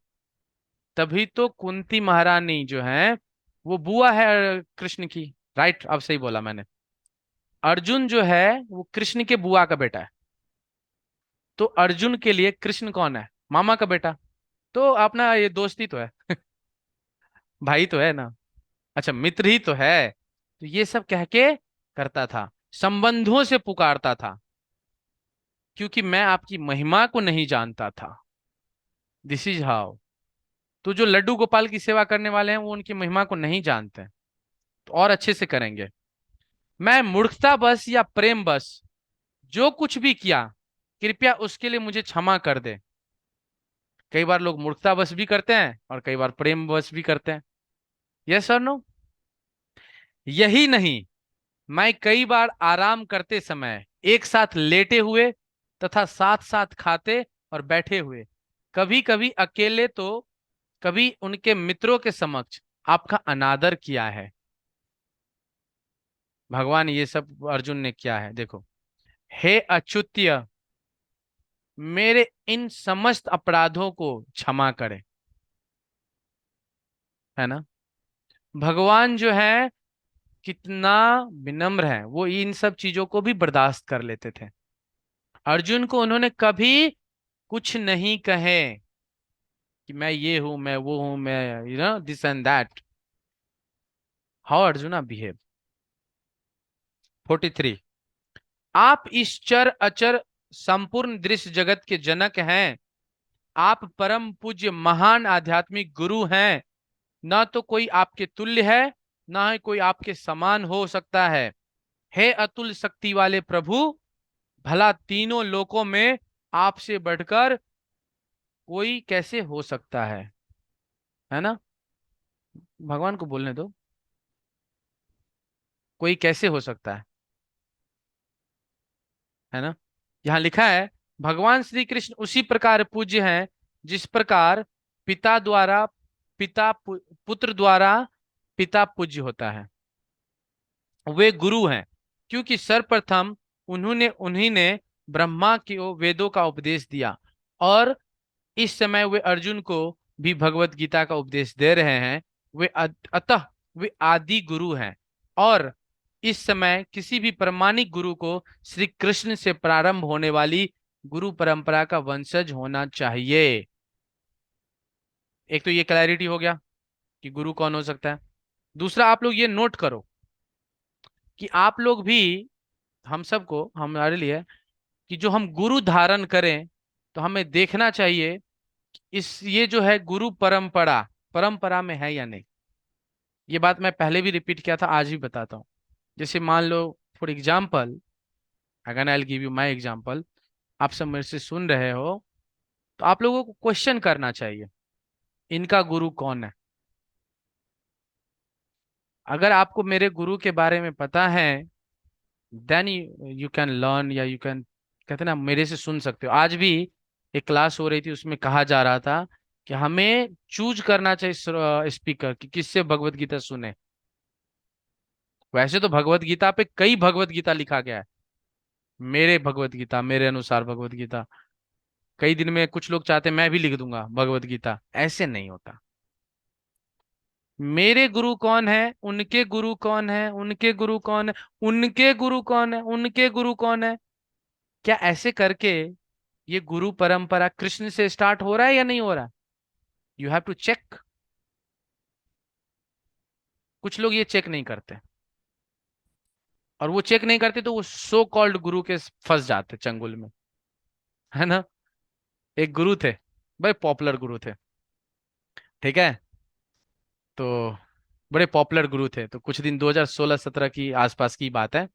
तभी तो कुंती महारानी जो है वो बुआ है कृष्ण की। राइट, अब सही बोला मैंने। अर्जुन जो है वो कृष्ण के बुआ का बेटा है। तो अर्जुन के लिए कृष्ण कौन है, मामा का बेटा। तो अपना ये दोस्ती तो है, भाई तो है ना, अच्छा मित्र ही तो है। तो ये सब कह के करता था, संबंधों से पुकारता था, क्योंकि मैं आपकी महिमा को नहीं जानता था। This is how. तो जो लड्डू गोपाल की सेवा करने वाले हैं वो उनकी महिमा को नहीं जानते हैं, तो और अच्छे से करेंगे। मैं मूर्खता बस या प्रेम बस जो कुछ भी किया, कृपया उसके लिए मुझे क्षमा कर दे। कई बार लोग मूर्खता बस भी करते हैं और कई बार प्रेम बस भी करते हैं। यस और नो? यही नहीं, मैं कई बार आराम करते समय एक साथ लेटे हुए तथा साथ साथ खाते और बैठे हुए, कभी कभी अकेले तो कभी उनके मित्रों के समक्ष आपका अनादर किया है। भगवान ये सब अर्जुन ने किया है, देखो। हे अच्युत्य, मेरे इन समस्त अपराधों को क्षमा करें, है ना। भगवान जो है कितना विनम्र है, वो इन सब चीजों को भी बर्दाश्त कर लेते थे। अर्जुन को उन्होंने कभी कुछ नहीं कहे, कि मैं ये हूं, मैं वो हूं, मैं this and that. How arjuna behave. 43। आप इस चर अचर संपूर्ण दृश्य जगत के जनक हैं। आप परम पूज्य महान आध्यात्मिक गुरु हैं। न तो कोई आपके तुल्य है, न ही कोई आपके समान हो सकता है। हे अतुल शक्ति वाले प्रभु, भला तीनों लोकों में आपसे बढ़कर कोई कैसे हो सकता है ना। भगवान को बोलने दो, कोई कैसे हो सकता है ना। यहाँ लिखा है भगवान श्री कृष्ण उसी प्रकार पूज्य हैं जिस प्रकार पिता द्वारा पुत्र द्वारा पिता पूज्य होता है। वे गुरु हैं क्योंकि सर्वप्रथम उन्हीं ने ब्रह्मा को वेदों का उपदेश दिया, और इस समय वे अर्जुन को भी भगवत गीता का उपदेश दे रहे हैं। अतः वे आदि गुरु हैं, और इस समय किसी भी प्रामाणिक गुरु को श्री कृष्ण से प्रारंभ होने वाली गुरु परंपरा का वंशज होना चाहिए। एक तो ये क्लैरिटी हो गया कि गुरु कौन हो सकता है। दूसरा, आप लोग ये नोट करो कि आप लोग भी, हम सबको, हमारे लिए, कि जो हम गुरु धारण करें तो हमें देखना चाहिए इस ये जो है गुरु परंपरा परंपरा में है या नहीं। ये बात मैं पहले भी रिपीट किया था, आज भी बताता हूँ। जैसे मान लो, फॉर एग्जाम्पल, अगर I will give you my example, आप सब मेरे से सुन रहे हो, तो आप लोगों को क्वेश्चन करना चाहिए, इनका गुरु कौन है। अगर आपको मेरे गुरु के बारे में पता है, देन यू कैन लर्न, या यू कैन, कहते हैं ना, मेरे से सुन सकते हो। आज भी एक क्लास हो रही थी, उसमें कहा जा रहा था कि हमें चूज करना चाहिए स्पीकर कि किससे भगवत गीता सुने। वैसे तो भगवत गीता पे कई भगवत गीता लिखा गया है, मेरे भगवत गीता, मेरे अनुसार भगवत गीता, कई दिन में कुछ लोग चाहते हैं मैं भी लिख दूंगा भगवत गीता। ऐसे नहीं होता। मेरे गुरु कौन है, उनके गुरु कौन है, उनके गुरु कौन है, उनके गुरु कौन है, उनके गुरु कौन है, क्या ऐसे करके ये गुरु परंपरा कृष्ण से स्टार्ट हो रहा है या नहीं हो रहा। You have to check. कुछ लोग ये चेक नहीं करते, और वो चेक नहीं करते तो वो सो कॉल्ड गुरु के फंस जाते चंगुल में, है ना। एक गुरु थे, भाई पॉपुलर गुरु थे, ठीक है। तो बड़े पॉपुलर गुरु थे, तो कुछ दिन 2016-17 की आसपास की बात है,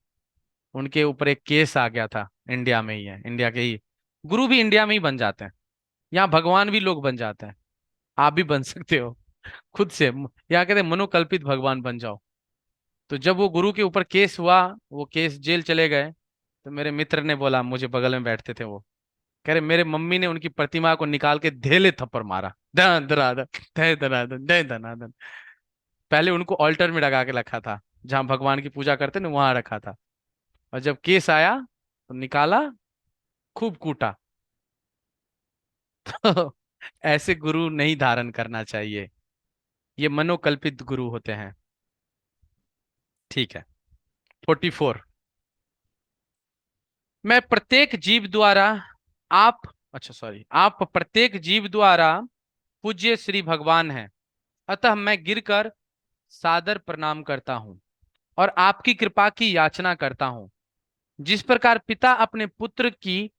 उनके ऊपर एक केस आ गया था। इंडिया में ही है, इंडिया के ही गुरु भी इंडिया में ही बन जाते हैं। यहाँ भगवान भी लोग बन जाते हैं, आप भी बन सकते हो खुद से। यहाँ कहते हैं मनोकल्पित भगवान बन जाओ। तो जब वो गुरु के ऊपर केस हुआ, वो केस जेल चले गए, तो मेरे मित्र ने बोला, मुझे बगल में बैठते थे वो, कह रहे मेरे मम्मी ने उनकी प्रतिमा को निकाल के धेले थप्पड़ मारा, धन धनाधन, धय धनाधन, धय धनाधन। पहले उनको ऑल्टर में लगा के रखा था, जहां भगवान की पूजा करते ना वहां रखा था, और जब केस आया तो निकाला, खूब कूटा। तो ऐसे गुरु नहीं धारण करना चाहिए, ये मनोकल्पित गुरु होते हैं। ठीक है। 44। मैं प्रत्येक जीव द्वारा आप अच्छा सॉरी आप प्रत्येक जीव द्वारा पूज्य श्री भगवान हैं। अतः मैं गिरकर सादर प्रणाम करता हूँ और आपकी कृपा की याचना करता हूँ। जिस प्रकार पिता अपने पुत्र की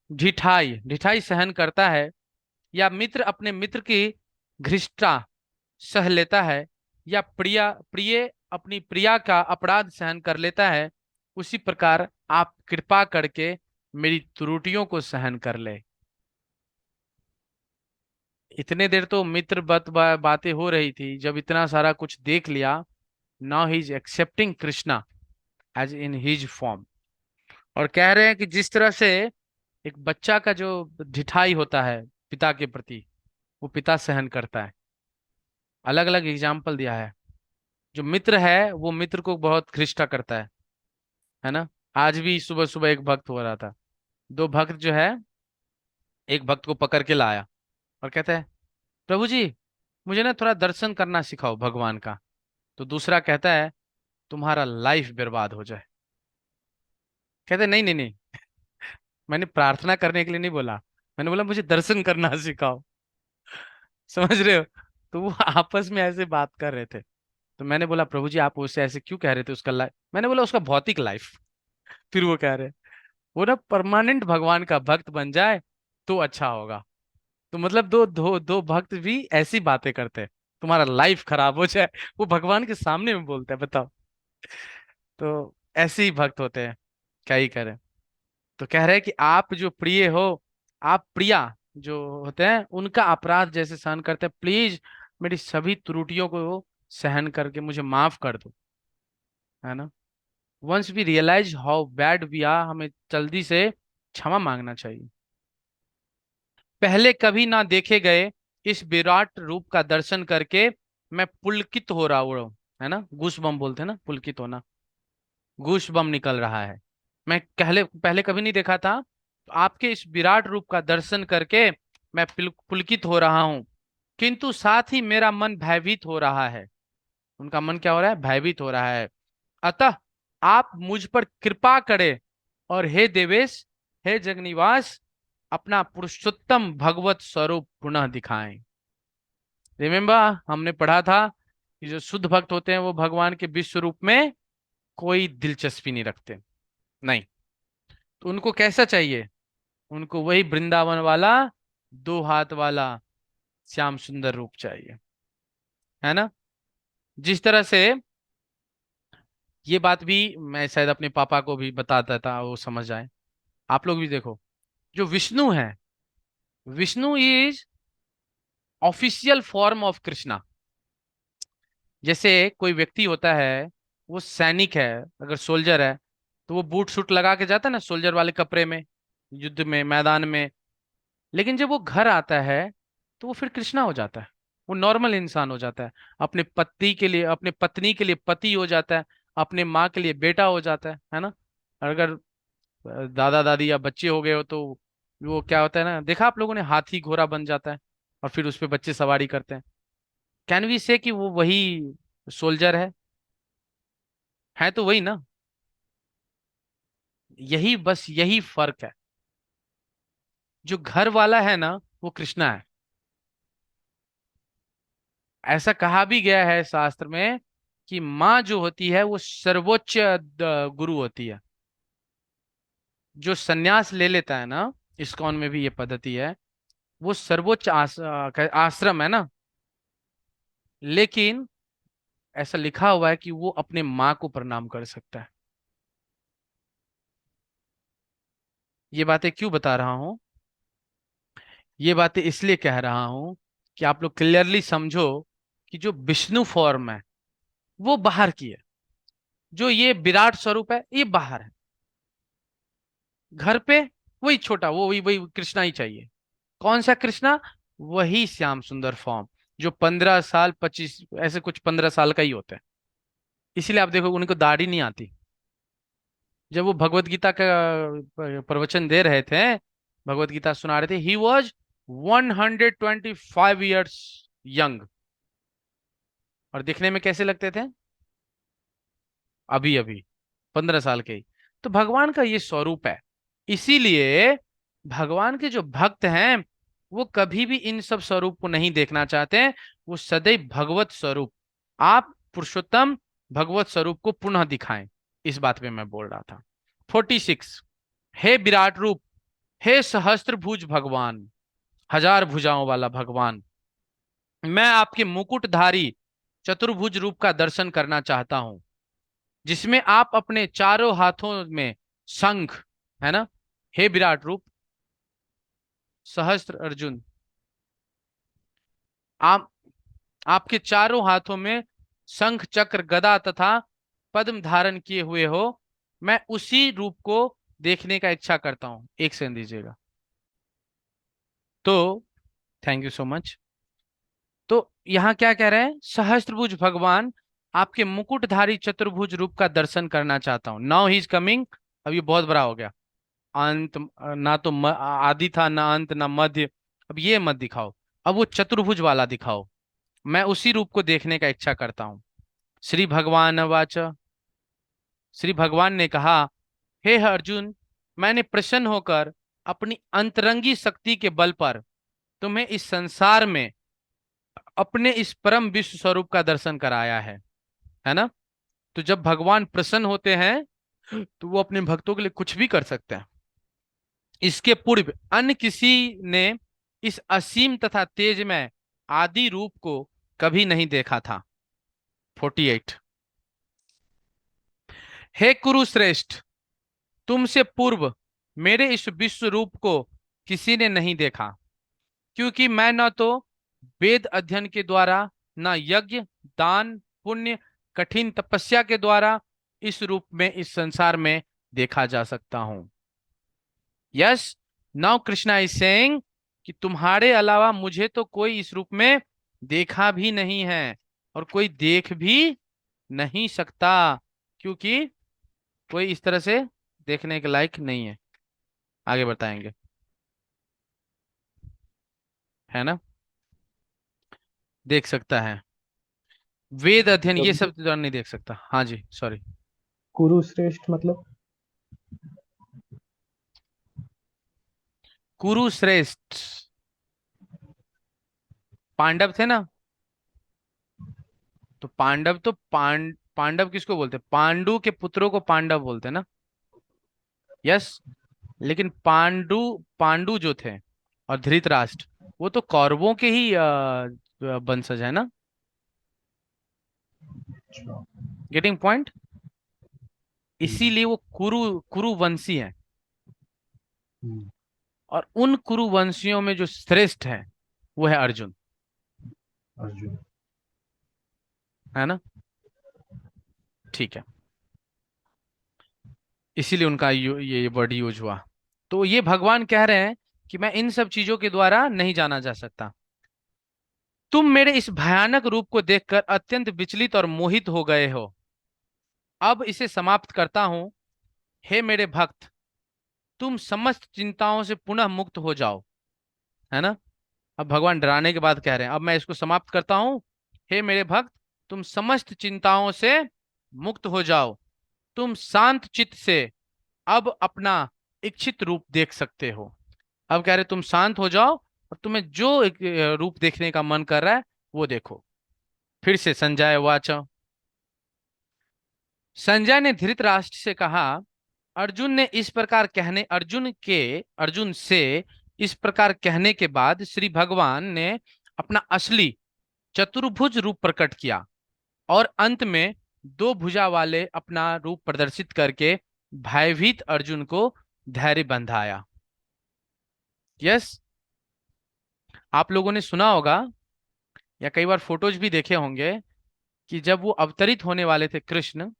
ढिठाई ढिठाई सहन करता है, या मित्र अपने मित्र की घृष्टता सह लेता है, या प्रिया प्रिय अपनी प्रिया का अपराध सहन कर लेता है, उसी प्रकार आप कृपा करके मेरी त्रुटियों को सहन कर ले। इतने देर तो मित्र बातें हो रही थी, जब इतना सारा कुछ देख लिया, now he is accepting Krishna as in his form, और कह रहे हैं कि जिस तरह से एक बच्चा का जो ढिठाई होता है पिता के प्रति, वो पिता सहन करता है। अलग अलग एग्जाम्पल दिया है। जो मित्र है वो मित्र को बहुत घृष्टा करता है ना। आज भी सुबह सुबह एक भक्त हो रहा था, दो भक्त जो है, एक भक्त को पकड़ के लाया और कहता है, प्रभु जी, मुझे ना थोड़ा दर्शन करना सिखाओ भगवान का। तो दूसरा कहता है, तुम्हारा लाइफ बर्बाद हो जाए। कहते नहीं नहीं नहीं, मैंने प्रार्थना करने के लिए नहीं बोला, मैंने बोला मुझे दर्शन करना सिखाओ। समझ रहे हो? तो वो आपस में ऐसे बात कर रहे थे। तो मैंने बोला प्रभु जी आप उससे ऐसे क्यों कह रहे थे, उसका लाइफ, मैंने बोला उसका भौतिक लाइफ। फिर वो कह रहे वो ना परमानेंट भगवान का भक्त बन जाए तो अच्छा होगा। तो मतलब दो दो दो भक्त भी ऐसी बातें करते हैं, तुम्हारा लाइफ खराब हो जाए, वो भगवान के सामने में बोलते हैं, बताओ। तो ऐसे ही भक्त होते हैं, क्या ही करें। तो कह रहे हैं कि आप जो प्रिय हो, आप प्रिया जो होते हैं उनका अपराध जैसे सहन करते हैं, प्लीज मेरी सभी त्रुटियों को सहन करके मुझे माफ कर दो, है ना। Once we realise how bad we are, हमें जल्दी से क्षमा मांगना चाहिए। पहले कभी ना देखे गए इस विराट रूप का दर्शन करके मैं पुलकित हो रहा हूँ, है ना, गूस बम बोलते हैं ना, पुलकित होना, गूस बम निकल रहा है। मैं पहले पहले कभी नहीं देखा था, तो आपके इस विराट रूप का दर्शन करके मैं पुलकित हो रहा हूँ, किंतु साथ ही मेरा मन भयभीत हो रहा है। उनका मन क्या हो रहा है, भयभीत हो रहा है। अतः आप मुझ पर कृपा करें और हे देवेश, हे जगनिवास, अपना पुरुषोत्तम भगवत स्वरूप पुनः दिखाएं। रिमेम्बर हमने पढ़ा था कि जो शुद्ध भक्त होते हैं वो भगवान के विश्व रूप में कोई दिलचस्पी नहीं रखते, नहीं। तो उनको कैसा चाहिए, उनको वही वृंदावन वाला, दो हाथ वाला श्याम सुंदर रूप चाहिए, है ना। जिस तरह से ये बात भी मैं शायद अपने पापा को भी बताता था, वो समझ जाए। आप लोग भी देखो, जो विष्णु है, Vishnu is official form of Krishna. जैसे कोई व्यक्ति होता है, वो सैनिक है, अगर सोल्जर है, तो वो बूट शूट लगा के जाता है ना सोल्जर वाले कपड़े में, युद्ध में, मैदान में। लेकिन जब वो घर आता है तो वो फिर कृष्णा हो जाता है, वो नॉर्मल इंसान हो जाता है, अपने पति के लिए, अपने पत्नी के लिए पति हो जाता है, अपने माँ के लिए बेटा हो जाता है ना। अगर दादा दादी या बच्चे हो गए हो तो वो क्या होता है ना, देखा आप लोगों ने, हाथी घोड़ा बन जाता है और फिर उस पे बच्चे सवारी करते हैं। कैन वी से कि वो वही सोल्जर है तो वही ना। यही बस यही फर्क है। जो घर वाला है ना वो कृष्णा है। ऐसा कहा भी गया है शास्त्र में कि माँ जो होती है वो सर्वोच्च गुरु होती है। जो सन्यास ले लेता है ना, इस्कॉन में भी ये पद्धति है, वो सर्वोच्च आश्रम है ना। लेकिन ऐसा लिखा हुआ है कि वो अपने माँ को प्रणाम कर सकता है। ये बातें क्यों बता रहा हूं, ये बातें इसलिए कह रहा हूं कि आप लोग क्लियरली समझो कि जो विष्णु फॉर्म है वो बाहर की है, जो ये विराट स्वरूप है ये बाहर है। घर पे वही छोटा, वो वही वही कृष्णा ही चाहिए। कौन सा कृष्णा, वही श्याम सुंदर फॉर्म, जो 15 साल 25 ऐसे कुछ 15 साल का ही होता है। इसलिए आप देखो उनको दाढ़ी नहीं आती। जब वो भगवत गीता का प्रवचन दे रहे थे, भगवत गीता सुना रहे थे, ही वॉज 125 ईयर्स यंग, और दिखने में कैसे लगते थे, अभी अभी 15 साल के ही। तो भगवान का ये स्वरूप है। इसीलिए भगवान के जो भक्त हैं वो कभी भी इन सब स्वरूप को नहीं देखना चाहते, वो सदैव भगवत स्वरूप, आप पुरुषोत्तम भगवत स्वरूप को पुनः दिखाएं, इस बात पे मैं बोल रहा था। 46, हे विराट रूप, हे सहस्त्र भुज भगवान, हजार भुजाओं वाला भगवान, मैं आपके मुकुटधारी चतुर्भुज रूप का दर्शन करना चाहता हूं, जिसमें आप अपने चारों हाथों में शंख, है ना, हे विराट रूप, सहस्त्र अर्जुन, आप आपके चारों हाथों में शंख चक्र गदा तथा पद्म धारण किए हुए हो, मैं उसी रूप को देखने का इच्छा करता हूं। एक सेकंड दीजिएगा। तो थैंक यू सो मच। तो यहाँ क्या कह रहे हैं, सहस्त्रभुज भगवान, आपके मुकुटधारी चतुर्भुज रूप का दर्शन करना चाहता हूं। Now he is coming. अब ये बहुत बड़ा हो गया। अंत ना तो आदि था, ना अंत, ना मध्य। अब ये मत दिखाओ, अब वो चतुर्भुज वाला दिखाओ, मैं उसी रूप को देखने का इच्छा करता हूँ। श्री भगवान वाच, श्री भगवान ने कहा, हे अर्जुन, मैंने प्रसन्न होकर अपनी अंतरंगी शक्ति के बल पर तुम्हें इस संसार में अपने इस परम विश्व स्वरूप का दर्शन कराया है ना। तो जब भगवान प्रसन्न होते हैं तो वो अपने भक्तों के लिए कुछ भी कर सकते हैं। इसके पूर्व अन्य किसी ने इस असीम तथा तेजमय आदि रूप को कभी नहीं देखा था। 48। हे कुरुश्रेष्ठ, तुमसे पूर्व मेरे इस विश्व रूप को किसी ने नहीं देखा, क्योंकि मैं न तो वेद अध्ययन के द्वारा, न यज्ञ, दान, पुण्य, कठिन तपस्या के द्वारा इस रूप में इस संसार में देखा जा सकता हूं। Yes, now Krishna is saying कि तुम्हारे अलावा मुझे तो कोई इस रूप में देखा भी नहीं है और कोई देख भी नहीं सकता, क्योंकि कोई इस तरह से देखने के लायक नहीं है। आगे बताएंगे, है ना। देख सकता है, वेद अध्ययन ये
प्रभु
सब
जी,
तो नहीं देख सकता। हाँ जी, सॉरी।
कुरुश्रेष्ठ मतलब?
कुरुश्रेष्ठ पांडव थे ना, तो पांडव तो पांडव किसको बोलते हैं? पांडु के पुत्रों को पांडव बोलते हैं ना। यस, लेकिन पांडु पांडु जो थे और धृतराष्ट्र, वो तो कौरवों के ही वंशज है ना।
अच्छा।
Getting point.
हम्म,
इसीलिए वो कुरुवंशी है।
हम्म,
और उन कुरुवंशियों में जो श्रेष्ठ है वो है अर्जुन,
अर्जुन।
है ना। ठीक है, इसीलिए उनका ये वर्ड यूज हुआ। तो ये भगवान कह रहे हैं कि मैं इन सब चीजों के द्वारा नहीं जाना जा सकता। तुम मेरे इस भयानक रूप को देखकर अत्यंत विचलित और मोहित हो गए हो। अब इसे समाप्त करता हूं। हे मेरे भक्त, तुम समस्त चिंताओं से पुनः मुक्त हो जाओ, है ना। अब भगवान डराने के बाद कह रहे हैं अब मैं इसको समाप्त करता हूं। हे मेरे भक्त, तुम समस्त चिंताओं से मुक्त हो जाओ। तुम शांत चित्त से अब अपना इच्छित रूप देख सकते हो। अब कह रहे तुम शांत हो जाओ और तुम्हें जो एक रूप देखने का मन कर रहा है वो देखो। फिर से संजय वाच। संजय ने धृतराष्ट्र से कहा, अर्जुन से इस प्रकार कहने के बाद श्री भगवान ने अपना असली चतुर्भुज रूप प्रकट किया और अंत में दो भुजा वाले अपना रूप प्रदर्शित करके भयभीत अर्जुन को धैर्य बंधाया। यस, आप लोगों ने सुना होगा या कई बार फोटोज भी देखे होंगे कि जब वो अवतरित होने वाले थे कृष्ण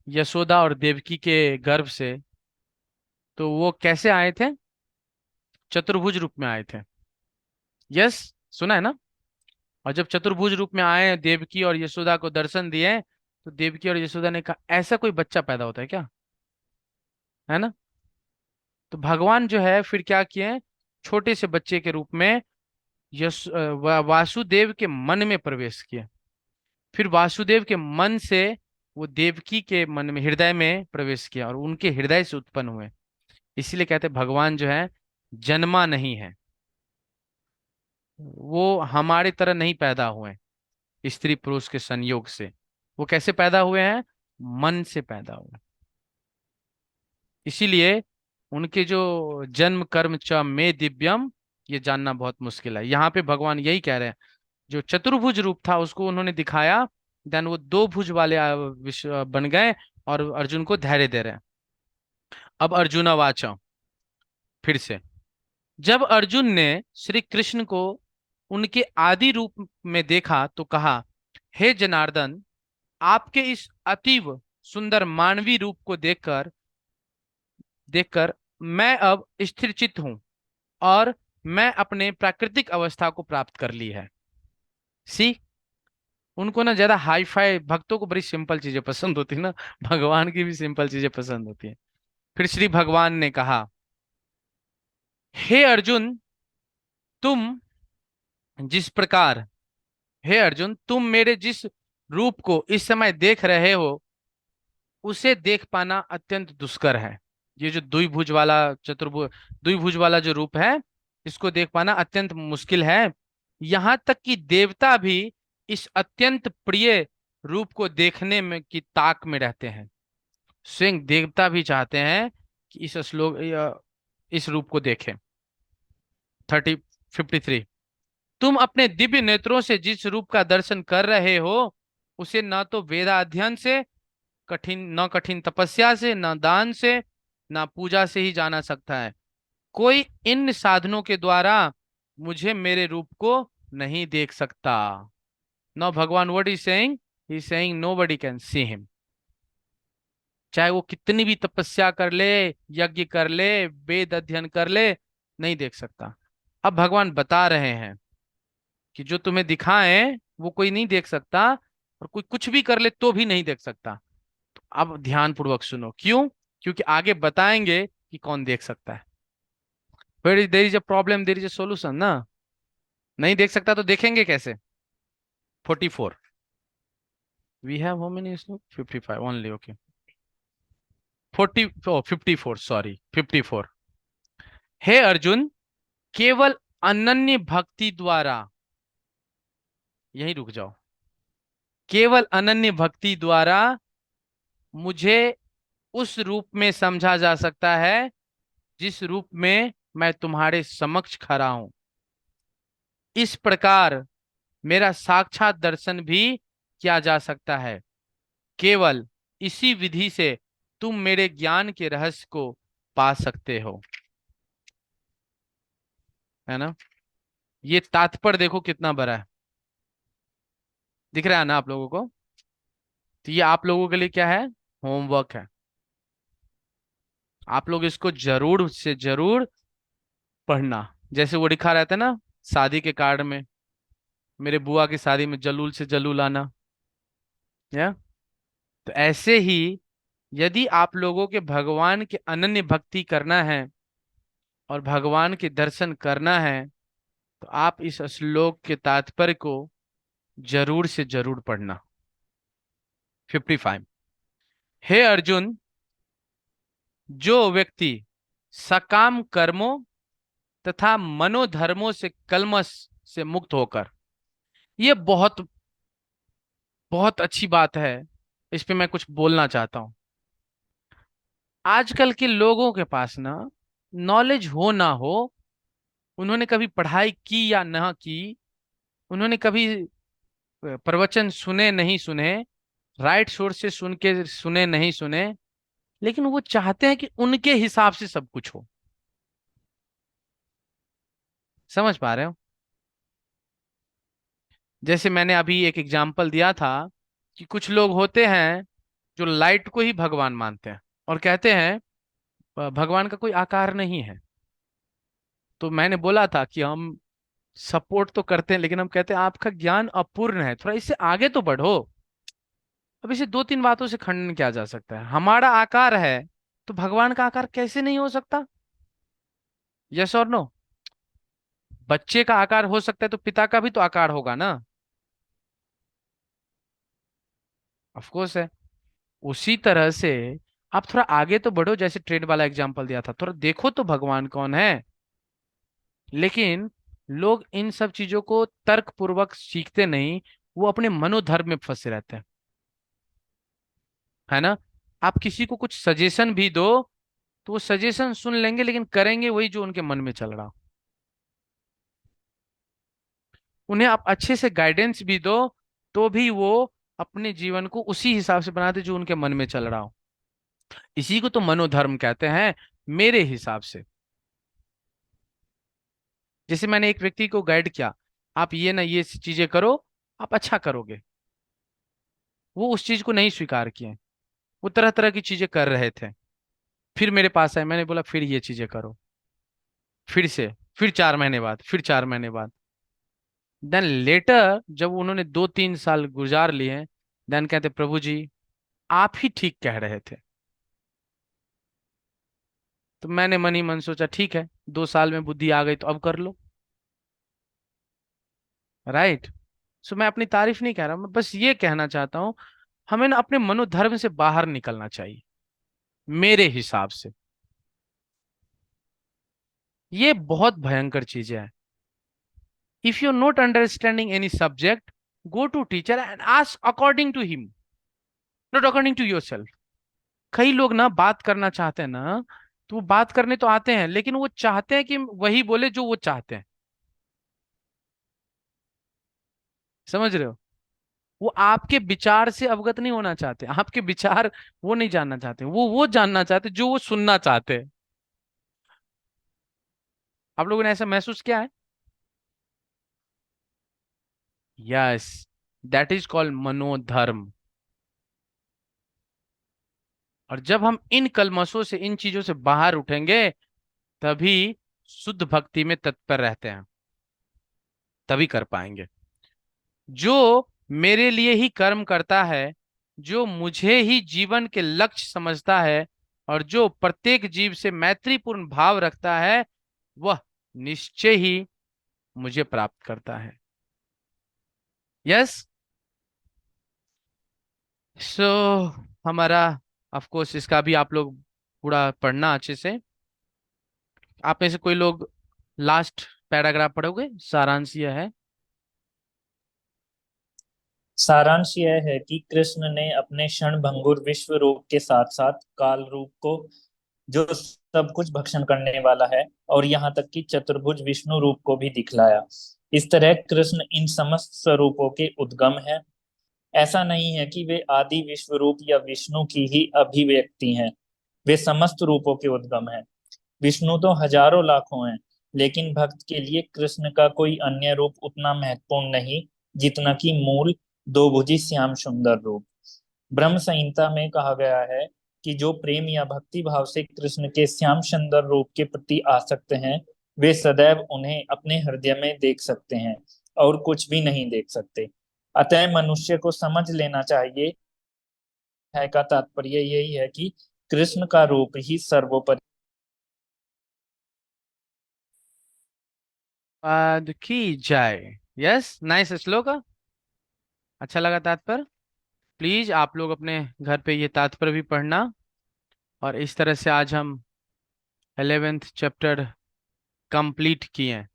यशोदा और देवकी के गर्भ से, तो वो कैसे आए थे? चतुर्भुज रूप में आए थे। यस, सुना है ना। और जब चतुर्भुज रूप में आए, देवकी और यशोदा को दर्शन दिए, तो देवकी और यशोदा ने कहा ऐसा कोई बच्चा पैदा होता है क्या, है ना। तो भगवान जो है फिर क्या किए, छोटे से बच्चे के रूप में वासुदेव के मन में प्रवेश किए। फिर वासुदेव के मन से वो देवकी के मन में, हृदय में प्रवेश किया और उनके हृदय से उत्पन्न हुए। इसीलिए कहते हैं भगवान जो है जन्मा नहीं है, वो हमारे तरह नहीं पैदा हुए स्त्री पुरुष के संयोग से। वो कैसे पैदा हुए हैं? मन से पैदा हुए। इसीलिए उनके जो जन्म कर्म च में दिव्यम, ये जानना बहुत मुश्किल है। यहाँ पे भगवान यही कह रहे हैं, जो चतुर्भुज रूप था उसको उन्होंने दिखाया, देन वो दो भुज वाले बन गए और अर्जुन को धैर्य दे रहे हैं। अब अर्जुन वाचा, फिर से जब अर्जुन ने श्री कृष्ण को उनके आदि रूप में देखा तो कहा, हे जनार्दन, आपके इस अतीव सुंदर मानवी रूप को देखकर देखकर मैं अब स्थिरचित्त हूं और मैं अपने प्राकृतिक अवस्था को प्राप्त कर ली है। सी, उनको ना ज्यादा हाई फाई, भक्तों को बड़ी सिंपल चीजें पसंद होती है ना, भगवान की भी सिंपल चीजें पसंद होती है। फिर श्री भगवान ने कहा, हे अर्जुन, तुम जिस प्रकार हे अर्जुन, तुम मेरे जिस रूप को इस समय देख रहे हो उसे देख पाना अत्यंत दुष्कर है। ये जो द्विभुज वाला, चतुर्भुज, द्विभुज वाला जो रूप है, इसको देख पाना अत्यंत मुश्किल है। यहाँ तक कि देवता भी इस अत्यंत प्रिय रूप को देखने में की ताक में रहते हैं। स्वयं देवता भी चाहते हैं कि इस श्लोक इस रूप को देखें। 53। तुम अपने दिव्य नेत्रों से जिस रूप का दर्शन कर रहे हो उसे न तो वेदाध्ययन से न कठिन तपस्या से, न दान से, न पूजा से ही जाना सकता है। कोई इन साधनों के द्वारा मुझे मेरे रूप को नहीं देख सकता। नाउ भगवान what is saying, he is saying nobody can see him. चाहे वो कितनी भी तपस्या कर ले, यज्ञ कर ले, वेद अध्ययन कर ले, नहीं देख सकता। अब भगवान बता रहे हैं कि जो तुम्हें दिखाएं वो कोई नहीं देख सकता, और कोई कुछ भी कर ले तो भी नहीं देख सकता। तो अब ध्यान पूर्वक सुनो, क्यों? क्योंकि आगे बताएंगे कि कौन देख सकता है। There is a problem, there is a solution ना। नहीं देख सकता तो देखेंगे कैसे? 44। We have how many? 55 only, okay. 54, sorry 54। हे अर्जुन, केवल अनन्य भक्ति द्वारा, यहीं रुक जाओ, केवल अनन्य भक्ति द्वारा मुझे उस रूप में समझा जा सकता है जिस रूप में मैं तुम्हारे समक्ष खड़ा हूं। इस प्रकार मेरा साक्षात दर्शन भी किया जा सकता है। केवल इसी विधि से तुम मेरे ज्ञान के रहस्य को पा सकते हो। है ना? ये तात्पर्य देखो कितना बड़ा है। दिख रहा है ना आप लोगों को? तो ये आप लोगों के लिए क्या है? होमवर्क है। आप लोग इसको जरूर से जरूर पढ़ना। जैसे वो लिखा रहता है ना शादी के कार्ड में, मेरे बुआ की शादी में जलूल से जलूल आना। या तो ऐसे ही यदि आप लोगों के भगवान के अनन्य भक्ति करना है और भगवान के दर्शन करना है तो आप इस श्लोक के तात्पर्य को जरूर से जरूर पढ़ना। 55। हे अर्जुन, जो व्यक्ति सकाम कर्मों तथा मनोधर्मों से कलमश से मुक्त होकर, ये बहुत बहुत अच्छी बात है, इस पे मैं कुछ बोलना चाहता हूं। आजकल के लोगों के पास ना नॉलेज हो ना हो, उन्होंने कभी पढ़ाई की या ना की, उन्होंने कभी प्रवचन सुने नहीं सुने, राइट सोर्स से सुन के सुने नहीं सुने, लेकिन वो चाहते हैं कि उनके हिसाब से सब कुछ हो। समझ पा रहे हो? जैसे मैंने अभी एक एग्जाम्पल दिया था कि कुछ लोग होते हैं जो लाइट को ही भगवान मानते हैं और कहते हैं भगवान का कोई आकार नहीं है। तो मैंने बोला था कि हम सपोर्ट तो करते हैं, लेकिन हम कहते हैं आपका ज्ञान अपूर्ण है, थोड़ा इससे आगे तो बढ़ो। अब इसे दो तीन बातों से खंडन किया जा सकता है। हमारा आकार है तो भगवान का आकार कैसे नहीं हो सकता? यस और नो? बच्चे का आकार हो सकता है तो पिता का भी तो आकार होगा ना। ऑफ कोर्स है। उसी तरह से आप थोड़ा आगे तो बढ़ो, जैसे ट्रेड वाला एग्जांपल दिया था, थोड़ा देखो तो भगवान कौन है। लेकिन लोग इन सब चीजों को तर्क पूर्वक सीखते नहीं, वो अपने मनोधर्म में फंसे रहते हैं। है ना? आप किसी को कुछ सजेशन भी दो तो वो सजेशन सुन लेंगे, लेकिन करेंगे वही जो उनके मन में चल रहा हो। उन्हें आप अच्छे से गाइडेंस भी दो तो भी वो अपने जीवन को उसी हिसाब से बनाते जो उनके मन में चल रहा हो। इसी को तो मनोधर्म कहते हैं मेरे हिसाब से। जैसे मैंने एक व्यक्ति को गाइड किया, आप ये ना ये चीजें करो, आप अच्छा करोगे। वो उस चीज को नहीं स्वीकार किए, वो तरह तरह की चीजें कर रहे थे। फिर मेरे पास आए, मैंने बोला फिर ये चीजें करो। फिर से, फिर 4 महीने बाद, फिर 4 महीने बाद, देन लेटर जब उन्होंने 2-3 साल गुजार लिए, देन कहते प्रभु जी आप ही ठीक कह रहे थे। तो मैंने मन ही मन सोचा ठीक है, 2 साल में बुद्धि आ गई तो अब कर लो। राइट? सो मैं अपनी तारीफ नहीं कह रहा, मैं बस ये कहना चाहता हूं हमें ना अपने मनोधर्म से बाहर निकलना चाहिए मेरे हिसाब से। ये बहुत भयंकर चीजें है। If you not understanding any subject, go to teacher and ask according to him, not according to yourself. कई लोग ना बात करना चाहते हैं ना, तो वो बात करने तो आते हैं, लेकिन वो चाहते हैं कि वही बोले जो वो चाहते हैं। समझ रहे हो? वो आपके विचार से अवगत नहीं होना चाहते, आपके विचार वो नहीं जानना चाहते, वो जानना चाहते जो वो सुनना चाहते हैं। आप लोगों ने ऐसा महसूस किया है? Yes, that is called manodharma. और जब हम इन कलमशों से, इन चीजों से बाहर उठेंगे, तभी शुद्ध भक्ति में तत्पर रहते हैं, तभी कर पाएंगे। जो मेरे लिए ही कर्म करता है, जो मुझे ही जीवन के लक्ष्य समझता है, और जो प्रत्येक जीव से मैत्रीपूर्ण भाव रखता है, वह निश्चय ही मुझे प्राप्त करता है। यस। सो हमारा, ऑफ कोर्स, इसका भी आप लोग पूरा पढ़ना अच्छे से। आप में से कोई लोग लास्ट पैराग्राफ पढ़ोगे? सारांश यह है।
सारांश यह है कि कृष्ण ने अपने क्षण भंगुर विश्व रूप के साथ साथ काल रूप को, जो सब कुछ भक्षण करने वाला है, और यहाँ तक कि चतुर्भुज विष्णु रूप को भी दिखलाया। इस तरह कृष्ण इन समस्त स्वरूपों के उद्गम है। ऐसा नहीं है कि वे आदि विश्व रूप या विष्णु की ही अभिव्यक्ति हैं। वे समस्त रूपों के उद्गम हैं। विष्णु तो हजारों लाखों हैं, लेकिन भक्त के लिए कृष्ण का कोई अन्य रूप उतना महत्वपूर्ण नहीं जितना कि मूल दो भुजी श्याम सुंदर रूप। ब्रह्म संहिता में कहा गया है कि जो प्रेम या भक्ति भाव से कृष्ण के श्याम सुंदर रूप के प्रति आसक्त हैं, वे सदैव उन्हें अपने हृदय में देख सकते हैं और कुछ भी नहीं देख सकते। अतः मनुष्य को समझ लेना चाहिए है का तात्पर्य यही है कि कृष्ण का रूप ही सर्वोपरि।
पाद की जाए। यस, नाइस श्लोक। अच्छा लगा तात्पर्य। प्लीज आप लोग अपने घर पे ये तात्पर्य भी पढ़ना। और इस तरह से आज हम 11th चैप्टर कंप्लीट किए हैं।